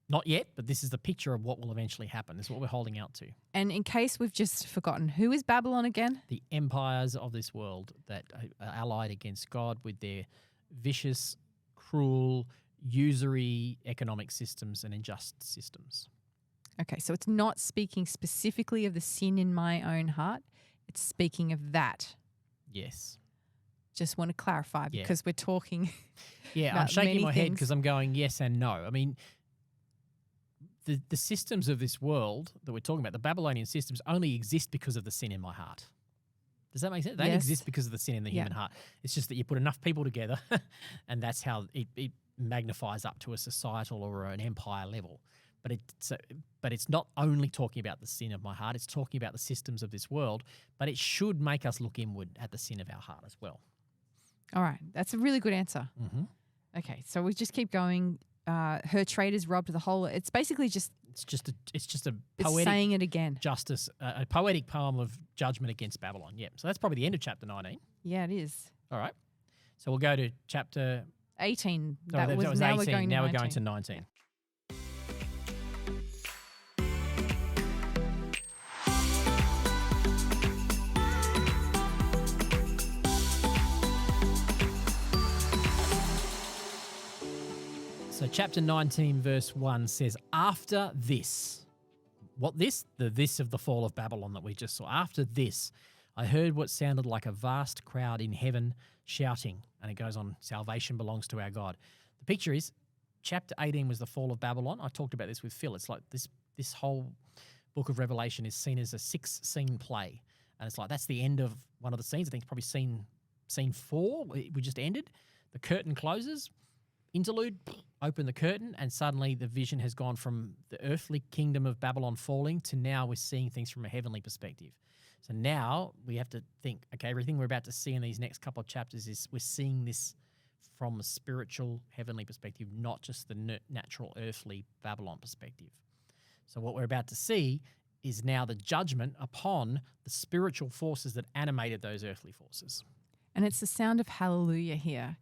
not yet, but this is the picture of what will eventually happen. This is what we're holding out to. And in case we've just forgotten, who is Babylon again? The empires of this world that are allied against God with their vicious, cruel, usury economic systems and unjust systems. Okay, so it's not speaking specifically of the sin in my own heart. It's speaking of that. Yes. Just want to clarify because we're talking. Yeah, I'm shaking my head because I'm going yes and no. I mean, the systems of this world that we're talking about, the Babylonian systems, only exist because of the sin in my heart. Does that make sense? They don't exist because of the sin in the human heart. It's just that you put enough people together and that's how it magnifies up to a societal or an empire level. But it's not only talking about the sin of my heart, it's talking about the systems of this world, but it should make us look inward at the sin of our heart as well. All right. That's a really good answer. Mm-hmm. Okay. So we just keep going. Her traders robbed the whole. It's basically just. It's just a poetic saying it again. Justice, a poetic poem of judgment against Babylon. Yeah. So that's probably the end of chapter 19. Yeah, it is. All right. So we'll go to chapter 18. That was now 18. We're going now we're going to 19. So chapter 19 verse 1 says, after this, what this? This of the fall of Babylon that we just saw. After this, I heard what sounded like a vast crowd in heaven shouting, and it goes on, salvation belongs to our God. The picture is, chapter 18 was the fall of Babylon. I talked about this with Phil. It's like this whole book of Revelation is seen as a 6-scene play. And it's like, that's the end of one of the scenes. I think it's probably scene 4. We just ended. The curtain closes. Interlude, open the curtain, and suddenly the vision has gone from the earthly kingdom of Babylon falling to now we're seeing things from a heavenly perspective. So now we have to think, okay, everything we're about to see in these next couple of chapters is we're seeing this from a spiritual, heavenly perspective, not just the natural, earthly Babylon perspective. So what we're about to see is now the judgment upon the spiritual forces that animated those earthly forces. And it's the sound of hallelujah here.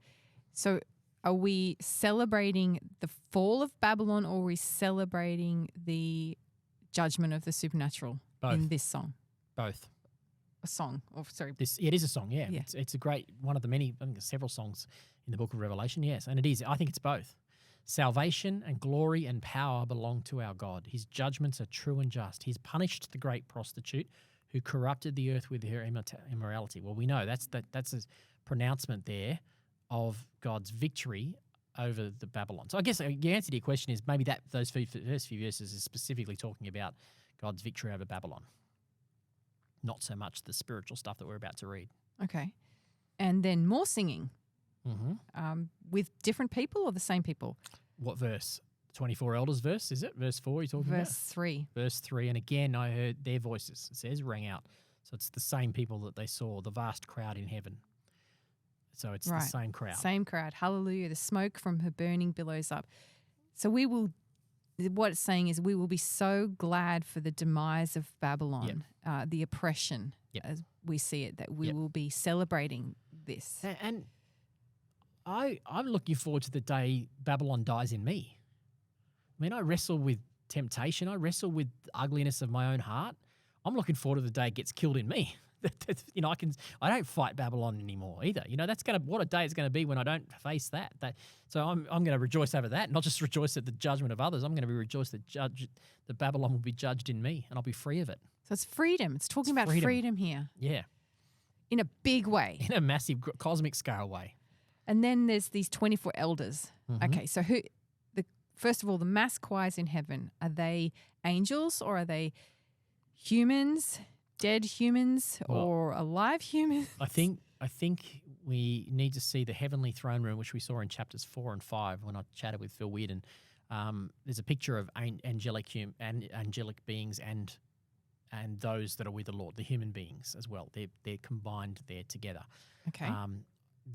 So are we celebrating the fall of Babylon or are we celebrating the judgment of the supernatural in this song? Both. A song. Oh, sorry. It is a song, yeah. It's a great, one of the many, I think there's several songs in the book of Revelation, yes. And it is. I think it's both. Salvation and glory and power belong to our God. His judgments are true and just. He's punished the great prostitute who corrupted the earth with her immorality. Well, we know that's a pronouncement there of God's victory over the Babylon. So I guess the answer to your question is maybe that those first few verses is specifically talking about God's victory over Babylon, not so much the spiritual stuff that we're about to read. Okay. And then more singing with different people or the same people? What verse? 24 elders verse, is it? Verse 4 you're talking about? Verse 3. Verse 3. And again, I heard their voices, it says, rang out. So it's the same people that they saw, the vast crowd in heaven. So it's the same crowd. Same crowd. Hallelujah. The smoke from her burning billows up. So what it's saying is we will be so glad for the demise of Babylon, the oppression as we see it, that we will be celebrating this. And I'm looking forward to the day Babylon dies in me. I mean, I wrestle with temptation. I wrestle with the ugliness of my own heart. I'm looking forward to the day it gets killed in me. I don't fight Babylon anymore either. What a day it's going to be when I don't face that. So I'm going to rejoice over that, not just rejoice at the judgment of others. I'm going to rejoice that Babylon will be judged in me, and I'll be free of it. So it's freedom. It's talking about freedom here. Yeah, in a big way, in a massive cosmic scale way. And then there's these 24 elders. Mm-hmm. Okay, so first of all, the mass choirs in heaven, are they angels or are they humans? Dead humans or alive humans? I think we need to see the heavenly throne room, which we saw in chapters 4 and 5 when I chatted with Phil Weirden. There's a picture of angelic beings and those that are with the Lord, the human beings as well. They're combined there together. Okay.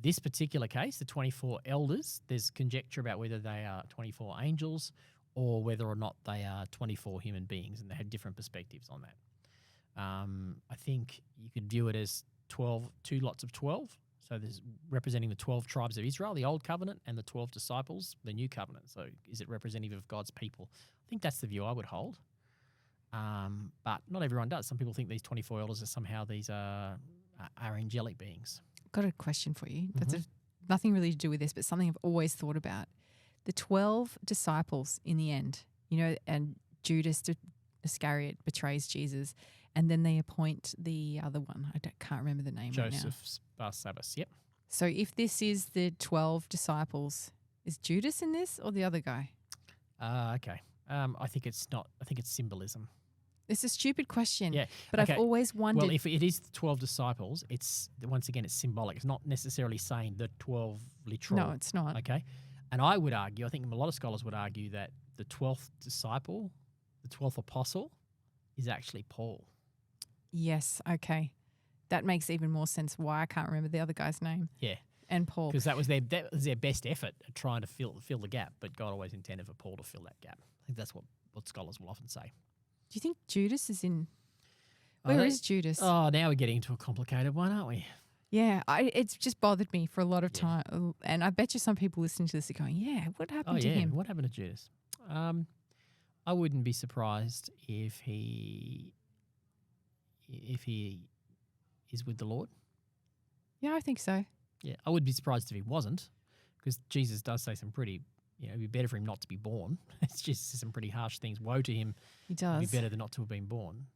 This particular case, the 24 elders, there's conjecture about whether they are 24 angels or whether or not they are 24 human beings, and they have different perspectives on that. I think you could view it as 2 lots of 12. So there's representing the 12 tribes of Israel, the old covenant, and the 12 disciples, the new covenant. So is it representative of God's people? I think that's the view I would hold. But not everyone does. Some people think these 24 elders are somehow these are angelic beings. Got a question for you. That's nothing really to do with this, but something I've always thought about. The 12 disciples in the end, and Judas Iscariot betrays Jesus. And then they appoint the other one. I can't remember the name right now. Joseph Barsabbas, yep. So if this is the 12 disciples, is Judas in this or the other guy? Okay. I think it's not. I think it's symbolism. It's a stupid question. Yeah. But I've always wondered. Well, if it is the 12 disciples, it's symbolic. It's not necessarily saying the 12 literal. No, it's not. Okay. And I would argue, I think a lot of scholars would argue that the 12th disciple, the 12th apostle, is actually Paul. Yes, okay. That makes even more sense why I can't remember the other guy's name. Yeah. And Paul. Because that was their best effort at trying to fill the gap, but God always intended for Paul to fill that gap. I think that's what scholars will often say. Do you think Judas is in... Where is Judas? Oh, now we're getting into a complicated one, aren't we? Yeah, it's just bothered me for a lot of time. And I bet you some people listening to this are going, what happened to him? What happened to Judas? I wouldn't be surprised if he is with the Lord. Yeah, I think so. Yeah, I would be surprised if he wasn't, because Jesus does say some pretty, it'd be better for him not to be born. It's just some pretty harsh things. Woe to him. He does. It'd be better than not to have been born.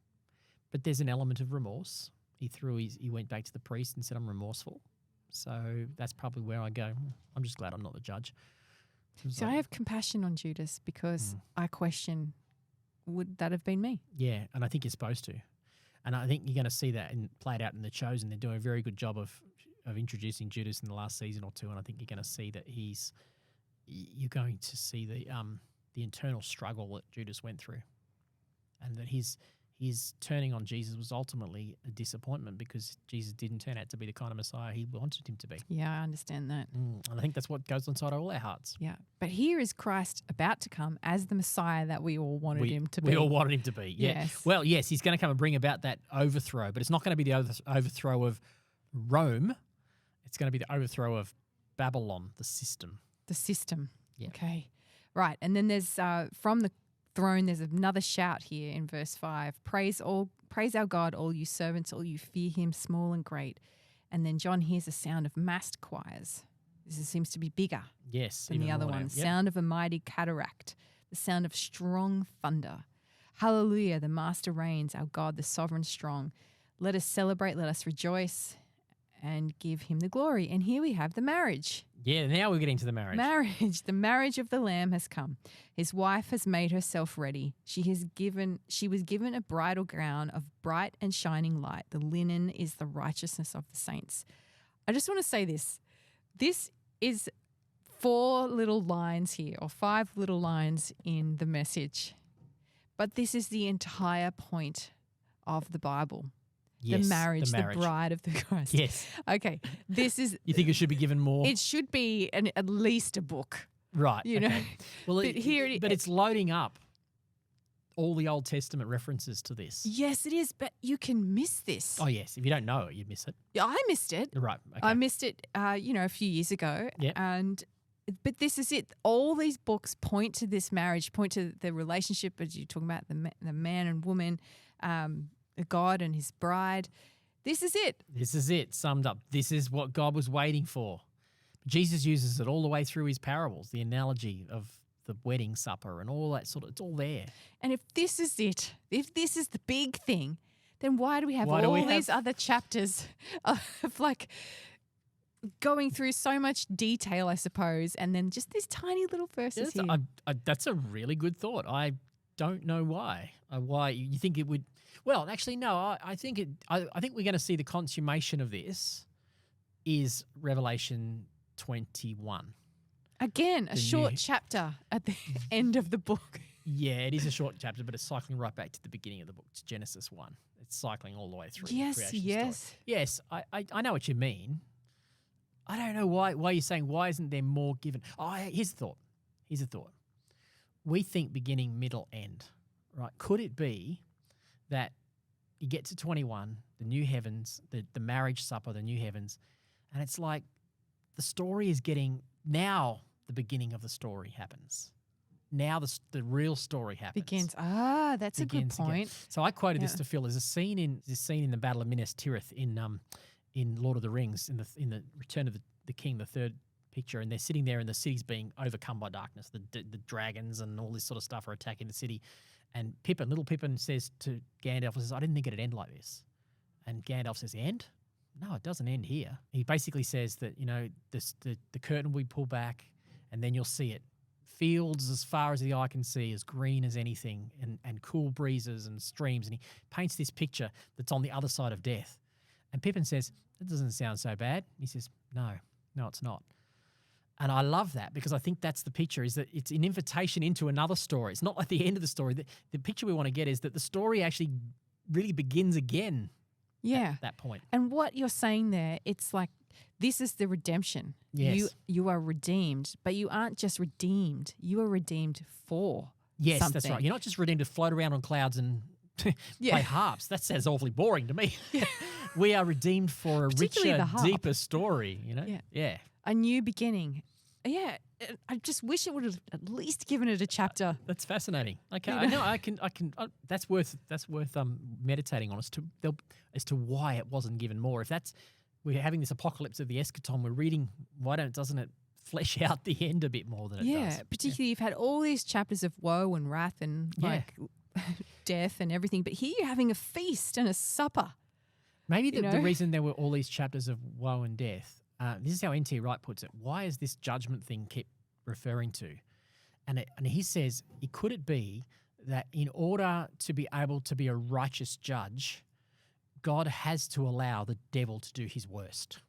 But there's an element of remorse. He went back to the priest and said, I'm remorseful. So that's probably where I go, I'm just glad I'm not the judge. So I have compassion on Judas because I question, would that have been me? Yeah, and I think you're supposed to. And I think you're going to see that played out in The Chosen. They're doing a very good job of introducing Judas in the last season or two, and I think you're going to see that you're going to see the internal struggle that Judas went through, and that his turning on Jesus was ultimately a disappointment because Jesus didn't turn out to be the kind of Messiah he wanted him to be. Yeah, I understand that. And I think that's what goes inside all our hearts. Yeah, but here is Christ about to come as the Messiah that we all wanted him to be. We all wanted him to be, yeah. Yes. Well, yes, he's going to come and bring about that overthrow, but it's not going to be the overthrow of Rome. It's going to be the overthrow of Babylon, the system. The system. Yeah. Okay. Right, and then there's from the throne, there's another shout here in verse 5. Praise our God, all you servants, all you fear him, small and great. And then John hears a sound of massed choirs. This seems to be bigger than the other one. Yep. Sound of a mighty cataract, the sound of strong thunder. Hallelujah, the master reigns, our God, the sovereign strong. Let us celebrate, let us rejoice and give him the glory. And here we have the marriage. Yeah, now we're getting to the marriage. Marriage. The marriage of the Lamb has come. His wife has made herself ready. She was given a bridal gown of bright and shining light. The linen is the righteousness of the saints. I just want to say this. This is 4 little lines here, or 5 little lines in the message. But this is the entire point of the Bible. Yes, the marriage, the bride of the Christ. Yes. Okay. This is. You think it should be given more? It should be at least a book. Right. You know. Well, but it's loading up all the Old Testament references to this. Yes, it is. But you can miss this. Oh, yes. If you don't know it, you'd miss it. Yeah, I missed it. Right. Okay. I missed it. A few years ago. Yeah. But this is it. All these books point to this marriage, point to the relationship, as you're talking about, the man and woman, God and his bride. This is it. This is it, summed up. This is what God was waiting for. Jesus uses it all the way through his parables, the analogy of the wedding supper and all that it's all there. And if this is it, if this is the big thing, then why do we have these other chapters of going through so much detail, I suppose, and then just these tiny little verses here? That's a really good thought. I don't know why. Why you think it would? Well, actually, no. I think we're going to see the consummation of this is Revelation 21. Again, a short chapter at the end of the book. Yeah, it is a short chapter, but it's cycling right back to the beginning of the book. It's Genesis 1. It's cycling all the way through. Yes, the creation yes. story. Yes, I know what you mean. I don't know why you're saying why isn't there more given. Here's a thought. We think beginning, middle, end, right? Could it be that you get to 21, the new heavens, the marriage supper, the new heavens, and it's like the story is getting now the beginning of the story happens. Now the real story happens. Begins. That's a good point. Again. So I quoted this to Phil. There's a scene in the Battle of Minas Tirith in Lord of the Rings in the Return of the King, the third picture, and they're sitting there and the city's being overcome by darkness. The dragons and all this sort of stuff are attacking the city. And little Pippin says to Gandalf, I didn't think it'd end like this. And Gandalf says, end? No, it doesn't end here. He basically says that, the curtain will be pulled back and then you'll see it. Fields as far as the eye can see, as green as anything, and cool breezes and streams. And he paints this picture that's on the other side of death. And Pippin says, that doesn't sound so bad. He says, no, it's not. And I love that because I think that's the picture, is that it's an invitation into another story. It's not like the end of the story. The picture we want to get is that the story actually really begins again at that point. And what you're saying there, it's like this is the redemption. Yes. You are redeemed, but you aren't just redeemed. You are redeemed for something. That's right. You're not just redeemed to float around on clouds and play harps. That sounds awfully boring to me. We are redeemed for a richer, deeper story, Yeah. A new beginning. Yeah, I just wish it would have at least given it a chapter. That's fascinating. Okay, I know. I can. That's worth meditating on as to why it wasn't given more. If we're having this apocalypse of the eschaton, we're reading. Doesn't it flesh out the end a bit more than it does? Yeah, particularly you've had all these chapters of woe and wrath and death and everything, but here you're having a feast and a supper. Maybe the reason there were all these chapters of woe and death. This is how N.T. Wright puts it. Why is this judgment thing kept referring to? And he says, could it be that in order to be able to be a righteous judge, God has to allow the devil to do his worst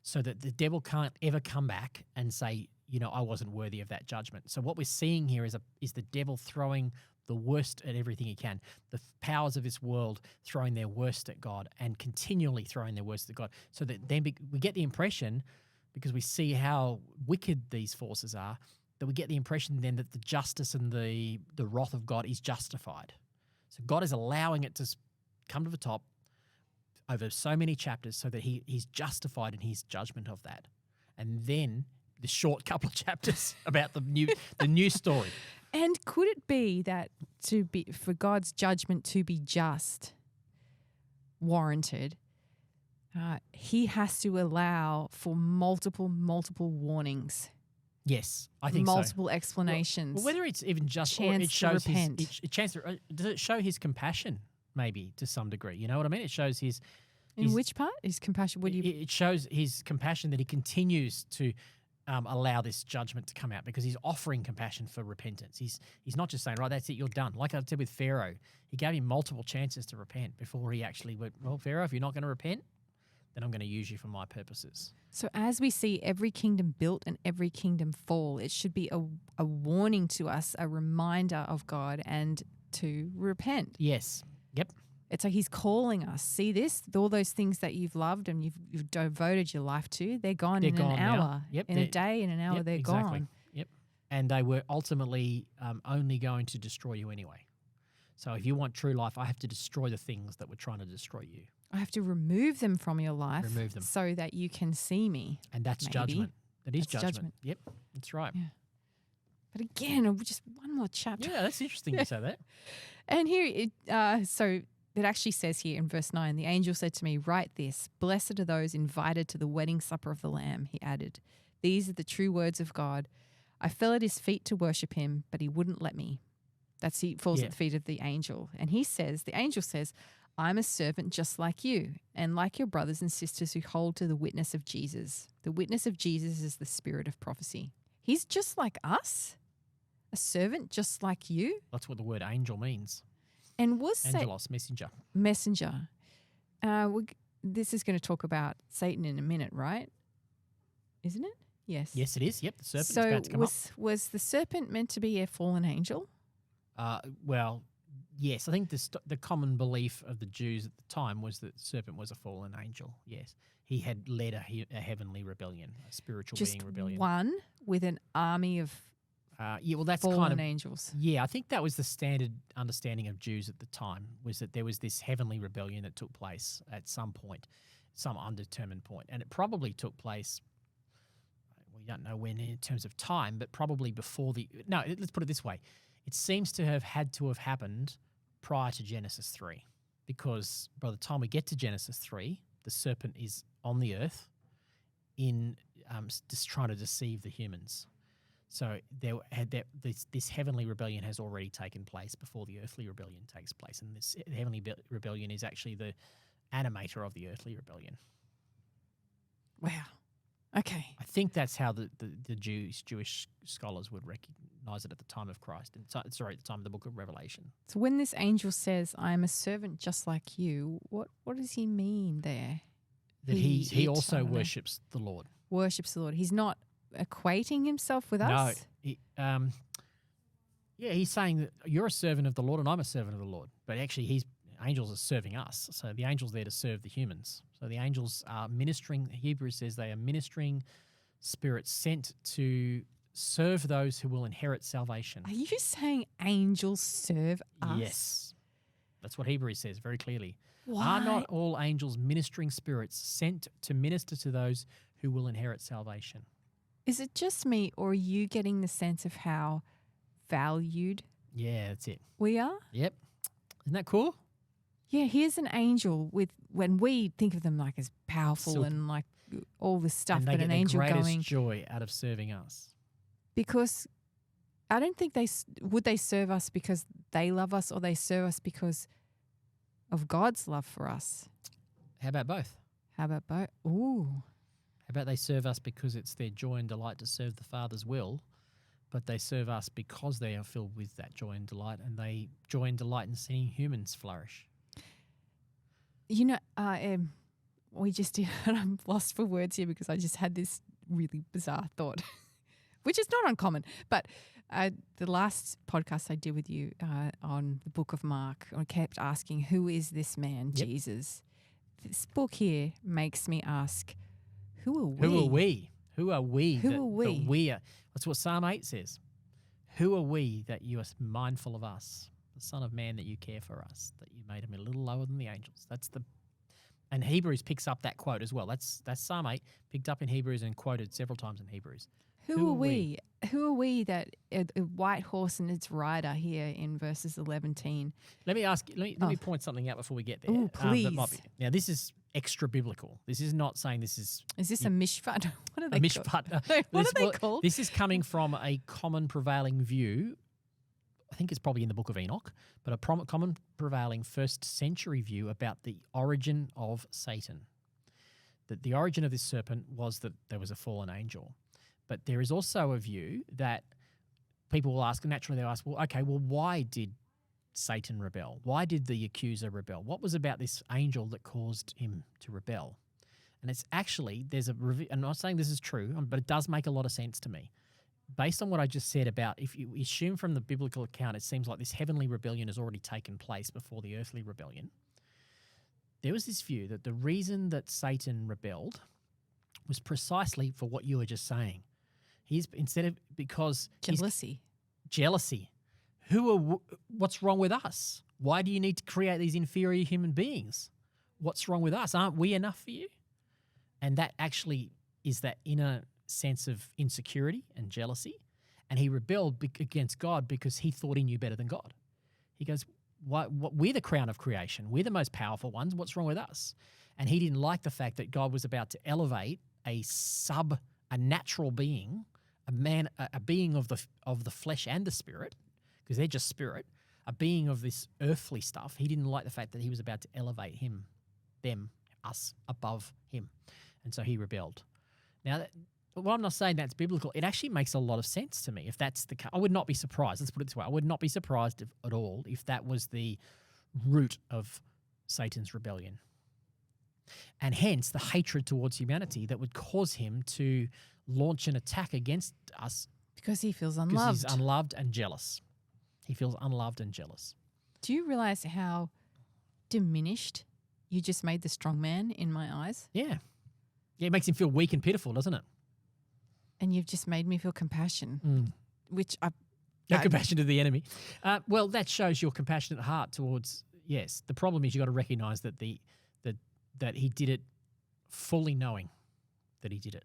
so that the devil can't ever come back and say, I wasn't worthy of that judgment. So what we're seeing here is the devil throwing the worst at everything he can. The powers of this world throwing their worst at God and continually throwing their worst at God. So that then we get the impression, because we see how wicked these forces are, that we get the impression then that the justice and the wrath of God is justified. So God is allowing it to come to the top over so many chapters so that he's justified in his judgment of that. And then the short couple of chapters about the new story. And could it be that for God's judgment to be just, warranted, he has to allow for multiple warnings? Yes, I think multiple explanations. Well, whether it's even just chance or it shows to repent. Does it show his compassion maybe to some degree. You know what I mean? It shows his which part? His compassion. It shows his compassion that he continues to allow this judgment to come out because he's offering compassion for repentance. He's not just saying, right, that's it, you're done. Like I said with Pharaoh, he gave him multiple chances to repent before he actually went, well, Pharaoh, if you're not going to repent, then I'm going to use you for my purposes. So as we see every kingdom built and every kingdom fall, it should be a warning to us, a reminder of God and to repent. Yes. Yep. It's like he's calling us. See this? All those things that you've loved and you've devoted your life to, they're gone in an hour. Yep. In a day, in an hour, they're gone. Yep. And they were ultimately only going to destroy you anyway. So if you want true life, I have to destroy the things that were trying to destroy you. I have to remove them from your life Remove them. so that you can see me. And that's judgment. That is judgment. Yep, that's right. Yeah. But again, just one more chapter. Yeah, that's interesting you say that. And here, so it actually says here in verse 9, the angel said to me, write this, blessed are those invited to the wedding supper of the Lamb, he added. These are the true words of God. I fell at his feet to worship him, but he wouldn't let me. He falls at the feet of the angel. And the angel says, I'm a servant just like you and like your brothers and sisters who hold to the witness of Jesus. The witness of Jesus is the spirit of prophecy. He's just like us, a servant just like you. That's what the word angel means. And Angelos, messenger. Messenger. This is going to talk about Satan in a minute, right? Isn't it? Yes. Yes, it is. Yep, the serpent is about to come up. Was the serpent meant to be a fallen angel? Well, yes. I think the common belief of the Jews at the time was that the serpent was a fallen angel. Yes. He had led a heavenly rebellion, a spiritual being rebellion. Just one with an army of that's fallen kind of angels. Yeah, I think that was the standard understanding of Jews at the time, was that there was this heavenly rebellion that took place at some point, some undetermined point. And it probably took place, we don't know when in terms of time, but probably before let's put it this way. It seems to have had to have happened prior to Genesis 3, because by the time we get to Genesis 3, the serpent is on the earth in just trying to deceive the humans. So this heavenly rebellion has already taken place before the earthly rebellion takes place. And this heavenly rebellion is actually the animator of the earthly rebellion. Wow. Okay. I think that's how the Jewish scholars would recognize it at the time of Christ. At the time of the book of Revelation. So when this angel says, I am a servant just like you, what does he mean there? That he also worships the Lord. Worships the Lord. He's not equating himself with us? No. He's saying that you're a servant of the Lord and I'm a servant of the Lord. But actually angels are serving us. So the angels there to serve the humans. So the angels are ministering. Hebrews says they are ministering spirits sent to serve those who will inherit salvation. Are you saying angels serve us? Yes. That's what Hebrews says very clearly. Why? Are not all angels ministering spirits sent to minister to those who will inherit salvation? Is it just me, or are you getting the sense of how valued that's it. we are? Yep. Isn't that cool? Yeah, here's an angel when we think of them like as powerful and like all this stuff, and they but get an the angel greatest going joy out of serving us. Because I don't think they serve us because they love us, or they serve us because of God's love for us. How about both? Ooh. How about they serve us because it's their joy and delight to serve the Father's will, but they serve us because they are filled with that joy and delight, and they joy and delight in seeing humans flourish. You know, we just did, and I'm lost for words here because I just had this really bizarre thought, which is not uncommon. But the last podcast I did with you on the book of Mark, I kept asking, who is this man, Jesus? This book here makes me ask, who are we? Who are we? Who are we? Who are we? That we are. That's what Psalm 8 says. Who are we that you are mindful of us? The Son of Man that you care for us, that you made him a little lower than the angels. And Hebrews picks up that quote as well. That's Psalm 8, picked up in Hebrews and quoted several times in Hebrews. Who are we? Who are we that a white horse and its rider here in verses 11? Let me point something out before we get there. Oh, please. Now, this is extra biblical. This is not saying this is... Is this a mishpat? What are they called? What are they called? This is coming from a common prevailing view I think it's probably in the book of Enoch, but a common prevailing first century view about the origin of Satan. That the origin of this serpent was that there was a fallen angel. But there is also a view that people will ask, naturally they'll ask, well, okay, well, why did Satan rebel? Why did the accuser rebel? What was about this angel that caused him to rebel? And it's actually, I'm not saying this is true, but it does make a lot of sense to me. Based on what I just said about, if you assume from the biblical account, it seems like this heavenly rebellion has already taken place before the earthly rebellion. There was this view that the reason that Satan rebelled was precisely for what you were just saying. Because jealousy. What's wrong with us? Why do you need to create these inferior human beings? What's wrong with us? Aren't we enough for you? And that actually is that inner sense of insecurity and jealousy. And he rebelled against God because he thought he knew better than God. He goes, we're the crown of creation. We're the most powerful ones. What's wrong with us? And he didn't like the fact that God was about to elevate a natural being, a being of the flesh and the spirit, because they're just spirit, a being of this earthly stuff. He didn't like the fact that he was about to elevate us above him. And so he rebelled. Now, well, I'm not saying that's biblical. It actually makes a lot of sense to me. If that's the case, I would not be surprised. Let's put it this way. I would not be surprised at all if that was the root of Satan's rebellion. And hence the hatred towards humanity that would cause him to launch an attack against us. Because he feels unloved. Because he's unloved and jealous. He feels unloved and jealous. Do you realize how diminished you just made the strong man in my eyes? Yeah. Yeah, it makes him feel weak and pitiful, doesn't it? And you've just made me feel compassion, which compassion to the enemy. Well, that shows your compassionate heart towards, yes. The problem is you've got to recognise that that he did it fully knowing that he did it.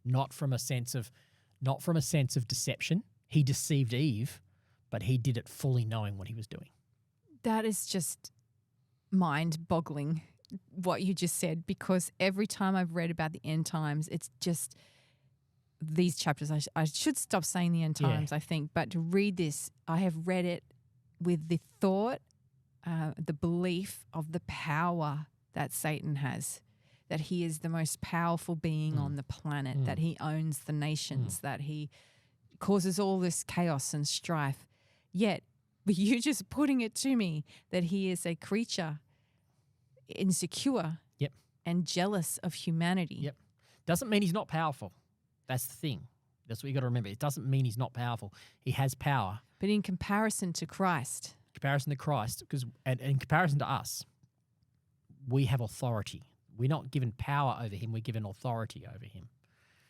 Not from a sense of deception. He deceived Eve, but he did it fully knowing what he was doing. That is just mind-boggling, what you just said, because every time I've read about the end times, it's just these chapters. I should stop saying the end times, I think, but to read this, I have read it with the thought, the belief of the power that Satan has, that he is the most powerful being on the planet, that he owns the nations, that he causes all this chaos and strife. Yet, you just putting it to me that he is a creature insecure and jealous of humanity. Yep. Doesn't mean he's not powerful. That's the thing. That's what you got to remember. It doesn't mean he's not powerful. He has power. But in comparison to Christ. Because in comparison to us, we have authority. We're not given power over him. We're given authority over him.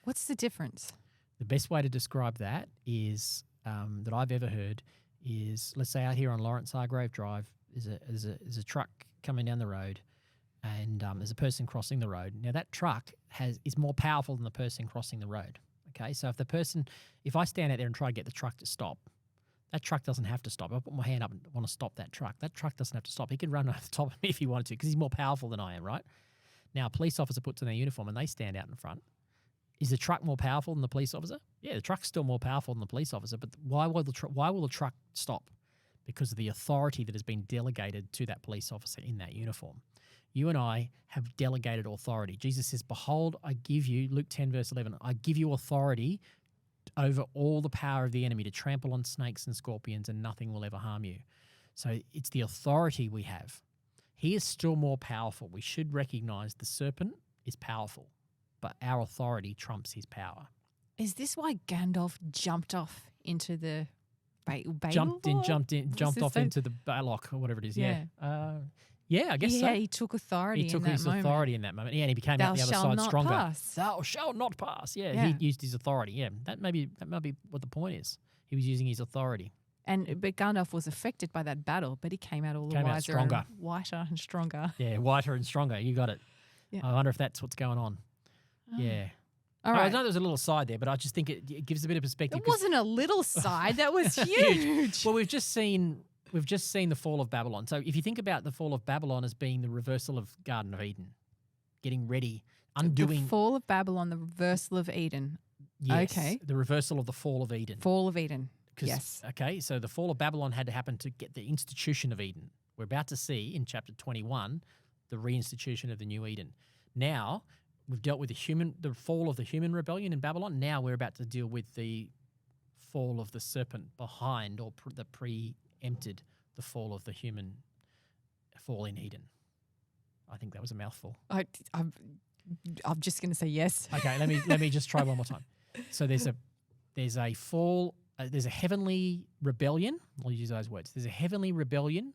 What's the difference? The best way to describe that is that I've ever heard is, let's say out here on Lawrence Hargrave Drive, there's a truck coming down the road, and there's a person crossing the road. Now that truck is more powerful than the person crossing the road. Okay, so if I stand out there and try to get the truck to stop, that truck doesn't have to stop. I put my hand up and want to stop that truck. That truck doesn't have to stop. He can run over the top of me if he wanted to because he's more powerful than I am, right? Now, a police officer puts on their uniform and they stand out in front. Is the truck more powerful than the police officer? Yeah, the truck's still more powerful than the police officer, but why will the truck stop? Because of the authority that has been delegated to that police officer in that uniform. You and I have delegated authority. Jesus says, behold, I give you, Luke 10 verse 11, I give you authority over all the power of the enemy to trample on snakes and scorpions and nothing will ever harm you. So it's the authority we have. He is still more powerful. We should recognize the serpent is powerful, but our authority trumps his power. Is this why Gandalf jumped off into the jumped off into the Balok or whatever it is? Yeah. Yeah, I guess so. Yeah, he took authority. He took his authority in that moment. Yeah, and he became out the other side stronger. Thou shalt not pass. Yeah, he used his authority. Yeah, that may be what the point is. He was using his authority. But Gandalf was affected by that battle, but he came out all the wiser and whiter and stronger. Yeah, whiter and stronger. You got it. Yeah. I wonder if that's what's going on. Oh. Yeah. All right. I know there's a little side there, but I just think it gives a bit of perspective. It wasn't a little side. That was huge. Well, we've just seen the fall of Babylon. So if you think about the fall of Babylon as being the reversal of Garden of Eden, getting ready, undoing. The fall of Babylon, the reversal of Eden. Yes, okay. The reversal of the fall of Eden. Fall of Eden. Yes. Okay, so the fall of Babylon had to happen to get the institution of Eden. We're about to see in chapter 21 the reinstitution of the new Eden. Now, we've dealt with the fall of the human rebellion in Babylon. Now we're about to deal with the fall of the serpent behind, or that preempted the fall of the human fall in Eden. I think that was a mouthful. I'm just going to say yes. Okay, let me just try one more time. So there's a fall. There's a heavenly rebellion. I'll use those words. There's a heavenly rebellion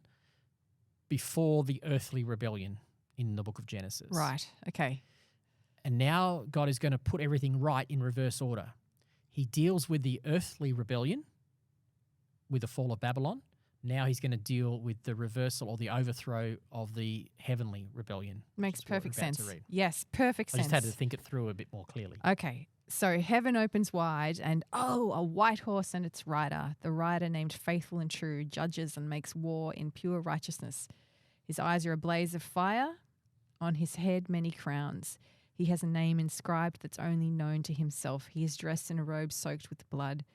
before the earthly rebellion in the book of Genesis. Right. Okay. And now God is going to put everything right in reverse order. He deals with the earthly rebellion with the fall of Babylon. Now he's going to deal with the reversal or the overthrow of the heavenly rebellion. Makes perfect sense. Yes, perfect sense. I just had to think it through a bit more clearly. Okay. So heaven opens wide and, a white horse and its rider. The rider named Faithful and True judges and makes war in pure righteousness. His eyes are a blaze of fire. On his head, many crowns. He has a name inscribed that's only known to himself. He is dressed in a robe soaked with blood.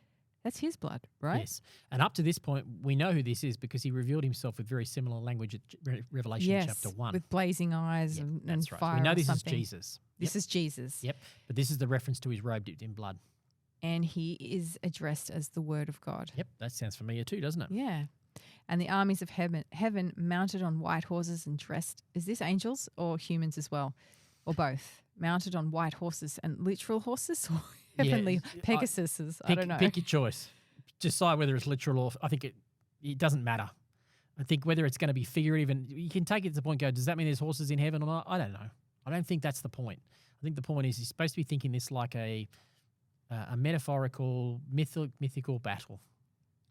That's his blood, right? Yes. And up to this point, we know who this is because he revealed himself with very similar language at Revelation chapter 1. With blazing eyes and that's right. fire. We know this something. is Jesus. This is Jesus. Yep. But this is the reference to his robe dipped in blood. And he is addressed as the Word of God. Yep. That sounds familiar too, doesn't it? Yeah. And the armies of heaven mounted on white horses and dressed. Is this angels or humans as well? Or both? Mounted on white horses and literal horses or heavenly Pegasuses? I don't know. Pick your choice. Decide whether it's literal or I think it doesn't matter. I think whether it's going to be figurative, and you can take it to the point, does that mean there's horses in heaven or not? I don't know. I don't think that's the point. I think the point is he's supposed to be thinking this like a metaphorical, mythical battle.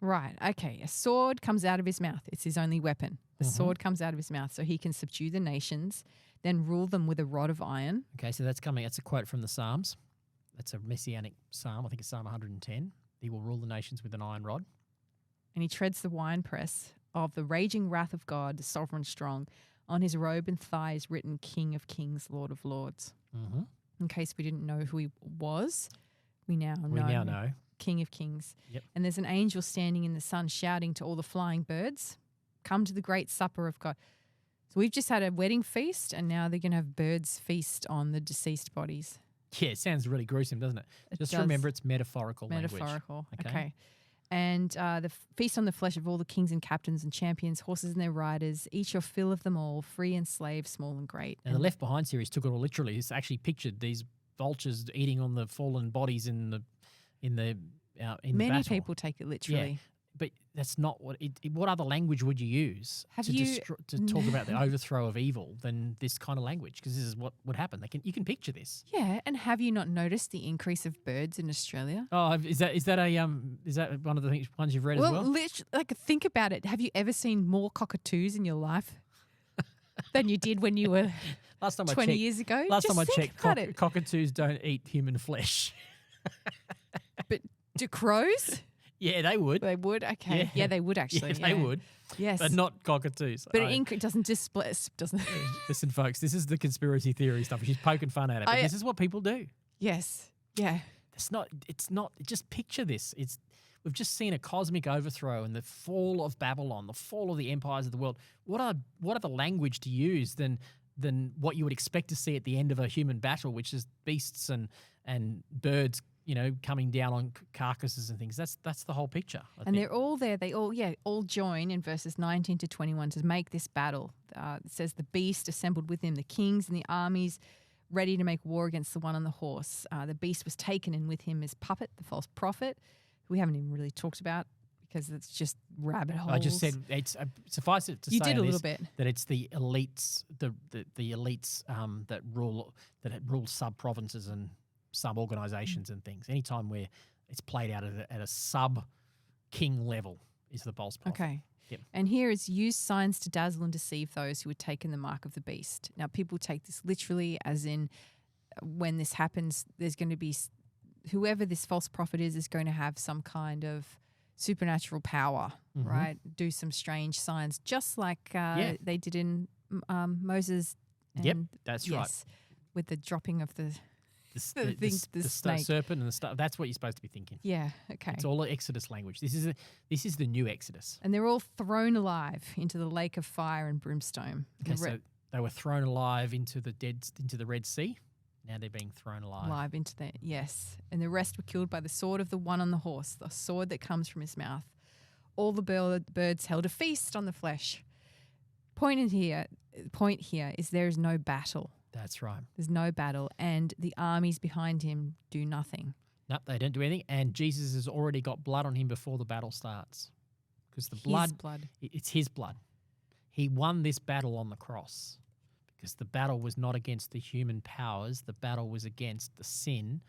Right. Okay. A sword comes out of his mouth. It's his only weapon. The sword comes out of his mouth so he can subdue the nations, then rule them with a rod of iron. Okay, so that's a quote from the Psalms. That's a messianic psalm. I think it's Psalm 110. He will rule the nations with an iron rod. And he treads the winepress of the raging wrath of God, the sovereign strong. On his robe and thigh is written King of Kings, Lord of Lords. Mm-hmm. In case we didn't know who he was, we now know. King of Kings. Yep. And there's an angel standing in the sun shouting to all the flying birds, come to the great supper of God. So we've just had a wedding feast and now they're going to have birds feast on the deceased bodies. Yeah, it sounds really gruesome, doesn't it? Just remember it's metaphorical language. Metaphorical, okay. And the feast on the flesh of all the kings and captains and champions, horses and their riders, each your fill of them all, free and slave, small and great. And the Left Behind series took it all literally. It's actually pictured these vultures eating on the fallen bodies in the Many battle. people take it literally. Yeah, but that's not what other language would you use to talk about the overthrow of evil than this kind of language? Because this is what would happen. You can picture this. Yeah, and have you not noticed the increase of birds in Australia? Oh, is that one of the ones you've read as well? Think about it. Have you ever seen more cockatoos in your life than you did when you were 20 years ago? Last time I checked, cockatoos don't eat human flesh. But do crows? Yeah, they would. They would? Okay. Yeah, they would actually. Yeah, they would. Yes. But not cockatoos. But it doesn't display, doesn't it? Listen, folks, this is the conspiracy theory stuff. She's poking fun at it. But this is what people do. Yes. Yeah. It's not, just picture this. We've just seen a cosmic overthrow and the fall of Babylon, the fall of the empires of the world. What are the language to use than what you would expect to see at the end of a human battle, which is beasts and birds, coming down on carcasses and things. That's the whole picture. I think. They're all there. They all join in verses 19 to 21 to make this battle. It says the beast assembled with him, the kings and the armies ready to make war against the one on the horse. The beast was taken in with him his puppet, the false prophet, who we haven't even really talked about because it's just rabbit holes. I just said suffice it to say you did a little bit that it's the elites, the elites that rule sub-provinces and sub-organisations and things. Anytime where it's played out at a sub-king level is the false prophet. Okay. Yep. And here is use signs to dazzle and deceive those who had taken the mark of the beast. Now, people take this literally as in when this happens, there's going to be whoever this false prophet is going to have some kind of supernatural power, right? Do some strange signs, just like they did in Moses. Yep, that's right. With the dropping of the the snake. serpent and the stuff. That's what you're supposed to be thinking. Yeah, okay. It's all Exodus language. This is the new Exodus. And they're all thrown alive into the lake of fire and brimstone. Okay, so they were thrown alive into the Red Sea. Now they're being thrown alive. Yes. And the rest were killed by the sword of the one on the horse, the sword that comes from his mouth. All the birds held a feast on the flesh. Point here is there is no battle. That's right. There's no battle, and the armies behind him do nothing. No, they don't do anything, and Jesus has already got blood on him before the battle starts. Because the blood, it's his blood. He won this battle on the cross because the battle was not against the human powers. The battle was against the sin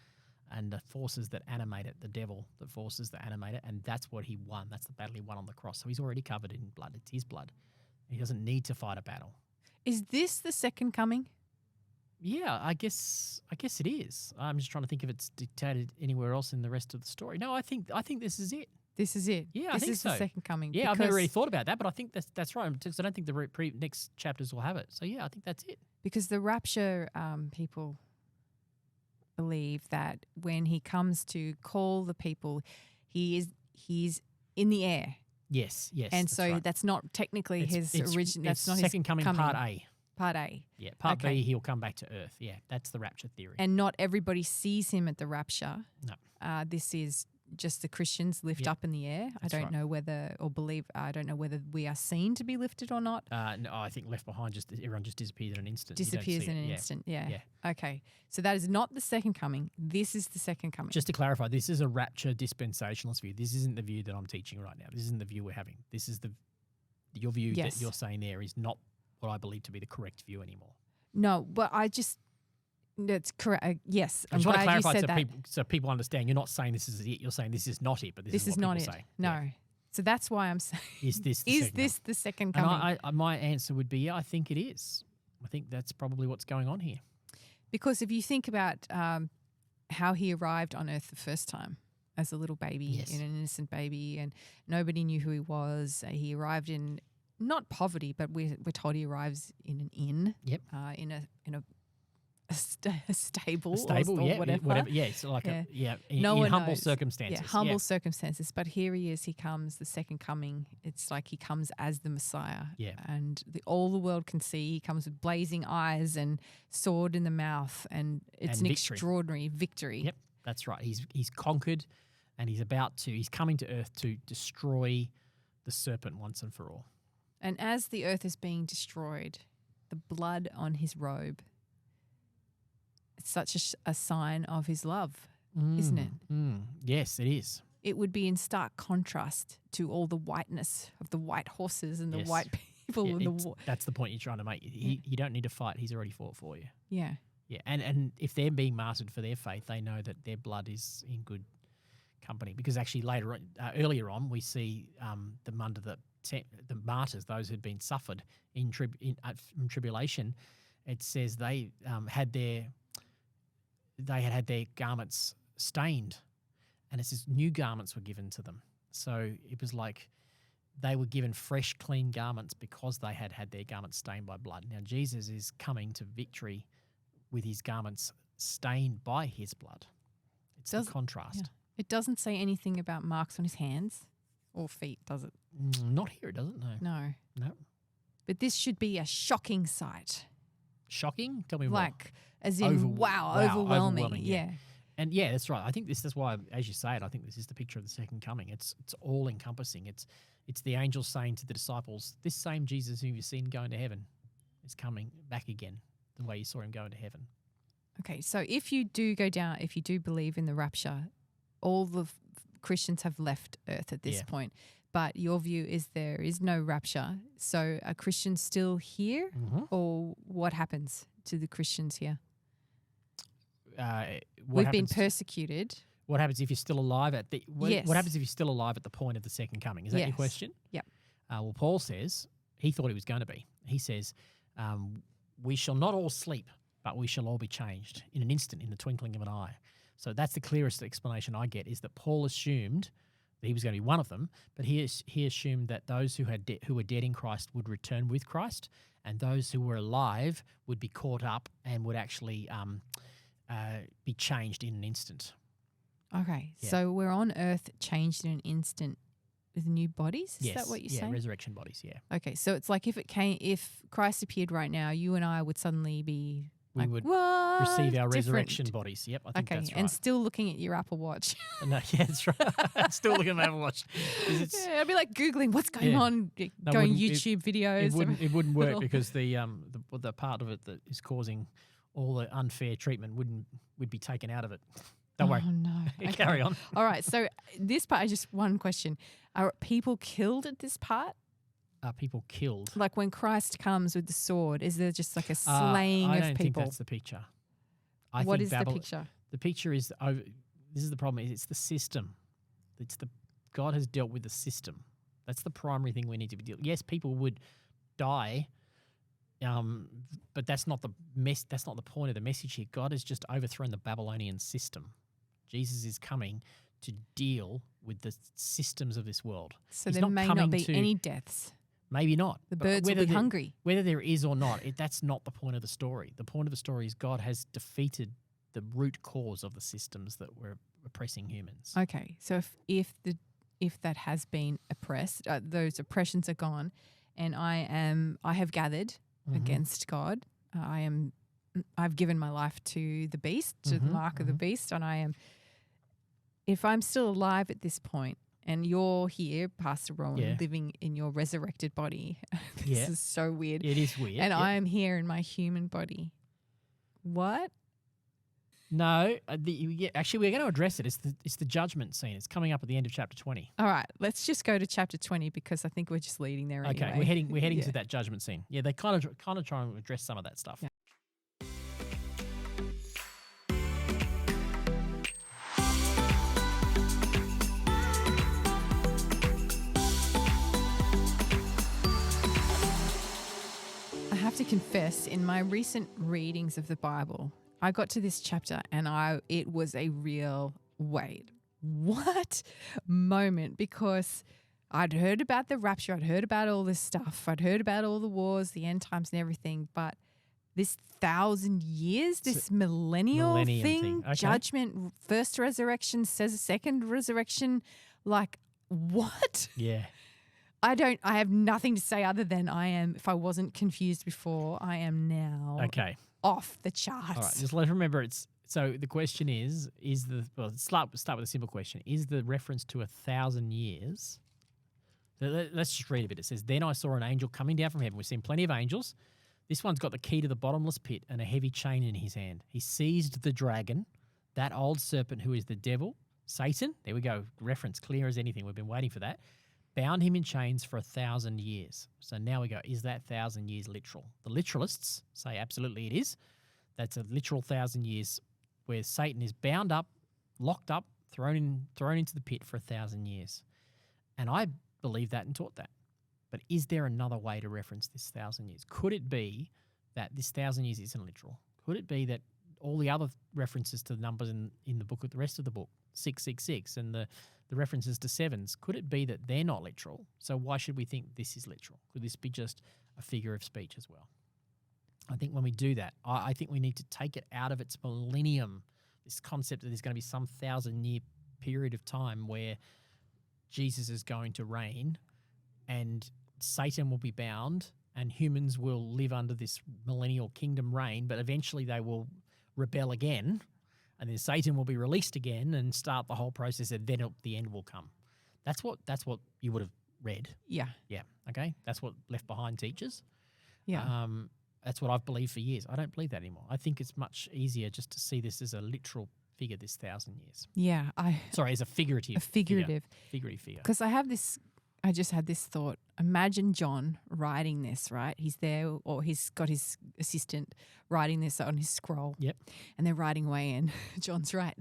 and the forces that animate it, the devil, the forces that animate it, and that's what he won. That's the battle he won on the cross. So he's already covered in blood. It's his blood. He doesn't need to fight a battle. Is this the second coming? Yeah, I guess it is. I'm just trying to think if it's dictated anywhere else in the rest of the story. No, I think this is it. This is it. Yeah, I think so. This is the second coming. Yeah, I've never really thought about that, but I think that's right. Because I don't think the next chapters will have it. So yeah, I think that's it. Because the rapture people believe that when he comes to call the people, he's in the air. Yes. And so that's not technically his original. That's not his second coming. Part A. Part A. Yeah. Part B, he'll come back to Earth. Yeah, that's the rapture theory. And not everybody sees him at the rapture. No. This is just the Christians lift up in the air. That's I don't know whether we are seen to be lifted or not. No, I think left behind, everyone just disappears in an instant. Disappears in an instant, yeah. Okay. So that is not the second coming. This is the second coming. Just to clarify, this is a rapture dispensationalist view. This isn't the view that I'm teaching right now. This isn't the view we're having. This is your view that you're saying there is not what I believe to be the correct view anymore. No, but that's correct. Yes, I'm glad you said that. So people understand. You're not saying this is it. You're saying this is not it, but this is what not people it. say. No. Yeah. So that's why I'm saying, is this the second coming? And my answer would be, yeah, I think it is. I think that's probably what's going on here. Because if you think about how he arrived on Earth the first time as a little baby, an innocent baby, and nobody knew who he was. He arrived in not poverty, but we're told he arrives in an inn. Yep. In a stable. A stable, or whatever. Yeah, it's like in humble circumstances. Yeah, humble circumstances. But here he is. He comes, the second coming. It's like he comes as the Messiah. Yeah. And all the world can see. He comes with blazing eyes and sword in the mouth, and it's an extraordinary victory. Yep, that's right. He's conquered, and he's coming to Earth to destroy the serpent once and for all. And as the earth is being destroyed, the blood on his robe, it's such a sign of his love, isn't it? Yes, it is. It would be in stark contrast to all the whiteness of the white horses and the white people. Yeah, that's the point you're trying to make. You don't need to fight. He's already fought for you. Yeah. Yeah, and if they're being martyred for their faith, they know that their blood is in good company. Because actually earlier on, we see them under the martyrs, those who'd been suffered in tribulation. It says they had their garments stained, and it says new garments were given to them. So it was like they were given fresh, clean garments because they had their garments stained by blood. Now Jesus is coming to victory with his garments stained by his blood. It's the contrast. Yeah. It doesn't say anything about marks on his hands or feet, does it? Not here, it doesn't, no. No. But this should be a shocking sight. Shocking? Tell me more. Like, as in, overwhelming. Yeah. And yeah, that's right. I think that's why, as you say it, I think this is the picture of the second coming. It's all encompassing. It's the angels saying to the disciples, this same Jesus who you've seen going to heaven is coming back again, the way you saw him go into heaven. Okay, so if you do believe in the rapture, all the Christians have left Earth at this point. But your view is there is no rapture. So are Christians still here? Or what happens to the Christians here? We've been persecuted. What happens if you're still alive what happens if you're still alive at the point of the second coming? Is that your question? Yep. Well, Paul says he thought he was going to be. He says, we shall not all sleep, but we shall all be changed in an instant, in the twinkling of an eye. So that's the clearest explanation I get, is that Paul assumed that he was going to be one of them, but he assumed that those who were dead in Christ would return with Christ, and those who were alive would be caught up and would actually be be changed in an instant. Okay, Yeah. so we're on earth changed in an instant with new bodies? Is that what you're saying? Yeah, resurrection bodies, yeah. Okay, so it's like if Christ appeared right now, you and I would suddenly be We like, would what? receive our Different. resurrection bodies. Yep, I think Okay, that's right. and still looking at your Apple Watch. No, yeah, that's right. Still looking at my Apple Watch. Yeah, I'd be like Googling what's going on, going YouTube videos. It wouldn't work because the part of it that is causing all the unfair treatment would be taken out of it. Don't worry. Oh, no. Okay. Carry on. All right, so this part, just one question. Are people killed at this part? Are people killed? Like when Christ comes with the sword, is there just like a slaying of people? I don't think that's the picture. What is the picture? The picture is, this is the problem, it's the system. God has dealt with the system. That's the primary thing we need to be dealing with. Yes, people would die, but that's not the point of the message here. God has just overthrown the Babylonian system. Jesus is coming to deal with the systems of this world. So there may not be any deaths. Maybe not. The birds will be hungry. Whether there is or not, that's not the point of the story. The point of the story is God has defeated the root cause of the systems that were oppressing humans. Okay, so if that has been oppressed, those oppressions are gone, and I have gathered against God. I've given my life to the beast, to the mark of the beast, and if I'm still alive at this point, and you're here, Pastor Rohan, living in your resurrected body. This is so weird. It is weird. And I am here in my human body. What? No, actually, we're going to address it. It's the judgment scene. It's coming up at the end of chapter 20. All right, let's just go to chapter 20 because I think we're just leading there anyway. Okay, we're heading to that judgment scene. Yeah, they kind of try and address some of that stuff. Yeah. I have to confess, in my recent readings of the Bible, I got to this chapter and it was a real wait, what moment, because I'd heard about the rapture, I'd heard about all this stuff, I'd heard about all the wars, the end times and everything, but this 1,000 years, this millennial thing, okay. Judgment, first resurrection, says a second resurrection, like what? Yeah. I have nothing to say other than if I wasn't confused before, I am now off the charts. All right, just let's remember so the question start with a simple question. Is the reference to 1,000 years? Let's just read a bit. It says, "Then I saw an angel coming down from heaven." We've seen plenty of angels. This one's got the key to the bottomless pit and a heavy chain in his hand. He seized the dragon, that old serpent who is the devil, Satan. There we go. Reference clear as anything. We've been waiting for that. Bound him in chains for 1,000 years. So now we go, is that 1,000 years literal? The literalists say absolutely it is. That's a literal 1,000 years where Satan is bound up, locked up, thrown into the pit for 1,000 years. And I believe that and taught that. But is there another way to reference this 1,000 years? Could it be that this 1,000 years isn't literal? Could it be that all the other references to the numbers in the book, the rest of the book, 666, and the references to sevens, could it be that they're not literal? So why should we think this is literal? Could this be just a figure of speech as well? I think when we do that, I think we need to take it out of its millennium, this concept that there's going to be some 1,000-year period of time where Jesus is going to reign and Satan will be bound and humans will live under this millennial kingdom reign, but eventually they will rebel again. And then Satan will be released again and start the whole process, and then the end will come. That's what you would have read. Yeah. Yeah. Okay. That's what Left Behind teaches. Yeah. That's what I've believed for years. I don't believe that anymore. I think it's much easier just to see this as a literal figure, this 1,000 years. Yeah. As a figurative. Figurative figure. Because I just had this thought. Imagine John writing this, right? He's there, or he's got his assistant writing this on his scroll. Yep. And they're writing away, and John's right.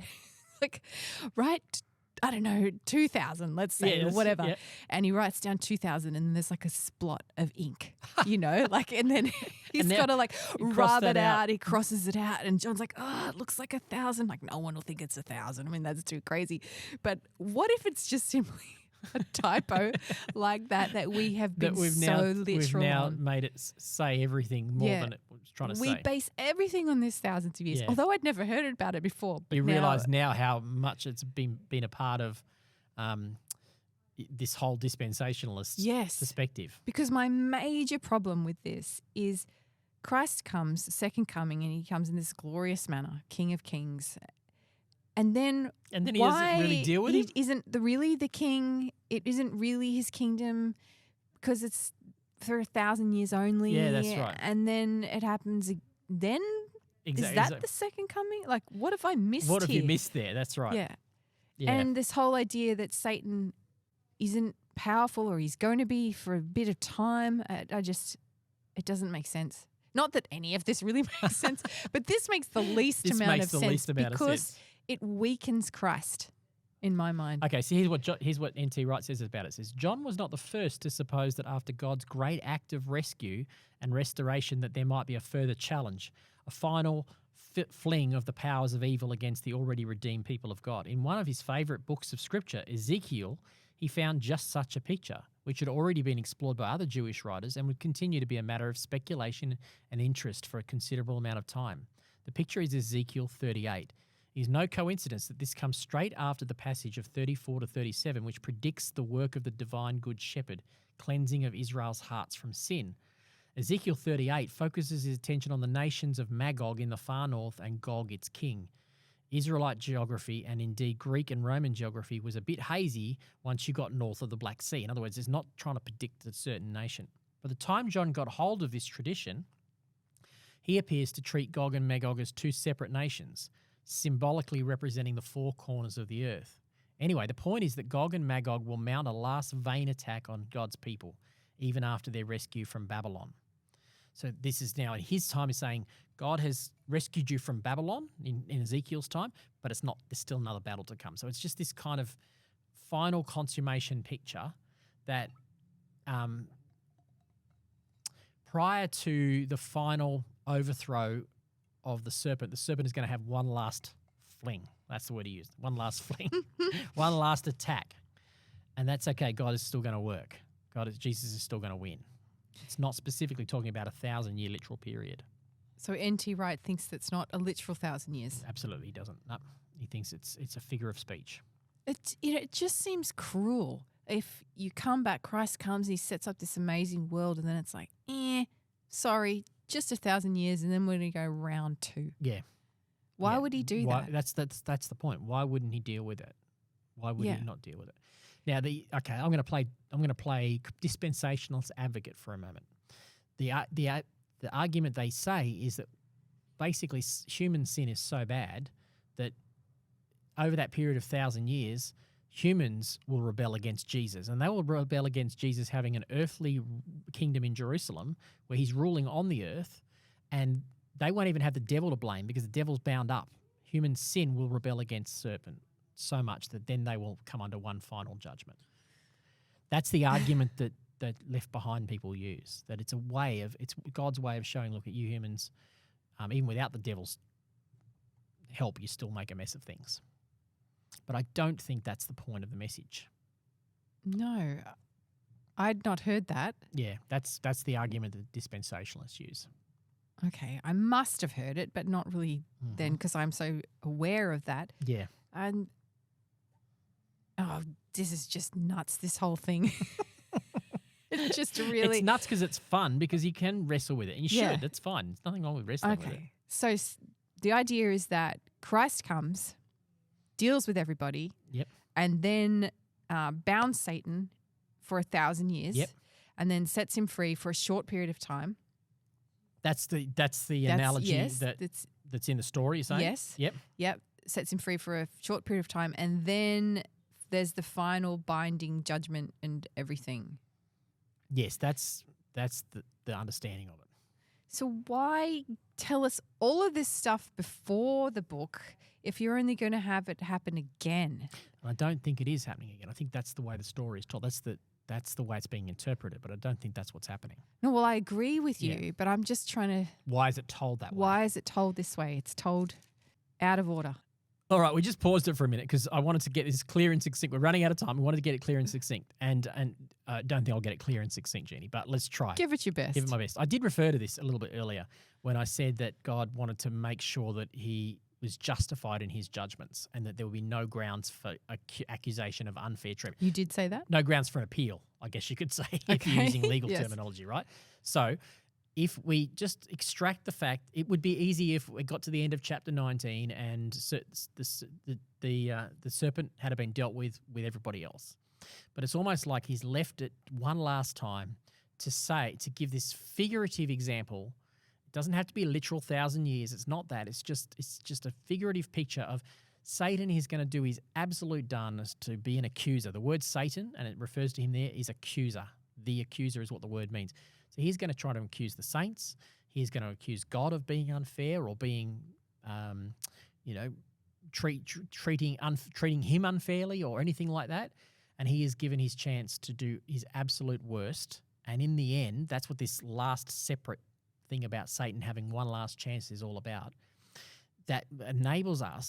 Write, I don't know, 2,000, let's say, or whatever. Yeah. And he writes down 2,000, and there's like a splot of ink, and then he's got to rub it out. He crosses it out, and John's like, it looks like 1,000. Like, no one will think it's 1,000. I mean, that's too crazy. But what if it's just simply a typo like that we have been that we've so now, literal we've now on. made it say everything more than it was trying to say. We base everything on this thousands of years, Yeah. although I'd never heard about it before. But You realise now how much it's been a part of this whole dispensationalist perspective. Because my major problem with this is Christ comes, the second coming, and he comes in this glorious manner, King of Kings. And then he doesn't really deal with it? Isn't really the king. It isn't really his kingdom because it's for 1,000 years only. Yeah, that's right. And then it happens then? Is that the second coming? Like, what have I missed What have you here? missed there? That's right. Yeah. And this whole idea that Satan isn't powerful or he's going to be for a bit of time, it doesn't make sense. Not that any of this really makes sense, but this makes the least amount of sense because it weakens Christ in my mind. Okay, so here's what N.T. Wright says about it. It says, John was not the first to suppose that after God's great act of rescue and restoration that there might be a further challenge, a final fling of the powers of evil against the already redeemed people of God. In one of his favourite books of scripture, Ezekiel, he found just such a picture, which had already been explored by other Jewish writers and would continue to be a matter of speculation and interest for a considerable amount of time. The picture is Ezekiel 38. It is no coincidence that this comes straight after the passage of 34 to 37, which predicts the work of the divine good shepherd, cleansing of Israel's hearts from sin. Ezekiel 38 focuses his attention on the nations of Magog in the far north and Gog, its king. Israelite geography, and indeed Greek and Roman geography, was a bit hazy once you got north of the Black Sea. In other words, it's not trying to predict a certain nation. By the time John got hold of this tradition, he appears to treat Gog and Magog as two separate nations, symbolically representing the four corners of the earth. Anyway, the point is that Gog and Magog will mount a last vain attack on God's people, even after their rescue from Babylon. So this is now in his time, he's saying God has rescued you from Babylon in Ezekiel's time, but there's still another battle to come. So it's just this kind of final consummation picture that prior to the final overthrow of the serpent is going to have one last fling. That's the word he used. One last fling. One last attack. And that's okay. God is still going to work. Jesus is still going to win. It's not specifically talking about 1,000-year literal period. So N.T. Wright thinks that's not a literal 1,000 years. Absolutely, he doesn't. No, he thinks it's a figure of speech. It just seems cruel. If you come back, Christ comes, he sets up this amazing world, and then it's like, sorry, just 1,000 years, and then we're going to go round 2. Yeah. Why would he do that? That's the point. Why wouldn't he deal with it? Why would he not deal with it? Now, I'm going to play dispensationalist advocate for a moment. The argument they say is that basically human sin is so bad that over that period of 1,000 years, humans will rebel against Jesus, and they will rebel against Jesus having an earthly kingdom in Jerusalem where he's ruling on the earth, and they won't even have the devil to blame because the devil's bound up. Human sin will rebel against serpent so much that then they will come under one final judgment. That's the argument that Left Behind people use, that it's God's way of showing, look at you humans, even without the devil's help, you still make a mess of things. But I don't think that's the point of the message. No, I'd not heard that. Yeah, that's the argument that dispensationalists use. Okay, I must have heard it, but not really then because I'm so aware of that. Yeah. And this is just nuts, this whole thing. It's just really... It's nuts because it's fun, because you can wrestle with it. And you should. It's fine. There's nothing wrong with wrestling with it. So the idea is that Christ comes, deals with everybody, and then bounds Satan for 1,000 years, and then sets him free for a short period of time. That's the analogy that's in the story, you're saying? Yes. Yep. Sets him free for a short period of time, and then there's the final binding judgment and everything. Yes, that's the understanding of it. So why tell us all of this stuff before the book if you're only going to have it happen again? I don't think it is happening again. I think that's the way the story is told. That's the way it's being interpreted, but I don't think that's what's happening. No, well, I agree with you, but I'm just trying to... Why is it told that way? Why is it told this way? It's told out of order. All right, we just paused it for a minute because I wanted to get this clear and succinct. We're running out of time. We wanted to get it clear and succinct. And don't think I'll get it clear and succinct, Jeanie, but let's try. Give it your best. Give it my best. I did refer to this a little bit earlier when I said that God wanted to make sure that he was justified in his judgments and that there would be no grounds for accusation of unfair treatment. You did say that? No grounds for appeal, I guess you could say, if you're using legal terminology, right? So if we just extract the fact, it would be easy if we got to the end of chapter 19 and the serpent had been dealt with everybody else. But it's almost like he's left it one last time to give this figurative example. It doesn't have to be a literal 1,000 years. It's not that. It's just a figurative picture of Satan is going to do his absolute darndest to be an accuser. The word Satan, and it refers to him there, is accuser. The accuser is what the word means. So he's going to try to accuse the saints. He's going to accuse God of being unfair or being, treating him unfairly or anything like that. And he is given his chance to do his absolute worst. And in the end, that's what this last separate thing about Satan having one last chance is all about. That enables God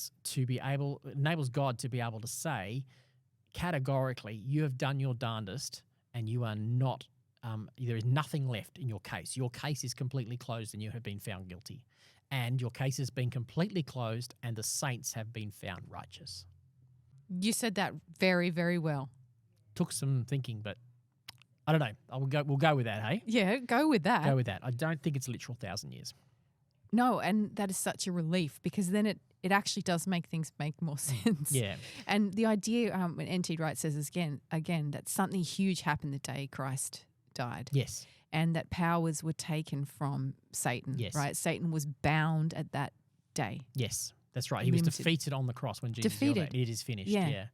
to be able to say categorically, you have done your darndest and you are not, there is nothing left in your case. Your case is completely closed and you have been found guilty. And your case has been completely closed and the saints have been found righteous. You said that very, very well. Took some thinking, but I don't know. We'll go with that, hey? Yeah, go with that. Go with that. I don't think it's literal 1,000 years. No, and that is such a relief because then it actually does make things make more sense. Yeah. And the idea, when N.T. Wright says again, that something huge happened the day Christ died. Yes. And that powers were taken from Satan. Yes. Right? Satan was bound at that day. Yes, that's right. He was defeated on the cross when Jesus yelled out, it is finished. Yeah.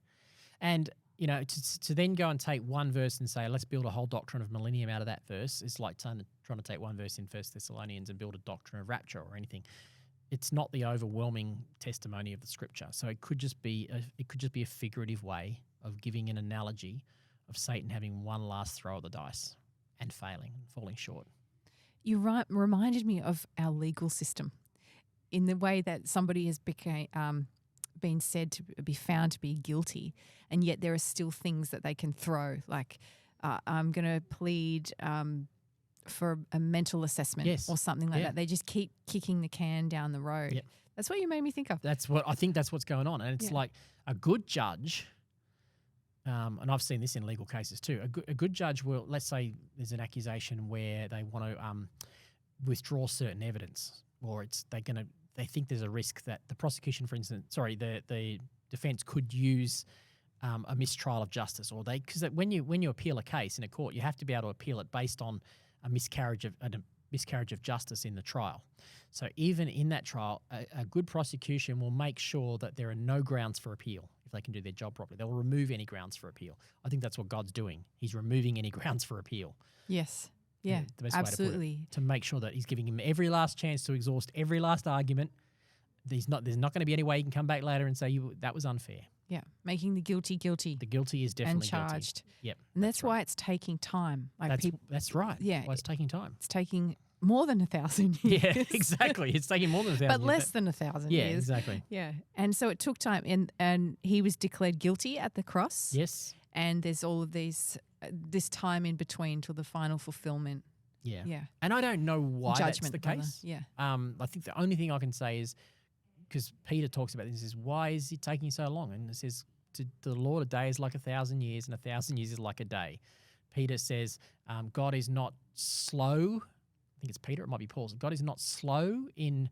And, to then go and take one verse and say, let's build a whole doctrine of millennium out of that verse is like trying to take one verse in 1 Thessalonians and build a doctrine of rapture or anything. It's not the overwhelming testimony of the scripture. So it could just be a figurative way of giving an analogy of Satan having one last throw at the dice and failing, falling short. You reminded me of our legal system in the way that somebody has been said to be found to be guilty, and yet there are still things that they can throw, like I'm going to plead for a mental assessment or something like that. They just keep kicking the can down the road. Yep. That's what you made me think of. That's what's going on, and it's like a good judge. And I've seen this in legal cases too. A good judge will, let's say there's an accusation where they want to withdraw certain evidence, or they think there's a risk that the prosecution, for instance, the defense could use a mistrial of justice, or because when you appeal a case in a court, you have to be able to appeal it based on a miscarriage of justice in the trial. So even in that trial, a good prosecution will make sure that there are no grounds for appeal if they can do their job properly. They'll remove any grounds for appeal. I think that's what God's doing. He's removing any grounds for appeal. Yes. Yeah, the best absolutely. Way to put it, to make sure that he's giving him every last chance to exhaust every last argument. There's not going to be any way he can come back later and say that was unfair. Yeah, making the guilty guilty. The guilty is definitely and charged. Guilty. Yep, and that's why it's taking time. Like that's right. Yeah, why it's taking time. It's taking more than 1,000 years. Yeah, exactly. It's taking more than 1,000 years. But less than 1,000 years. Yeah, exactly. Yeah, and so it took time, and he was declared guilty at the cross. Yes. And there's all of this time in between till the final fulfillment. Yeah. Yeah. And I don't know why Judgment, that's the case. Yeah. I think the only thing I can say is, because Peter talks about this, is why is it taking so long? And it says, to the Lord, a day is like 1,000 years, and 1,000 years is like a day. Peter says, God is not slow. I think it's Peter, it might be Paul. God is not slow in,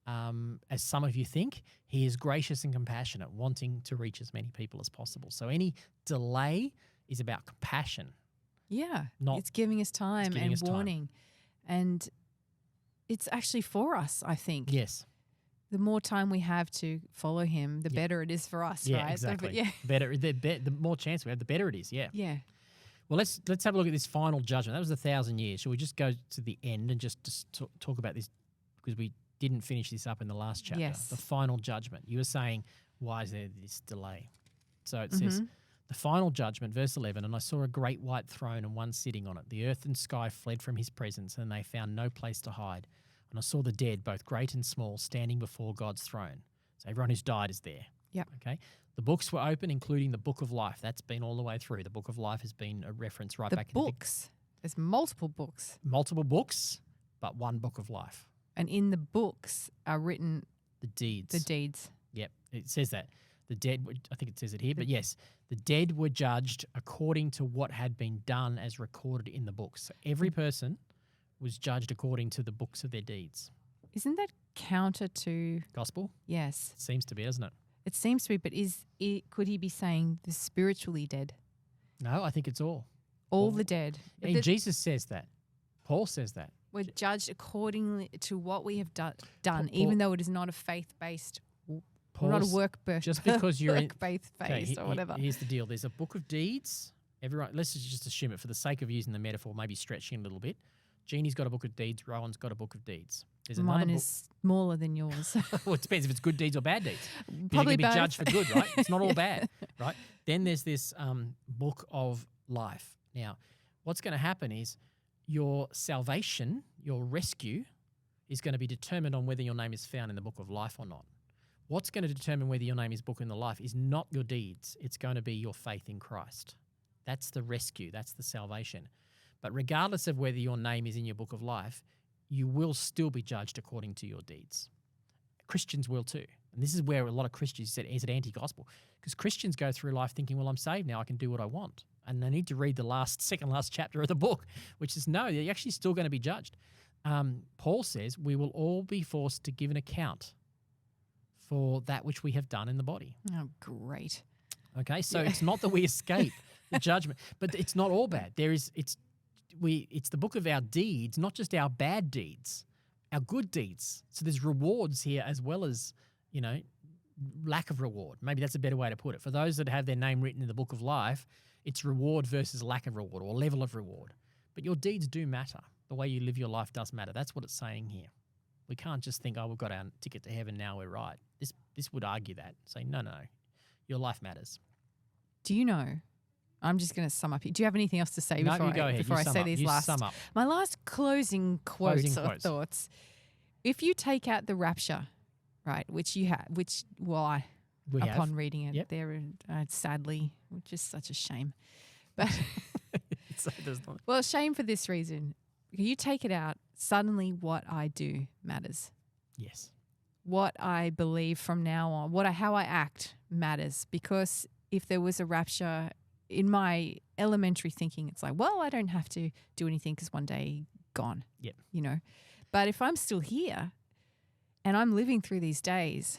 as some of you think. He is gracious and compassionate, wanting to reach as many people as possible. So any delay is about compassion. Yeah, it's giving us time and warning. And it's actually for us, I think. Yes. The more time we have to follow him, the better it is for us, right? Exactly. Yeah, the more chance we have, the better it is. Yeah. Yeah. Well, let's have a look at this final judgment. That was 1,000 years. Shall we just go to the end and just talk about this, because we didn't finish this up in the last chapter. Yes. The final judgment. You were saying, why is there this delay? So it says, the final judgment, verse 11, and I saw a great white throne and one sitting on it. The earth and sky fled from his presence, and they found no place to hide. And I saw the dead, both great and small, standing before God's throne. So everyone who's died is there. Yep. Okay. The books were open, including the book of life. That's been all the way through. The book of life has been a reference right back in the books. There's multiple books. Multiple books, but one book of life. And in the books are written the deeds. The deeds. Yep. It says that. The dead, I think it says it here, but yes, the dead were judged according to what had been done as recorded in the books. So every person was judged according to the books of their deeds. Isn't that counter to gospel? Yes. It seems to be, doesn't it? It seems to be, but could he be saying the spiritually dead? No, I think it's all. All the dead. Yeah, Jesus says that. Paul says that. We're judged accordingly to what we have done, even though it is not a faith-based, not a work-based, just because you're work-based or whatever. Here's the deal. There's a book of deeds. Everyone, let's just assume it for the sake of using the metaphor, maybe stretching a little bit. Jeanie's got a book of deeds. Rohan's got a book of deeds. There's Mine is smaller than yours. Well, it depends if it's good deeds or bad deeds. Probably you can both. be judged for good, right? It's not all bad, right? Then there's this book of life. Now, what's going to happen is your salvation, your rescue, is going to be determined on whether your name is found in the book of life or not. What's going to determine whether your name is booked in the life is not your deeds. It's going to be your faith in Christ. That's the rescue. That's the salvation. But regardless of whether your name is in your book of life, you will still be judged according to your deeds. Christians will too. And this is where a lot of Christians said, is it anti-gospel? Because Christians go through life thinking, well, I'm saved now, I can do what I want. And they need to read the second last chapter of the book, which is no, you're actually still going to be judged. Paul says we will all be forced to give an account for that which we have done in the body. Oh, great. Okay, so it's not that we escape the judgment, but it's not all bad. It's the book of our deeds, not just our bad deeds, our good deeds. So there's rewards here as well as, lack of reward. Maybe that's a better way to put it. For those that have their name written in the book of life, it's reward versus lack of reward or level of reward. But your deeds do matter. The way you live your life does matter. That's what it's saying here. We can't just think, we've got our ticket to heaven, now we're right. This would argue that. Say, no, your life matters. Do you know? I'm just going to sum up here. Do you have anything else to say before I say these last? Sum up. My last closing quotes or thoughts. If you take out the rapture, right, which you have, upon reading it, there, sadly, which is such a shame, but shame for this reason. You take it out, suddenly what I do matters. Yes. What I believe from now on, how I act matters, because if there was a rapture, in my elementary thinking, it's like, well, I don't have to do anything because one day gone. Yep. But if I'm still here and I'm living through these days,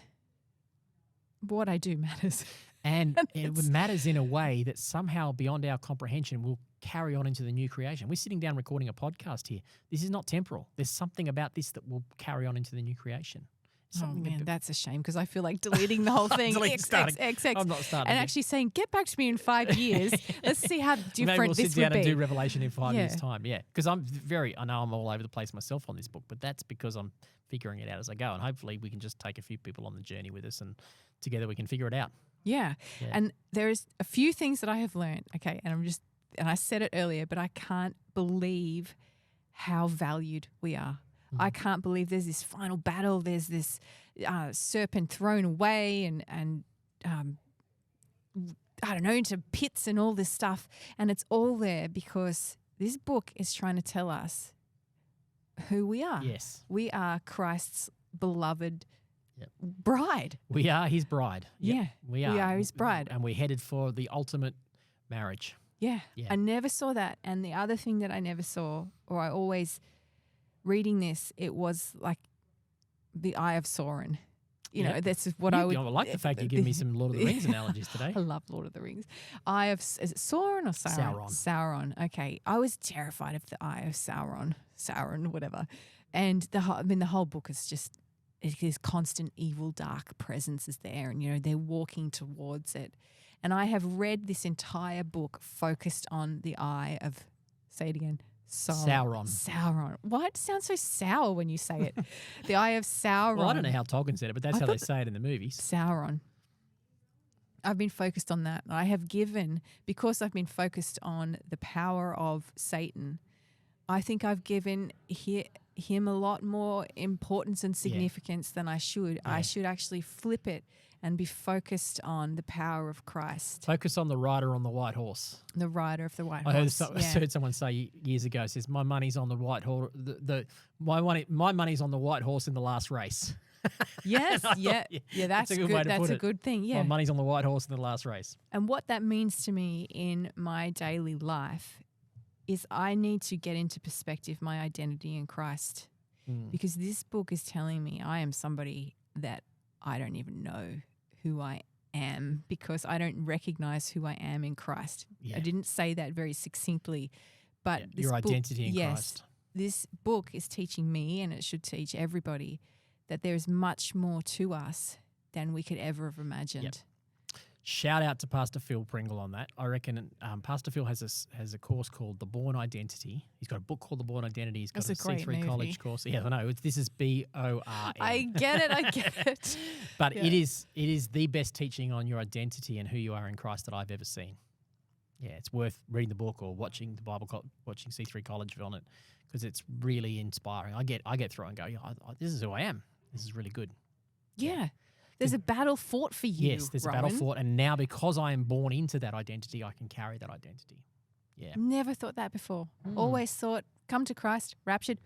what I do matters. And it matters in a way that somehow beyond our comprehension will carry on into the new creation. We're sitting down recording a podcast here. This is not temporal. There's something about this that will carry on into the new creation. That's a shame, because I feel like deleting the whole thing. I'm not starting. And actually saying, get back to me in 5 years. Let's see how different Maybe we'll this sit down would be. and do Revelation in 5 years' time. Yeah, because I know I'm all over the place myself on this book, but that's because I'm figuring it out as I go. And hopefully we can just take a few people on the journey with us, and together we can figure it out. Yeah. And there's a few things that I have learned. Okay. And I said it earlier, but I can't believe how valued we are. I can't believe there's this final battle. There's this serpent thrown away and I don't know, into pits and all this stuff. And it's all there because this book is trying to tell us who we are. Yes. We are Christ's beloved bride. We are his bride. Yep. Yeah. We are his bride. And we're headed for the ultimate marriage. Yeah. I never saw that. And the other thing that I never saw, or I always... reading this, it was like the Eye of Sauron. This is what I would... I like the fact you give me some Lord of the Rings analogies today. I love Lord of the Rings. Is it Sauron or Sauron? Sauron. Okay. I was terrified of the Eye of Sauron. Sauron, whatever. And the whole book is just... This constant evil, dark presence is there, and, they're walking towards it. And I have read this entire book focused on the eye of... Say it again. Sauron. Why it sounds so sour when you say it? The Eye of Sauron. Well, I don't know how Tolkien said it, but that's how they say it in the movies. Sauron. I've been focused on that. Because I've been focused on the power of Satan, I think I've given him a lot more importance and significance than I should. Yeah. I should actually flip it and be focused on the power of Christ. Focus on the rider on the white horse. The rider of the white I horse. heard someone say years ago, says, my money's on the white horse. My money's on the white horse in the last race. Yes, yeah, that's a good. That's a good thing. Yeah, my money's on the white horse in the last race. And what that means to me in my daily life is I need to get into perspective my identity in Christ, because this book is telling me I am somebody that I don't even know who I am, because I don't recognize who I am in Christ. Yeah. I didn't say that very succinctly, but this your book, identity in Christ. This book is teaching me, and it should teach everybody, that there is much more to us than we could ever have imagined. Yep. Shout out to Pastor Phil Pringle on that. I reckon Pastor Phil has a course called The Born Identity. He's got a book called The Born Identity. He's got a C3 college course. Yeah, I know. This is BORN. I get it. But it is the best teaching on your identity and who you are in Christ that I've ever seen. Yeah, it's worth reading the book or watching watching C3 College on it, because it's really inspiring. I get through it and go, yeah, this is who I am. This is really good. Yeah. There's a battle fought for you. Yes, there's Rohan. a battle fought, and now because I am born into that identity, I can carry that identity. Yeah. Never thought that before. Always thought, come to Christ, raptured,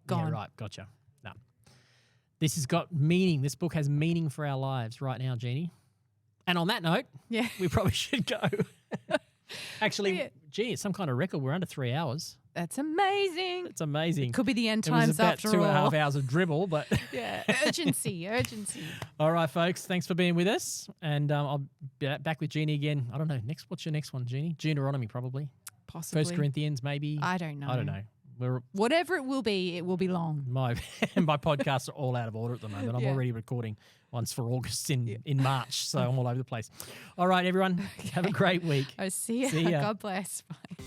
gone. Yeah, right. Gotcha. No. This has got meaning. This book has meaning for our lives right now, Jeanie. And on that note, we probably should go. Actually, gee, it's some kind of record. We're under 3 hours. That's amazing. It's amazing. Could be the end times after all. It was about 2.5 hours of dribble, but yeah, urgency. All right, folks. Thanks for being with us, and I'll be back with Jeanie again. I don't know. What's your next one, Jeanie? Deuteronomy, probably. Possibly. 1 Corinthians, maybe. I don't know. Whatever it will be long. My podcasts are all out of order at the moment. I'm already recording ones for August in March, so I'm all over the place. All right, everyone. Have a great week. I see you. See ya. God bless. Bye.